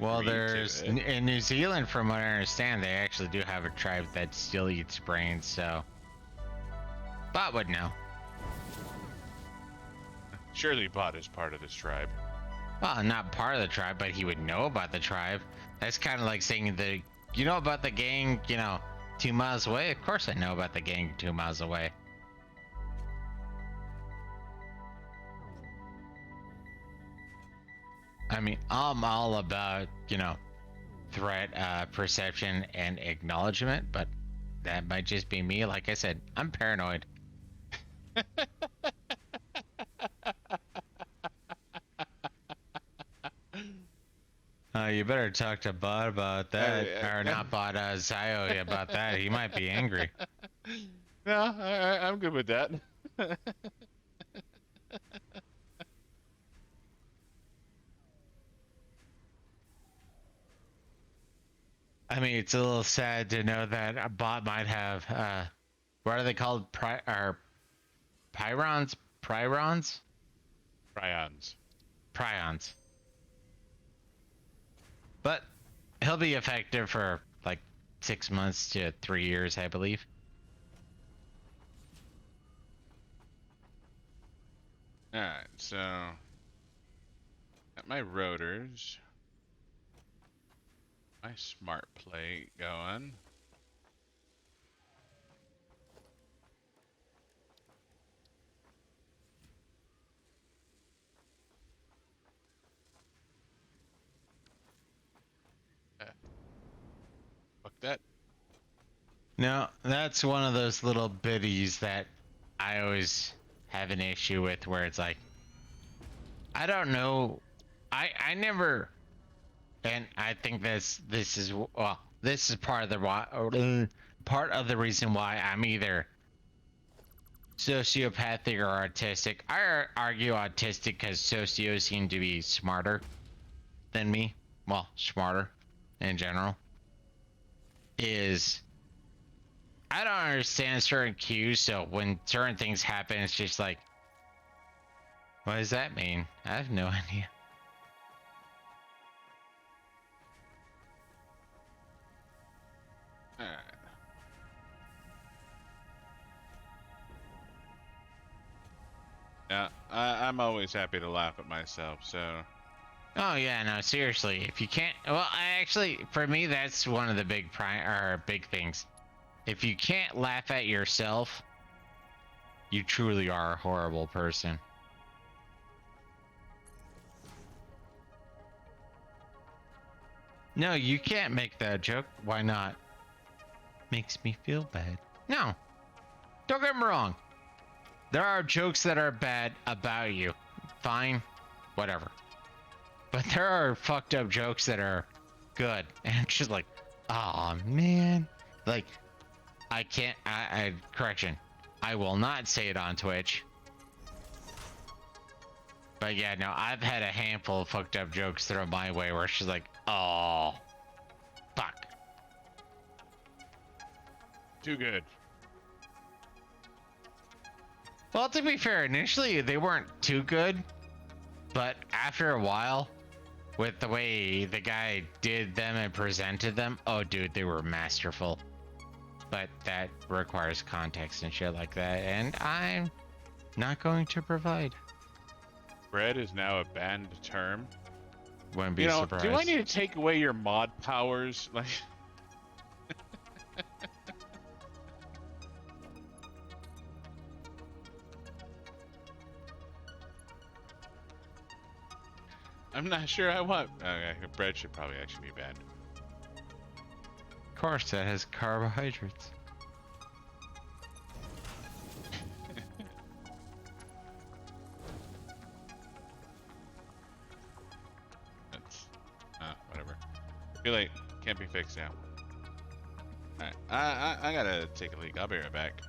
Well,
to
there's
it.
in New Zealand, from what I understand, they actually do have a tribe that still eats brains. So, Bot would know.
Surely Bot is part of this tribe.
Well, not part of the tribe, but he would know about the tribe. That's kind of like saying you know about the gang, 2 miles away. Of course, I know about the gang 2 miles away. I mean, I'm all about, threat perception and acknowledgement, but that might just be me. Like I said, I'm paranoid. You better talk to Bot about that, or not Bot, Zio about that. He might be angry.
No, I'm good with that.
I mean, it's a little sad to know that a Bot might have, what are they called? Or pyrons? Pyrons?
Prions.
Prions. But he'll be effective for like 6 months to 3 years, I believe.
Alright, so got my rotors, my smart plate going. Fuck that.
No, that's one of those little biddies that I always have an issue with, where it's like, I don't know. I never, and I think this is, well, this is part of the part of the reason why I'm either sociopathic or autistic. I argue autistic because socios seem to be smarter than me. Well, smarter in general. Is I don't understand certain cues, so when certain things happen, it's just like, what does that mean? I have no idea.
Alright. Yeah, I'm always happy to laugh at myself, so.
Oh yeah, no, seriously. If you can't, well, I actually, for me, that's one of the big things. If you can't laugh at yourself, you truly are a horrible person. No, you can't make that joke. Why not? Makes me feel bad. No, don't get me wrong. There are jokes that are bad about you. Fine, whatever. But there are fucked up jokes that are good. And it's just like, oh man. Like, I can't, correction. I will not say it on Twitch. But yeah, no, I've had a handful of fucked up jokes thrown my way where she's like, oh, fuck.
Too good.
Well, to be fair, initially they weren't too good. But after a while, with the way the guy did them and presented them, oh dude, they were masterful. But that requires context and shit like that, and I'm not going to provide.
Bread is now a banned term.
Wouldn't be
You know,
surprised.
do I need to take away your mod powers? Like, I'm not sure I want. Okay, bread should probably actually be banned.
Of course, that has carbohydrates.
That's whatever. Too late. Can't be fixed now. All right, I gotta take a leak. I'll be right back.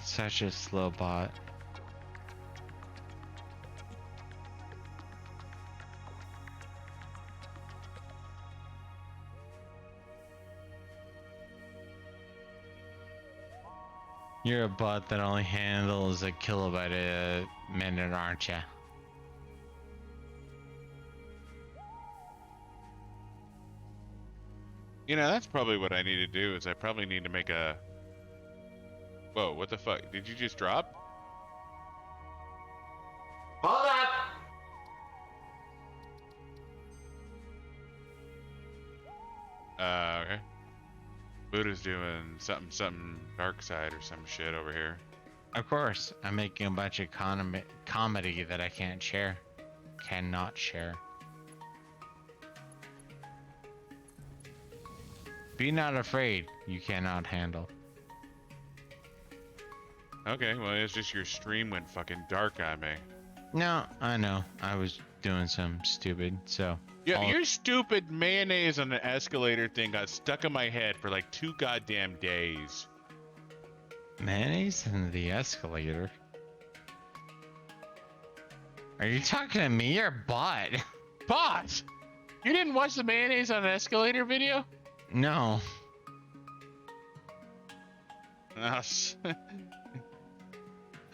Such a slow bot. You're a bot that only handles a kilobyte a minute, aren't ya?
You know, that's probably what I need to do. Is I probably need to make a. Whoa! What the fuck? Did you just drop?
Hold up!
Okay. Buddha's doing something dark side or some shit over here.
Of course, I'm making a bunch of comedy that I can't share. Cannot share. Be not afraid, you cannot handle.
Okay, well, it's just your stream went fucking dark on me.
No, I know. I was doing some stupid, so.
Yeah, your stupid mayonnaise on the escalator thing got stuck in my head for like 2 goddamn days.
Mayonnaise in the escalator? Are you talking to me or bot?
Boss! You didn't watch the mayonnaise on the escalator video?
No.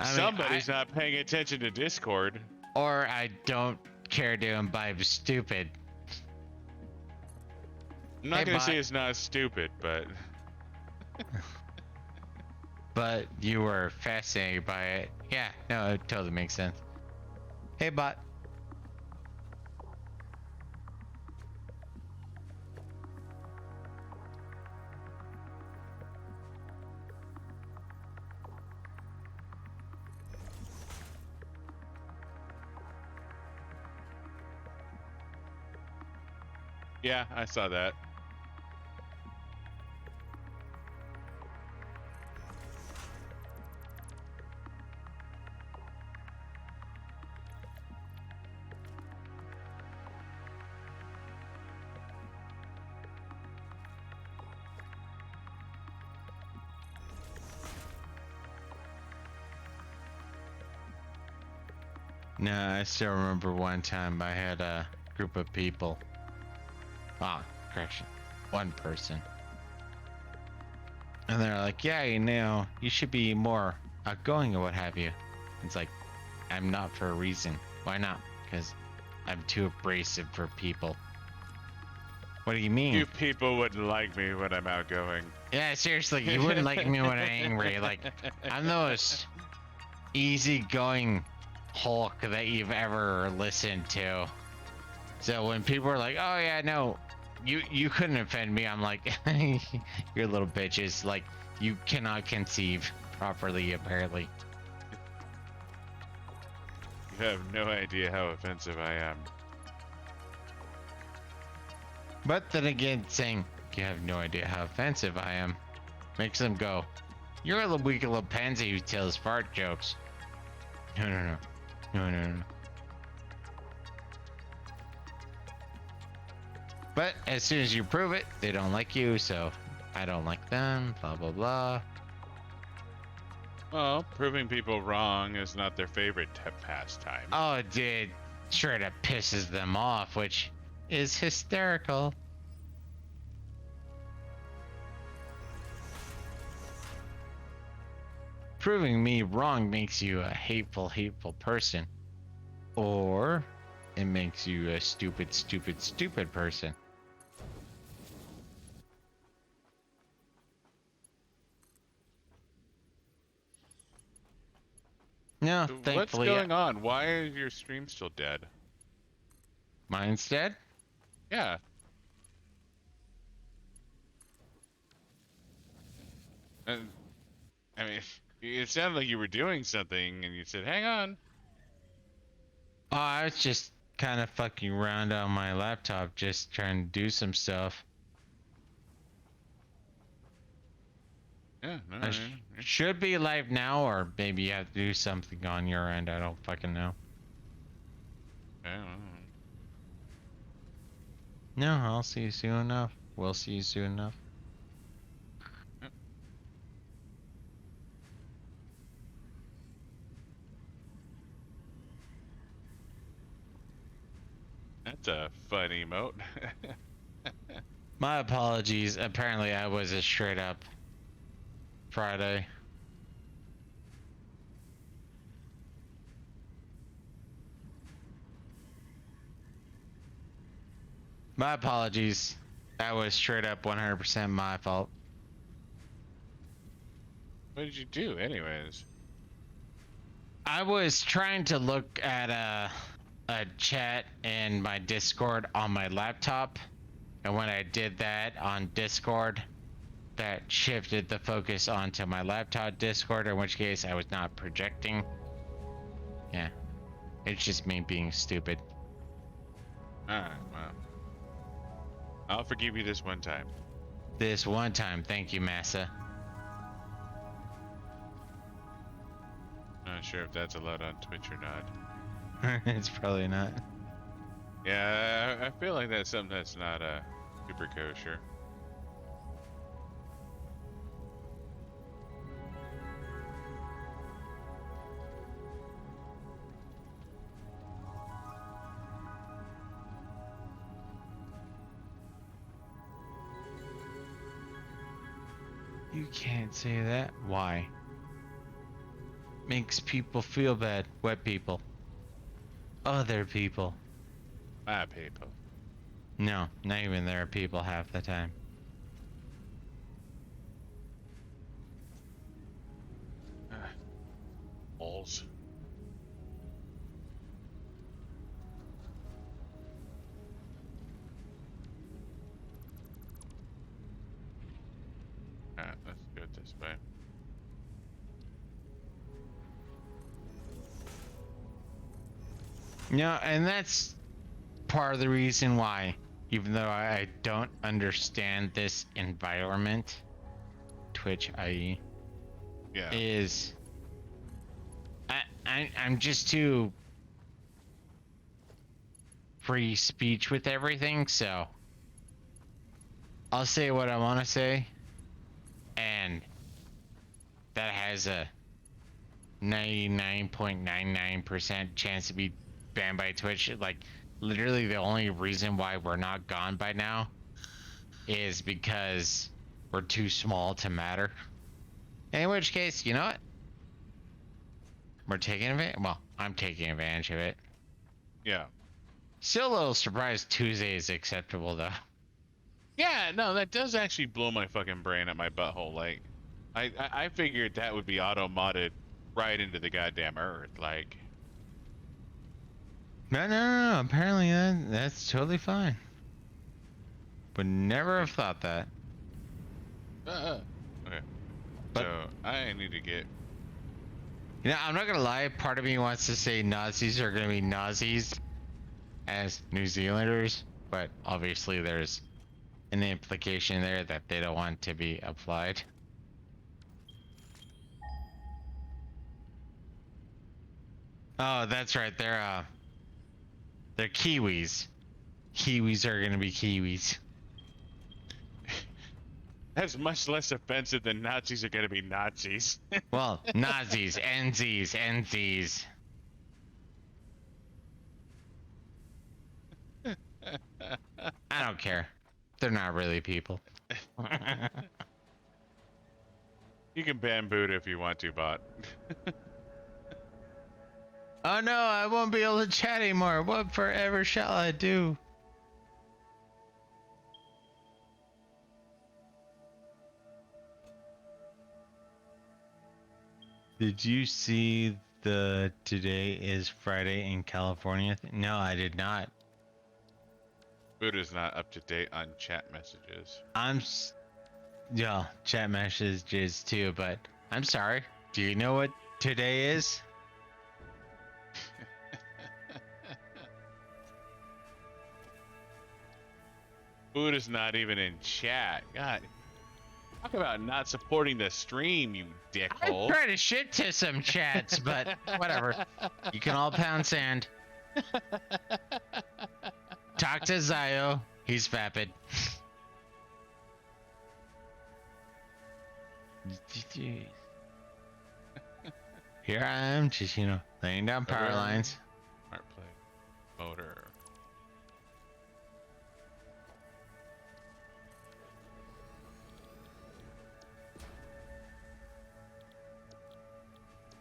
Somebody's not paying attention to Discord.
Or I don't care to imbibe stupid.
I'm not gonna say it's not stupid, but...
But you were fascinated by it. Yeah, no, it totally makes sense. Hey, bot.
Yeah, I saw that.
No, I still remember one time I had a group of people. Correction. One person. And they're like, yeah, you know, you should be more outgoing or what have you. It's like, I'm not for a reason. Why not? Because I'm too abrasive for people. What do you mean?
You people wouldn't like me when I'm outgoing.
Yeah, seriously, you wouldn't like me when I'm angry. Like, I'm the most easygoing Hulk that you've ever listened to. So when people are like, oh yeah, no, you couldn't offend me, I'm like, you're little bitches. Like, you cannot conceive properly, apparently.
You have no idea how offensive I am.
But then again, saying you have no idea how offensive I am makes them go, you're a little weak little pansy who tells fart jokes. No, no, no. No, no, no. But as soon as you prove it, they don't like you, so I don't like them, blah, blah, blah.
Well, proving people wrong is not their favorite pastime.
Oh, dude, straight up pisses them off, which is hysterical. Proving me wrong makes you a hateful, hateful person. Or it makes you a stupid, stupid, stupid person. No, thankfully.
What's going on? Why is your stream still dead?
Mine's dead?
Yeah. And, I mean, it sounded like you were doing something and you said, hang on.
Oh, I was just kind of fucking around on my laptop, just trying to do some stuff.
Yeah, no,
I should be live now, or maybe you have to do something on your end. I don't fucking know. No, I'll see you soon enough. We'll see you soon enough.
Yep. That's a fun emote.
My apologies. Apparently I was a straight up Friday. My apologies. That was straight up 100% my fault.
What did you do, anyways?
I was trying to look at a chat in my Discord on my laptop, and when I did that on Discord, that shifted the focus onto my laptop Discord, in which case I was not projecting. Yeah, it's just me being stupid.
Alright, well. I'll forgive you this one time.
This one time, thank you, Massa.
Not sure if that's allowed on Twitch or not.
It's probably not.
Yeah, I feel like that's something that's not super kosher.
You can't say that. Why? Makes people feel bad. What people? Other people.
My people.
No, not even their people half the time.
Balls. Alright, let's do it this way.
No, and that's part of the reason why, even though I don't understand this environment, Twitch, i.e.,
Yeah.
is I'm just too free speech with everything, so I'll say what I want to say, and that has a 99.99% chance to be banned by Twitch. Like, literally the only reason why we're not gone by now is because we're too small to matter. In which case, you know what? We're taking advantage. Well, I'm taking advantage of it.
Yeah.
Still a little surprised Tuesday is acceptable, though.
Yeah, no, that does actually blow my fucking brain at my butthole. Like, I figured that would be auto-modded right into the goddamn earth. Like,
No. Apparently, that's totally fine. Would never have thought that.
okay.
But
So, I need to get...
you know, I'm not gonna lie. Part of me wants to say Nazis are gonna be Nazis as New Zealanders, but obviously there's an implication there that they don't want to be applied. Oh, that's right. They're Kiwis. Kiwis are gonna be Kiwis.
That's much less offensive than Nazis are gonna be Nazis.
Well, Nazis, NZs. I don't care. They're not really people.
You can ban Buddha if you want to, bot.
Oh no, I won't be able to chat anymore. What forever shall I do? Did you see the today is Friday in California No, I did not.
Buddha's not up to date on chat messages.
Yeah, chat messages too, but I'm sorry. Do you know what today is?
Buddha's not even in chat. God, talk about not supporting the stream, you
I
dickhole.
try to shit to some chats, but whatever. You can all pound sand. Talk to Zio. He's vapid. Here I am, just, you know, laying down power lines.
Smart play. Motor.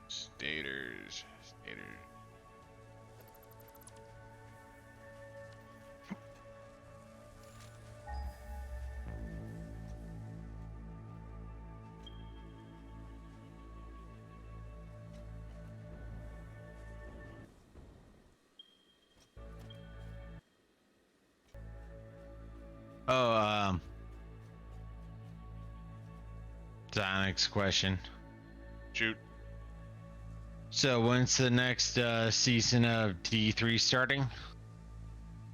Stators.
Sonic's question.
Shoot.
So when's the next season of D3 starting?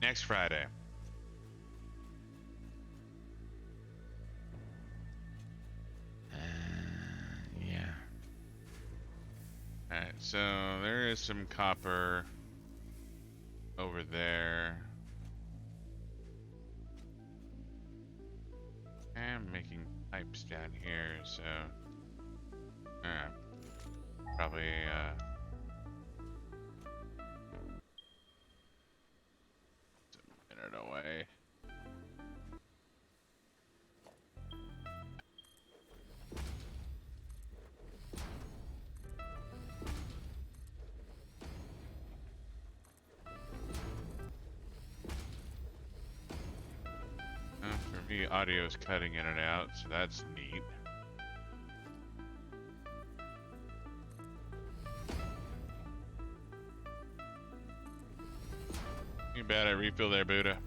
Next Friday.
Yeah.
Alright, so there is some copper over there. I'm making pipes down here, so probably a minute away. For me, audio is cutting in and out, so that's neat. You bad I refill there, Buddha.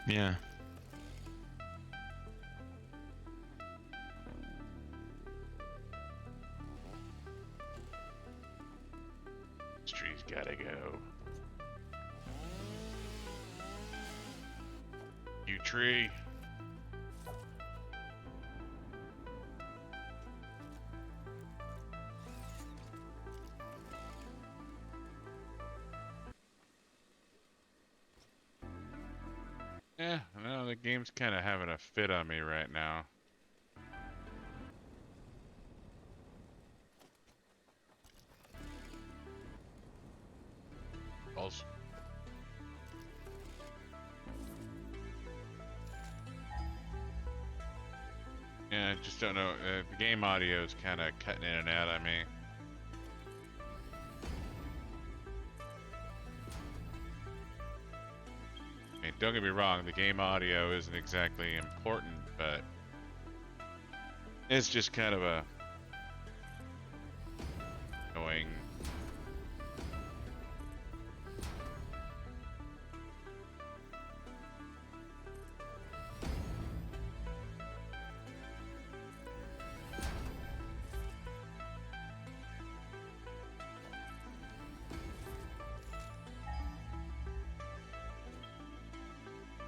Yeah.
This tree's gotta go. You tree. Yeah, no, the game's kind of having a fit on me right now. Also, yeah, I just don't know. The game audio is kind of cutting in and out on me. I mean, don't get me wrong, the game audio isn't exactly important, but it's just kind of a annoying.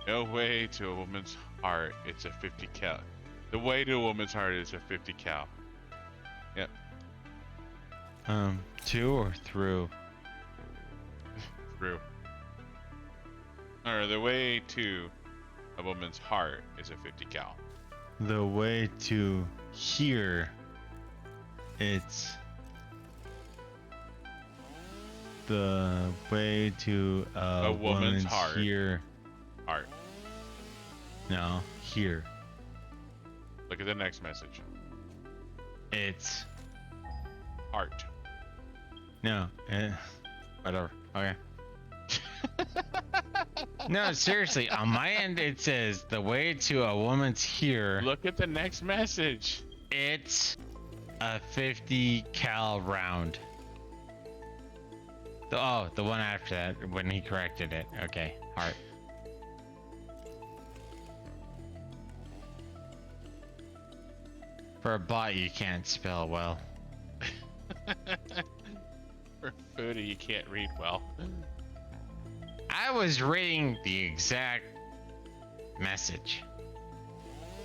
No way to a woman's heart, it's a 50 cal. The way to a woman's heart is a 50 cal. Yep.
To or through?
Through. Or the way to a woman's heart is a 50 cal.
The way to here, it's the way to
A woman's heart.
here.
Heart.
No, here.
Look at the next message.
It's
Heart.
no, whatever. Okay. No, seriously, on my end it says the way to a woman's here.
Look at the next message.
It's a 50 cal round. The one after that when he corrected it. Okay, heart. For a bot, you can't spell well.
For food, you can't read well.
I was reading the exact message.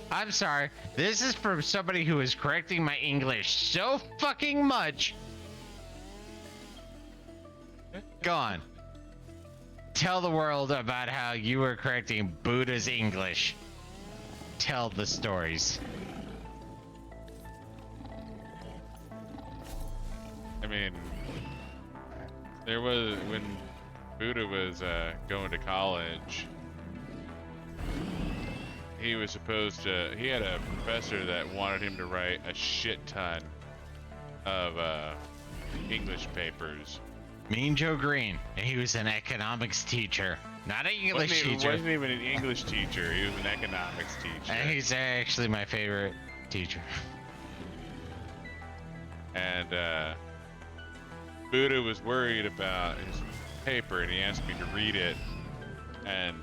I'm sorry. This is from somebody who is correcting my English so fucking much. Go on. Tell the world about how you were correcting Buddha's English. Tell the stories.
I mean, there was when Buddha was going to college. He was supposed to. He had a professor that wanted him to write a shit ton of English papers.
Mean Joe Green, and he was an economics teacher, not an English teacher.
Wasn't even an English teacher. He was an economics teacher.
And he's actually my favorite teacher.
And Buddha was worried about his paper, and he asked me to read it. And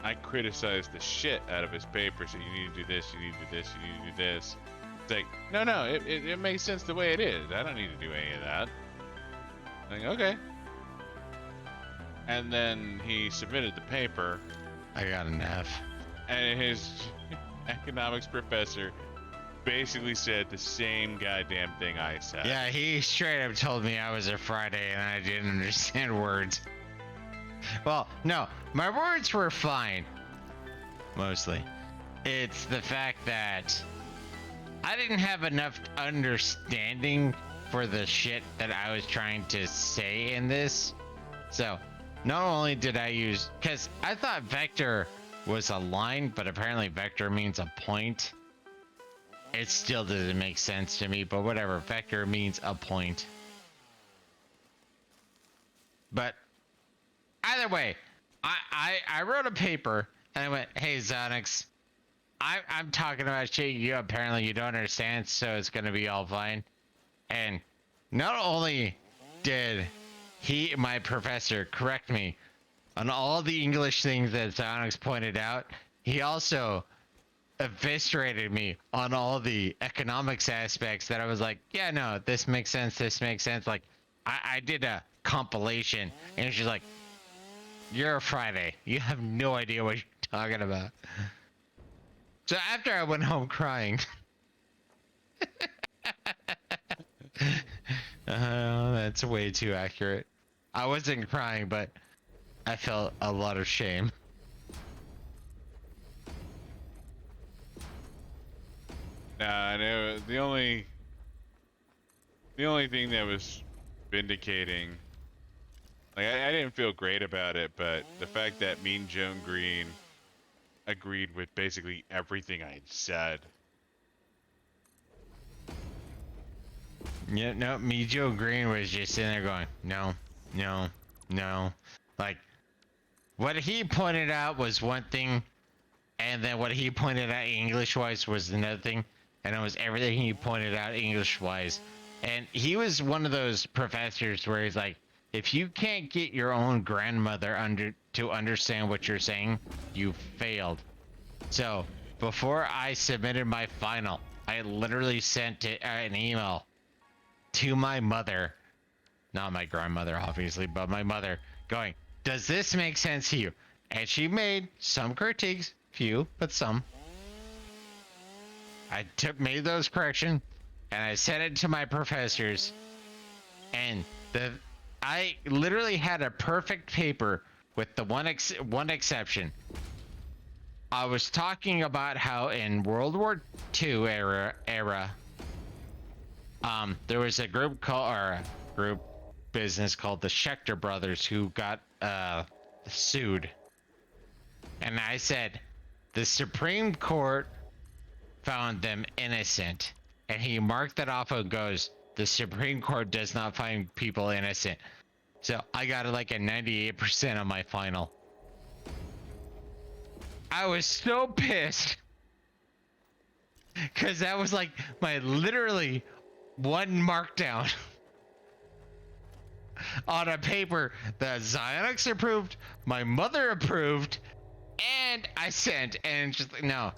I criticized the shit out of his paper. So you need to do this, you need to do this, you need to do this. It's like, no, it makes sense the way it is. I don't need to do any of that. Like, okay. And then he submitted the paper.
I got an F.
And his economics professor basically said the same goddamn thing I said.
Yeah, he straight up told me I was a Friday and I didn't understand words. Well, no, my words were fine. Mostly. It's the fact that I didn't have enough understanding for the shit that I was trying to say in this. So, not only did I use, because I thought vector was a line, but apparently vector means a point. It still doesn't make sense to me, but whatever. Vector means a point. But either way, I wrote a paper and I went, hey Zonix, I'm talking about shit you apparently you don't understand, so it's gonna be all fine. And not only did my professor, correct me on all the English things that Zonix pointed out, he also eviscerated me on all the economics aspects that I was like, yeah, no, this makes sense, this makes sense. Like, I did a compilation, and she's like, you're a Friday. You have no idea what you're talking about. So after I went home crying, that's way too accurate. I wasn't crying, but I felt a lot of shame.
Nah, no, the only thing that was vindicating, like I didn't feel great about it, but the fact that Mean Joan Green agreed with basically everything I had said.
Yeah, no, me, Joe Green was just sitting there going, no, no, no. Like, what he pointed out was one thing, and then what he pointed out English-wise was another thing, and it was everything he pointed out English-wise. And he was one of those professors where he's like, if you can't get your own grandmother to understand what you're saying, you failed. So, before I submitted my final, I literally sent an email to my mother, not my grandmother, obviously, but my mother, going, does this make sense to you? And she made some critiques, few, but some. I made those corrections, and I sent it to my professors, and I literally had a perfect paper with the one exception. I was talking about how in World War II era, there was a group business called the Schechter Brothers who got sued, and I said the Supreme Court found them innocent, and he marked that off and goes, the Supreme Court does not find people innocent. So I got like a 98% on my final. I was so pissed because that was like my literally one markdown on a paper that Xionex approved, my mother approved, and I sent, and just like, no,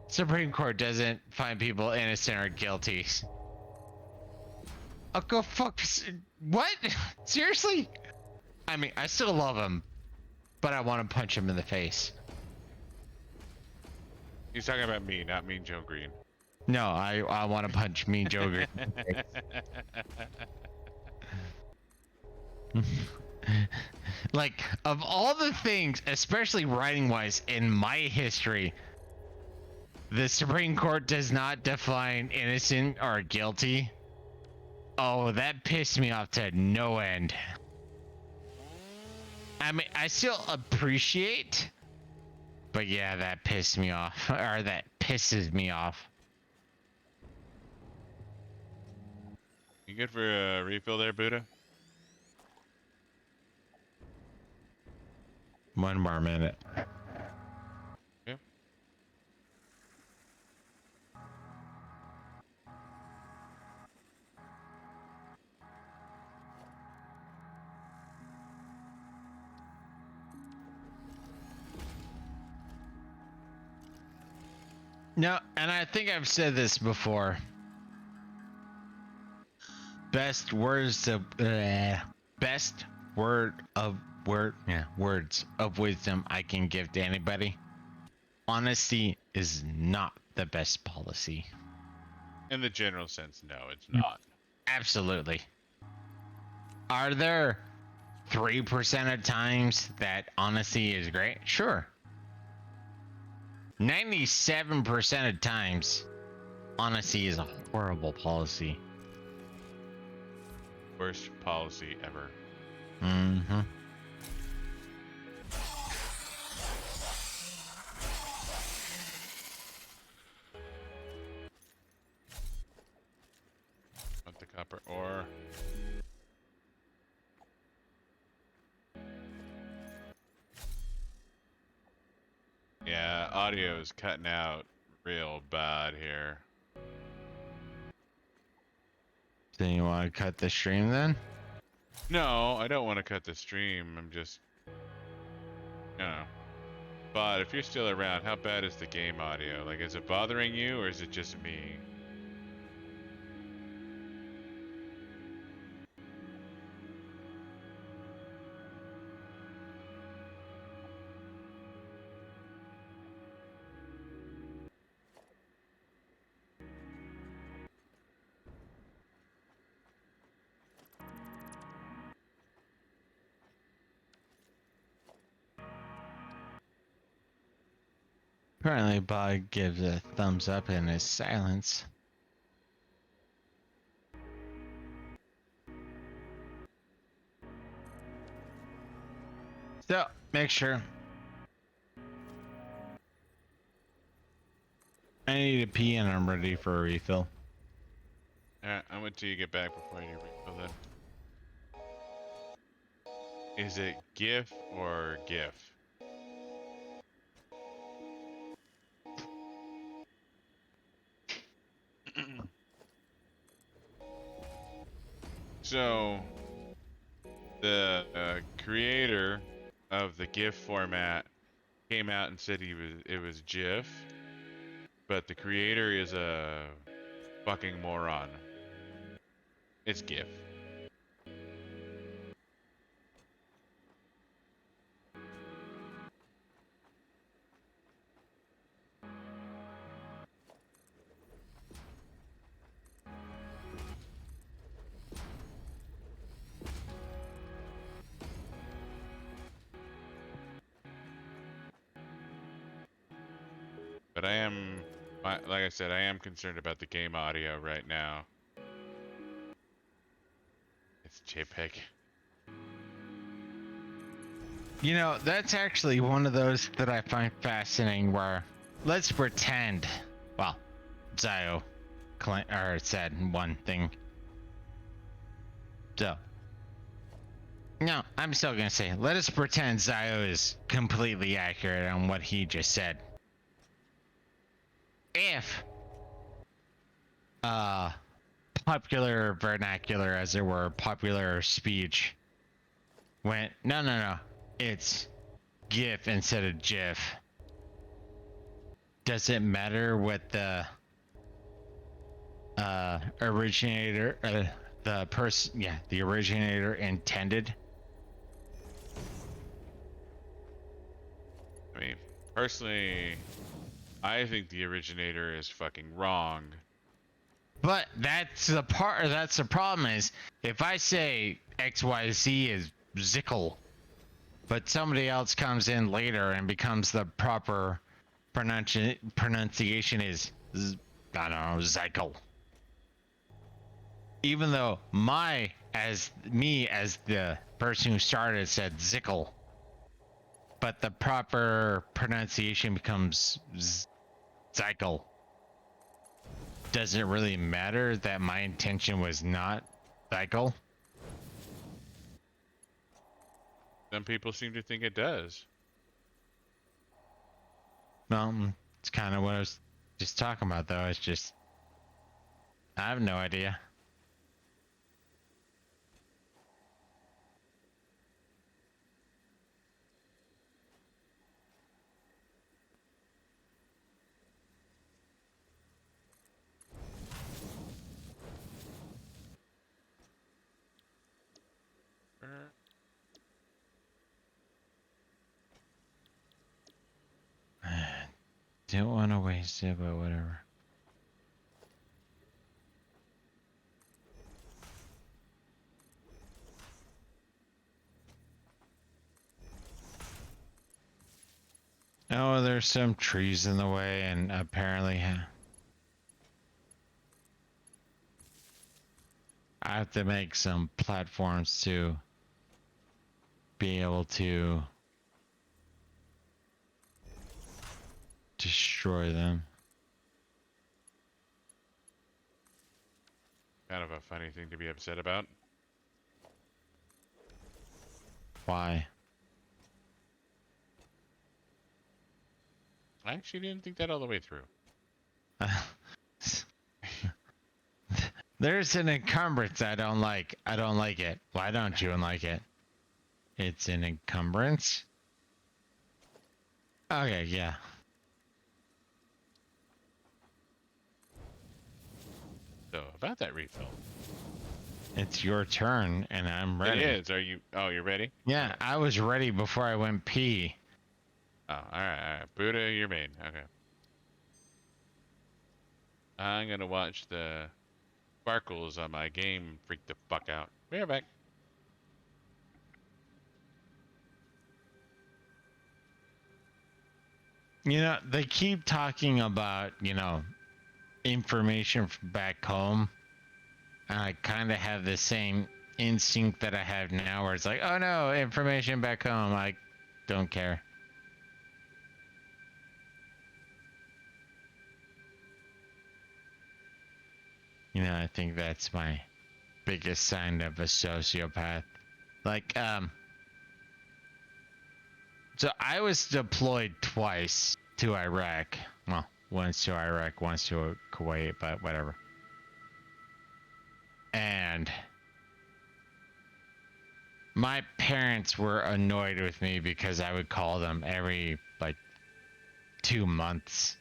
Supreme Court doesn't find people innocent or guilty. I'll go fuck. What? Seriously? I mean, I still love him, but I want to punch him in the face.
He's talking about me, not Mean Joan Green.
No, I want to punch Mean Joe. Like, of all the things, especially writing wise in my history, the Supreme Court does not define innocent or guilty. Oh, that pissed me off to no end. I mean, I still appreciate, but yeah, that pissed me off, or that pisses me off.
You good for a refill there, Buddha?
One more minute.
Yeah.
No, and I think I've said this before. Best words of best words of wisdom I can give to anybody. Honesty is not the best policy.
In the general sense, no, it's not.
Absolutely. Are there 3% of times that honesty is great? Sure. 97% of times, honesty is a horrible policy.
Worst policy ever.
Mm-hmm.
Want the copper ore. Yeah, audio is cutting out real bad here.
So you want to cut the stream then?
No, I don't want to cut the stream. I'm just, no. But if you're still around, how bad is the game audio? Like, is it bothering you or is it just me?
Apparently, Bob gives a thumbs up in his silence. So, make sure. I need a pee and I'm ready for a refill.
Alright, I'm wait till you get back before you refill then. Is it GIF or GIF? So, the creator of the GIF format came out and said it was GIF, but the creator is a fucking moron. It's GIF. But I am, like I said, I am concerned about the game audio right now. It's JPEG.
You know, that's actually one of those that I find fascinating where, let's pretend, well, Zio said one thing. So, no, I'm still gonna say, let us pretend Zio is completely accurate on what he just said. If, popular vernacular, as it were, popular speech went, no, it's GIF instead of GIF. Does it matter what the originator, the originator intended?
I mean, personally, I think the originator is fucking wrong.
But that's the part. That's the problem. Is if I say XYZ is Zickle, but somebody else comes in later and becomes the proper pronunciation is, I don't know, Zykel. Even though as the person who started said Zickle, but the proper pronunciation becomes Zykel. Does it really matter that my intention was not Zykel?
Some people seem to think it does.
Well, it's kind of what I was just talking about, though. It's just, I have no idea. Don't want to waste it, but whatever. Oh, there's some trees in the way, and apparently I have to make some platforms to be able to destroy them.
Kind of a funny thing to be upset about.
Why?
I actually didn't think that all the way through.
There's an encumbrance I don't like. I don't like it. Why don't you like it? It's an encumbrance? Okay, yeah.
So, about that refill.
It's your turn, and I'm ready.
It is. Are you? Oh, you're ready?
Yeah, I was ready before I went pee.
Oh, all right. Buddha, you're main. Okay. I'm gonna watch the sparkles on my game freak the fuck out. Be right back.
You know, they keep talking about, information from back home. And I kind of have the same instinct that I have now where it's like, oh no, information back home. I don't care. I think that's my biggest sign of a sociopath. Like, so I was deployed twice to Iraq. Well, once to Iraq, once to Kuwait, but whatever. And my parents were annoyed with me because I would call them every like 2 months.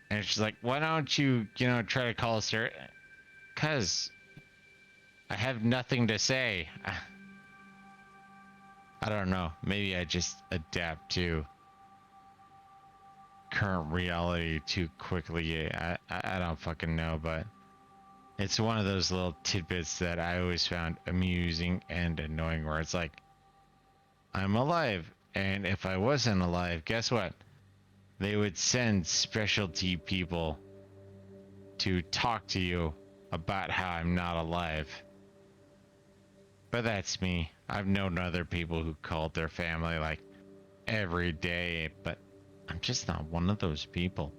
And it's just like, why don't you, try to call us there? Because I have nothing to say. I don't know. Maybe I just adapt to current reality too quickly. I don't fucking know, but it's one of those little tidbits that I always found amusing and annoying where it's like, I'm alive. And if I wasn't alive, guess what? They would send specialty people to talk to you about how I'm not alive. But that's me. I've known other people who called their family like every day, but I'm just not one of those people.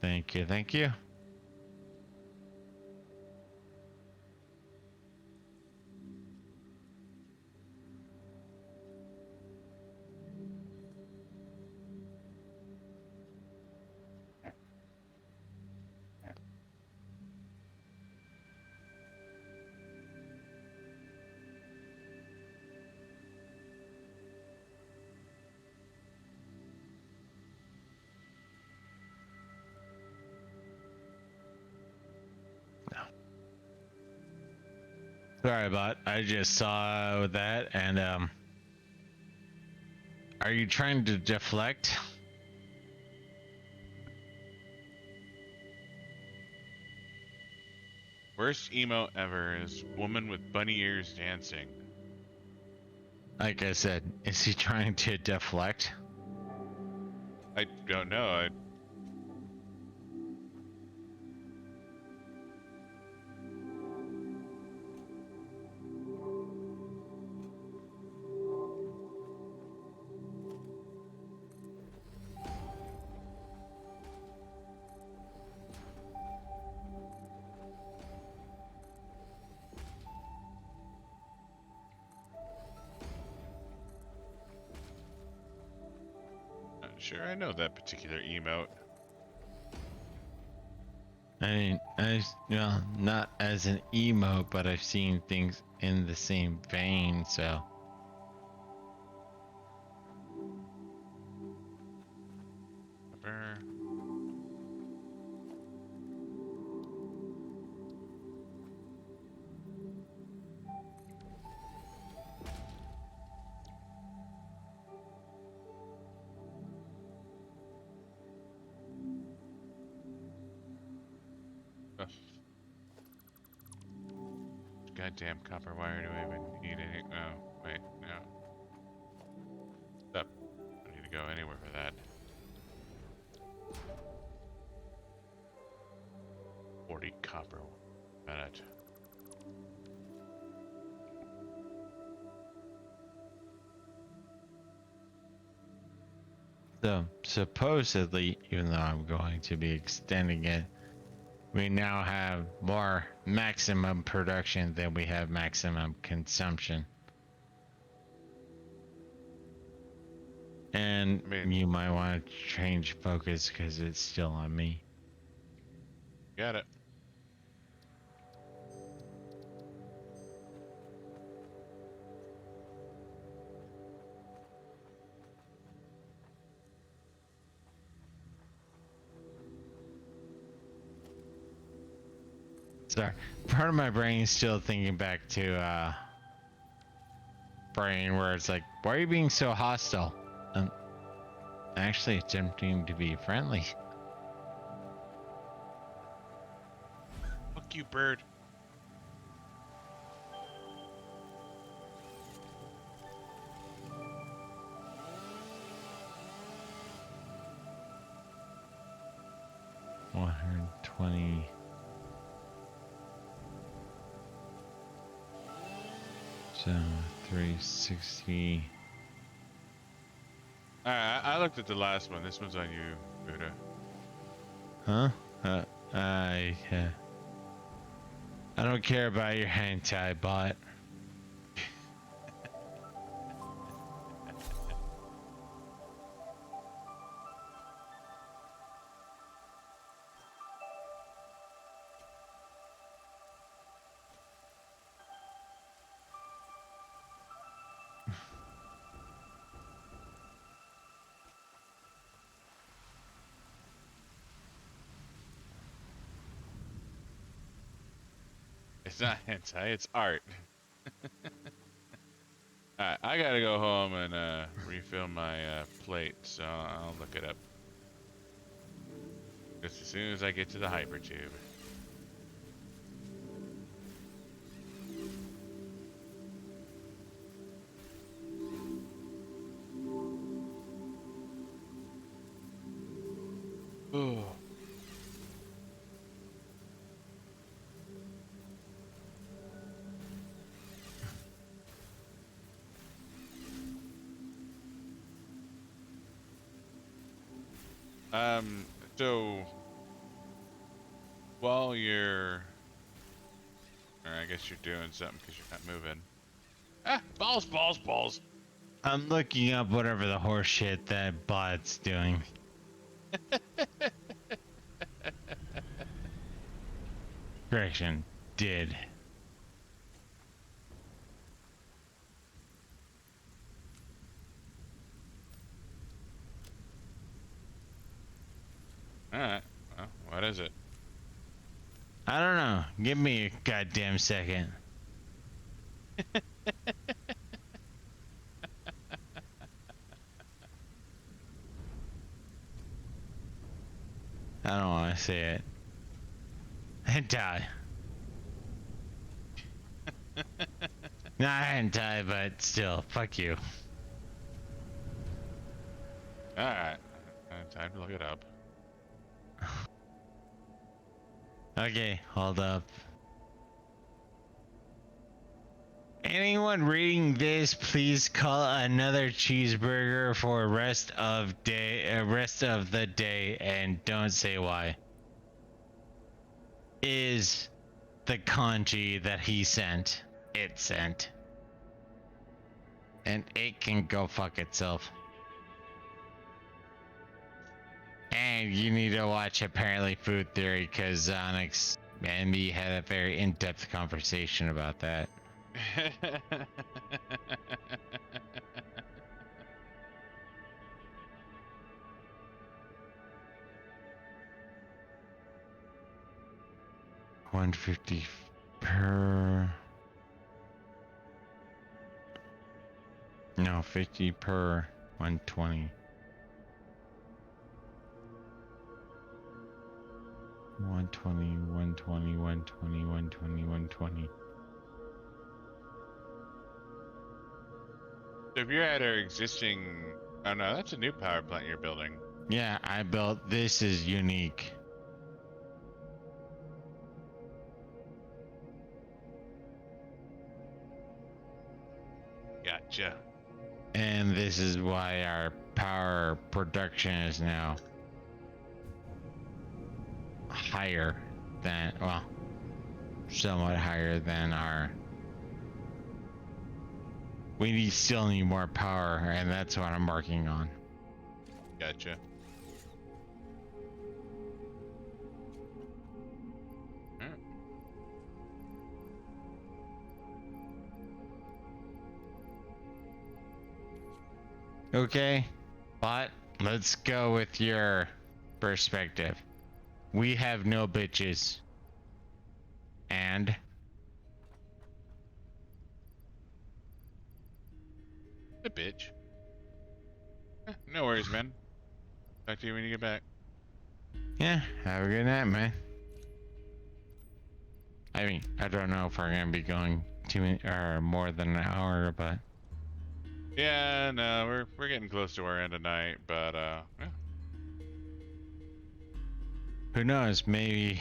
Thank you, thank you. Sorry about. I just saw that, and are you trying to deflect?
Worst emo ever is woman with bunny ears dancing.
Like I said, is he trying to deflect?
I don't know. Not sure I know that particular emote.
I mean, not as an emo, but I've seen things in the same vein, so.
Ever. Goddamn copper wire, do I even need any? Oh, wait, no. Stop. I don't need to go anywhere for that. 40 copper. Got it.
So supposedly, even though I'm going to be extending it, we now have more maximum production than we have maximum consumption. And
I mean,
you might want to change focus because it's still on me.
got it.
Sorry, part of my brain is still thinking back to brain where it's like, why are you being so hostile? I'm actually attempting to be friendly.
Fuck you, bird.
$120. So 360.
I looked at the last one. This one's on you, Buddha.
Huh? I don't care about your hentai bot.
It's not hentai, it's art. Alright, I gotta go home and refill my plate, so I'll look it up. Just as soon as I get to the hypertube. Oh. So while you're, or I guess you're doing something because you're not moving. Ah, balls, balls, balls.
I'm looking up whatever the horse shit that bot's doing. Correction, did.
Alright, well, what is it?
I don't know. Give me a goddamn second. I don't want to say it. Hentai. Not hentai, but still, fuck you.
Alright, time to look it up.
Okay, hold up. Anyone reading this, please call another cheeseburger for rest of the day, and don't say why. Is the kanji that he sent? It sent, and it can go fuck itself. And you need to watch apparently Food Theory because Onyx and me had a very in-depth conversation about that. $150 per. No, 50 per 120. 120, 120, 120, 120, 120.
So if you're at our existing, oh no, that's a new power plant you're building.
Yeah, I built. This is unique.
Gotcha.
And this is why our power production is now higher than, well, somewhat higher than our. Still need more power, and that's what I'm working on.
Gotcha. Alright.
Okay, but let's go with your perspective. We have no bitches. And
A bitch. No worries, man. Talk to you when you get back.
yeah, have a good night, man. I mean, I don't know if we're gonna be going 2 minutes or more than an hour, but
Yeah, no, we're getting close to our end of night, but yeah.
who knows? Maybe,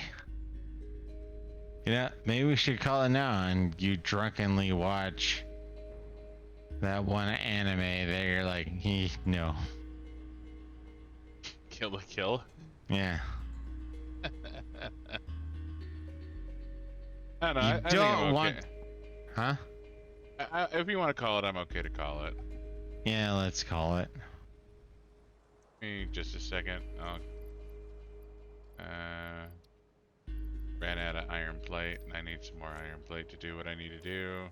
maybe we should call it now and you drunkenly watch that one anime that you're like, no.
Kill the kill.
Yeah.
I don't know.
You
I think
don't
I'm
want,
okay.
huh?
If you want to call it, I'm okay to call it.
Yeah, let's call it.
Give me just a second. I'll, ran out of iron plate, and I need some more iron plate to do what I need to do.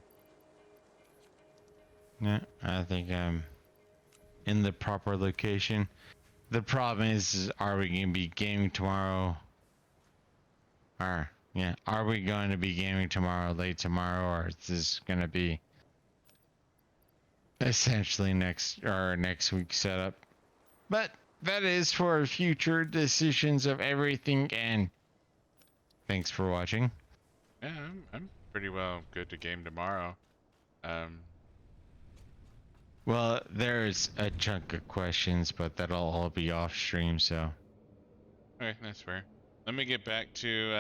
Yeah, I think I'm in the proper location. The problem is are we going to be gaming tomorrow? Or, yeah, are we going to be gaming tomorrow, late tomorrow, or is this going to be essentially next week's setup? But that is for future decisions of everything, and thanks for watching.
Yeah, I'm pretty well good to game tomorrow. Um,
Well, there's a chunk of questions, but that'll all be off stream, so.
okay, that's fair. Let me get back to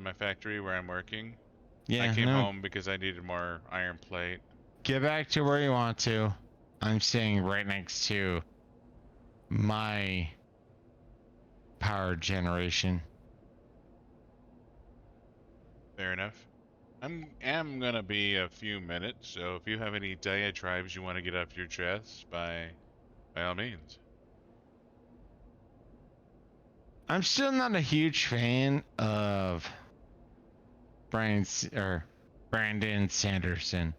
my factory where I'm working. I
Yeah,
came
no,
home because I needed more iron plate.
get back to where you want to. I'm staying right next to my power generation.
Fair enough. Am gonna be a few minutes, so if you have any diatribes you want to get off your chest, by all means.
I'm still not a huge fan of Brandon Sanderson.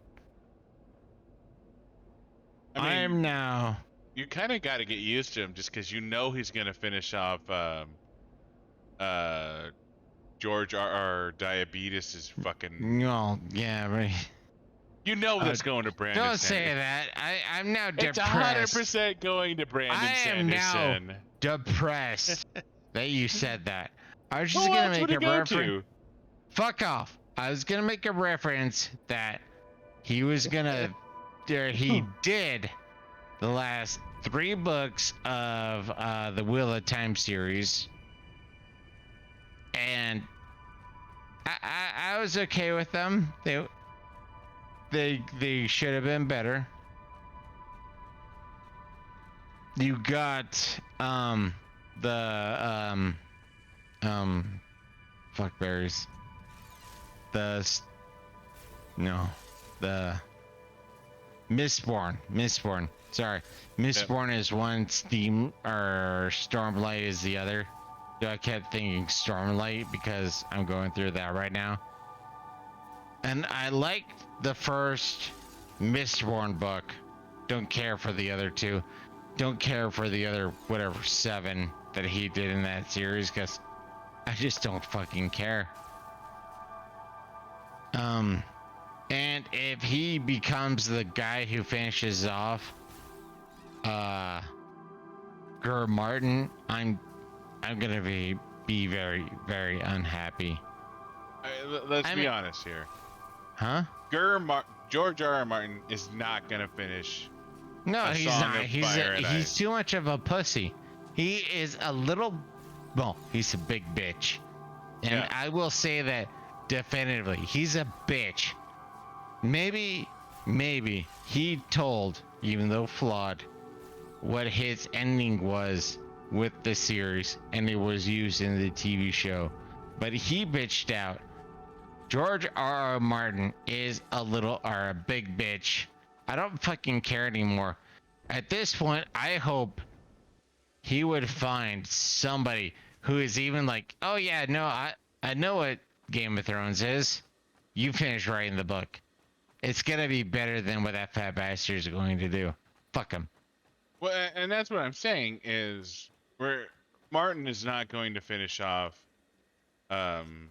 I
I
mean,
am now.
you kind of got to get used to him just because you know he's gonna finish off uh George R. Diabetes is fucking.
Well, yeah, right.
You know that's going to Brandon
Don't say
Sanderson.
that. I'm now
It's
depressed.
100% going to Brandon
I am now
Sanderson.
depressed that you said that. I was just
Who
gonna
else
make
would he
a
go
reference.
to?
Fuck off. I was gonna make a reference that he was gonna, or he did the last 3 books of the Wheel of Time series, and I was okay with them. They should have been better. You got the fuck berries. No, the Mistborn. Sorry, Mistborn is one. Steam or Stormlight is the other. So I kept thinking Stormlight because I'm going through that right now. And I liked the first Mistborn book. Don't care for the other 2. Don't care for the other whatever 7 that he did in that series because I just don't fucking care. And if he becomes the guy who finishes off Gur Martin, I'm gonna be very, very unhappy.
Let's be honest here.
Huh?
George R. R. Martin is not gonna finish
No,
a
he's
song
not.
of fire and
He's
ice.
too much of a pussy. He is a little, well, he's a big bitch. And
Yeah.
I will say that definitively. He's a bitch. Maybe he told, even though flawed, what his ending was with the series, and it was used in the TV show. But he bitched out. George R. Martin is a big bitch. I don't fucking care anymore. At this point, I hope he would find somebody who is even like, oh yeah, no, I know what Game of Thrones is. You finished writing the book. It's gonna be better than what that fat bastard is going to do. Fuck him.
Well, and that's what I'm saying is where Martin is not going to finish off um,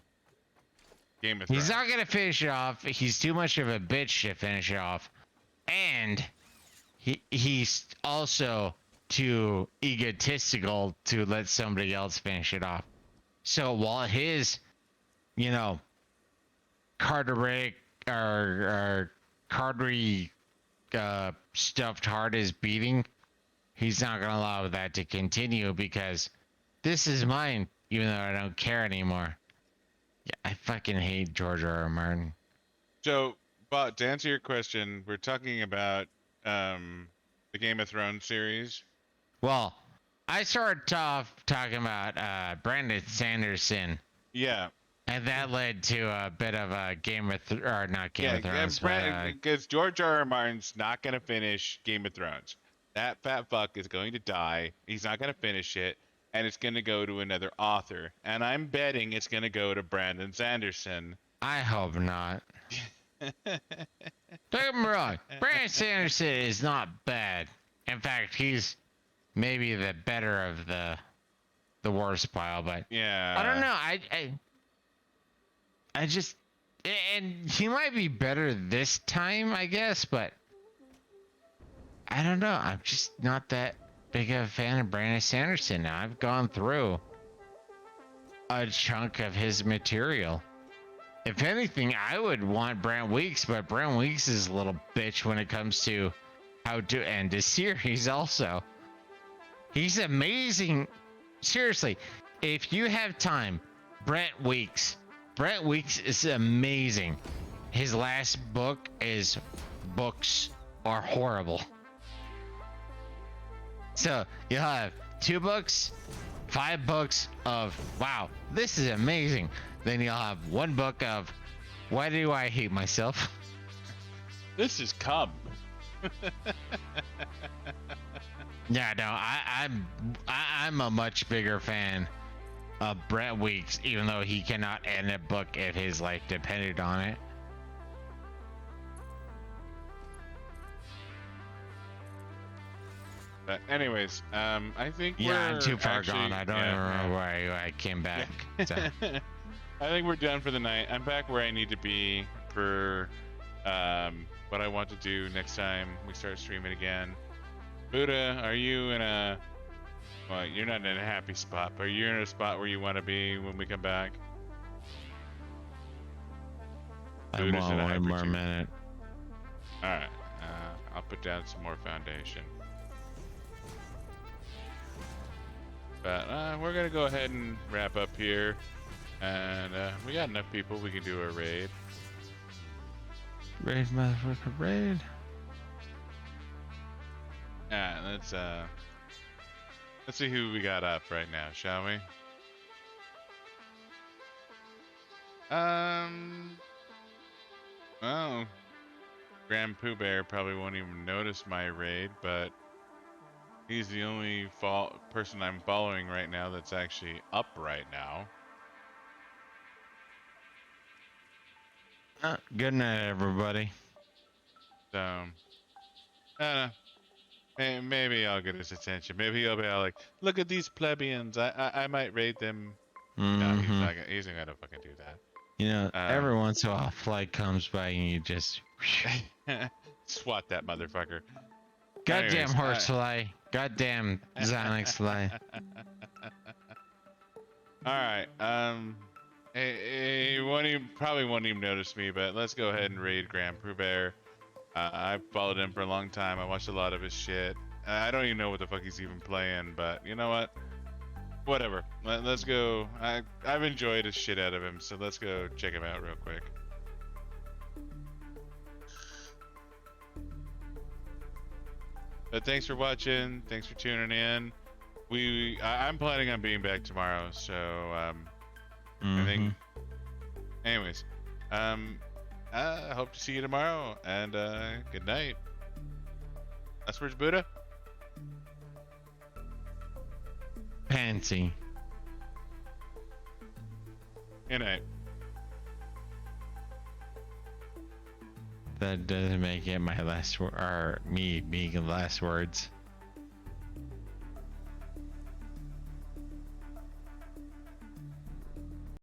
Game of
He's
Thrones.
not gonna finish it off. He's too much of a bitch to finish it off, and he's also too egotistical to let somebody else finish it off. So while his, you know, Carteret or Cartery stuffed heart is beating, he's not gonna allow that to continue because this is mine, even though I don't care anymore. Yeah, I fucking hate George R. R. Martin.
So, but to answer your question, we're talking about the Game of Thrones series.
Well, I started off talking about Brandon Sanderson,
Yeah,
and that led to a bit of a or not Game of Thrones, but
because George R. R. Martin's not gonna finish Game of Thrones. That fat fuck is going to die. He's not gonna finish it, and it's gonna go to another author. And I'm betting it's gonna go to Brandon Sanderson.
I hope not. Don't get me wrong, Brandon Sanderson is not bad. In fact, he's maybe the better of the worst pile, but
Yeah.
I don't know. I just, and he might be better this time, I guess, but I don't know. I'm just not that big of a fan of Brandon Sanderson now. I've gone through a chunk of his material. If anything, I would want Brant Weeks, but Brant Weeks is a little bitch when it comes to how to end a series also. He's amazing. Seriously, if you have time, Brent Weeks. Brent Weeks is amazing. His last book is books are horrible. So you'll have 2 books, 5 books of wow, this is amazing. Then you'll have 1 book of why do I hate myself?
This is cum.
Yeah, no, I'm a much bigger fan of Brent Weeks, even though he cannot end a book if his life depended on it.
But anyways, I think
Yeah,
we're
I'm too far
actually,
gone. I don't even remember why I came back. So.
I think we're done for the night. I'm back where I need to be for what I want to do next time we start streaming again. Buddha, are you in a... Well, you're not in a happy spot, but you're in a spot where you want to be when we come back?
I
Buddha's
want
in a
one more
hypertube.
minute.
Alright, I'll put down some more foundation. But we're gonna go ahead and wrap up here. And we got enough people, we can do a raid.
Raid, motherfucker, raid.
Let's see who we got up right now, shall we? Well, Grand Pooh Bear probably won't even notice my raid, but he's the only person I'm following right now that's actually up right now.
Good night, everybody.
So, I don't know. Hey, maybe I'll get his attention. Maybe he'll be all like, "Look at these plebeians. I might raid them." No, he's not gonna. He's not gonna fucking do that.
You know, every once in a while, a flight comes by and you just
Swat that motherfucker.
goddamn
Anyways,
horsefly, goddamn Xanax fly.
All right. He probably won't even notice me, but let's go ahead and raid Grand Pooh Bear. I followed him for a long time. I watched a lot of his shit. I don't even know what the fuck he's even playing, but you know what? Whatever. Let's go. I've enjoyed the shit out of him, so let's go check him out real quick. But thanks for watching. Thanks for tuning in. I'm planning on being back tomorrow, so I think. Anyways, I hope to see you tomorrow, and good night. That's where's Buddha.
Pansy.
Good night.
That doesn't make it my last word, or me being the last words.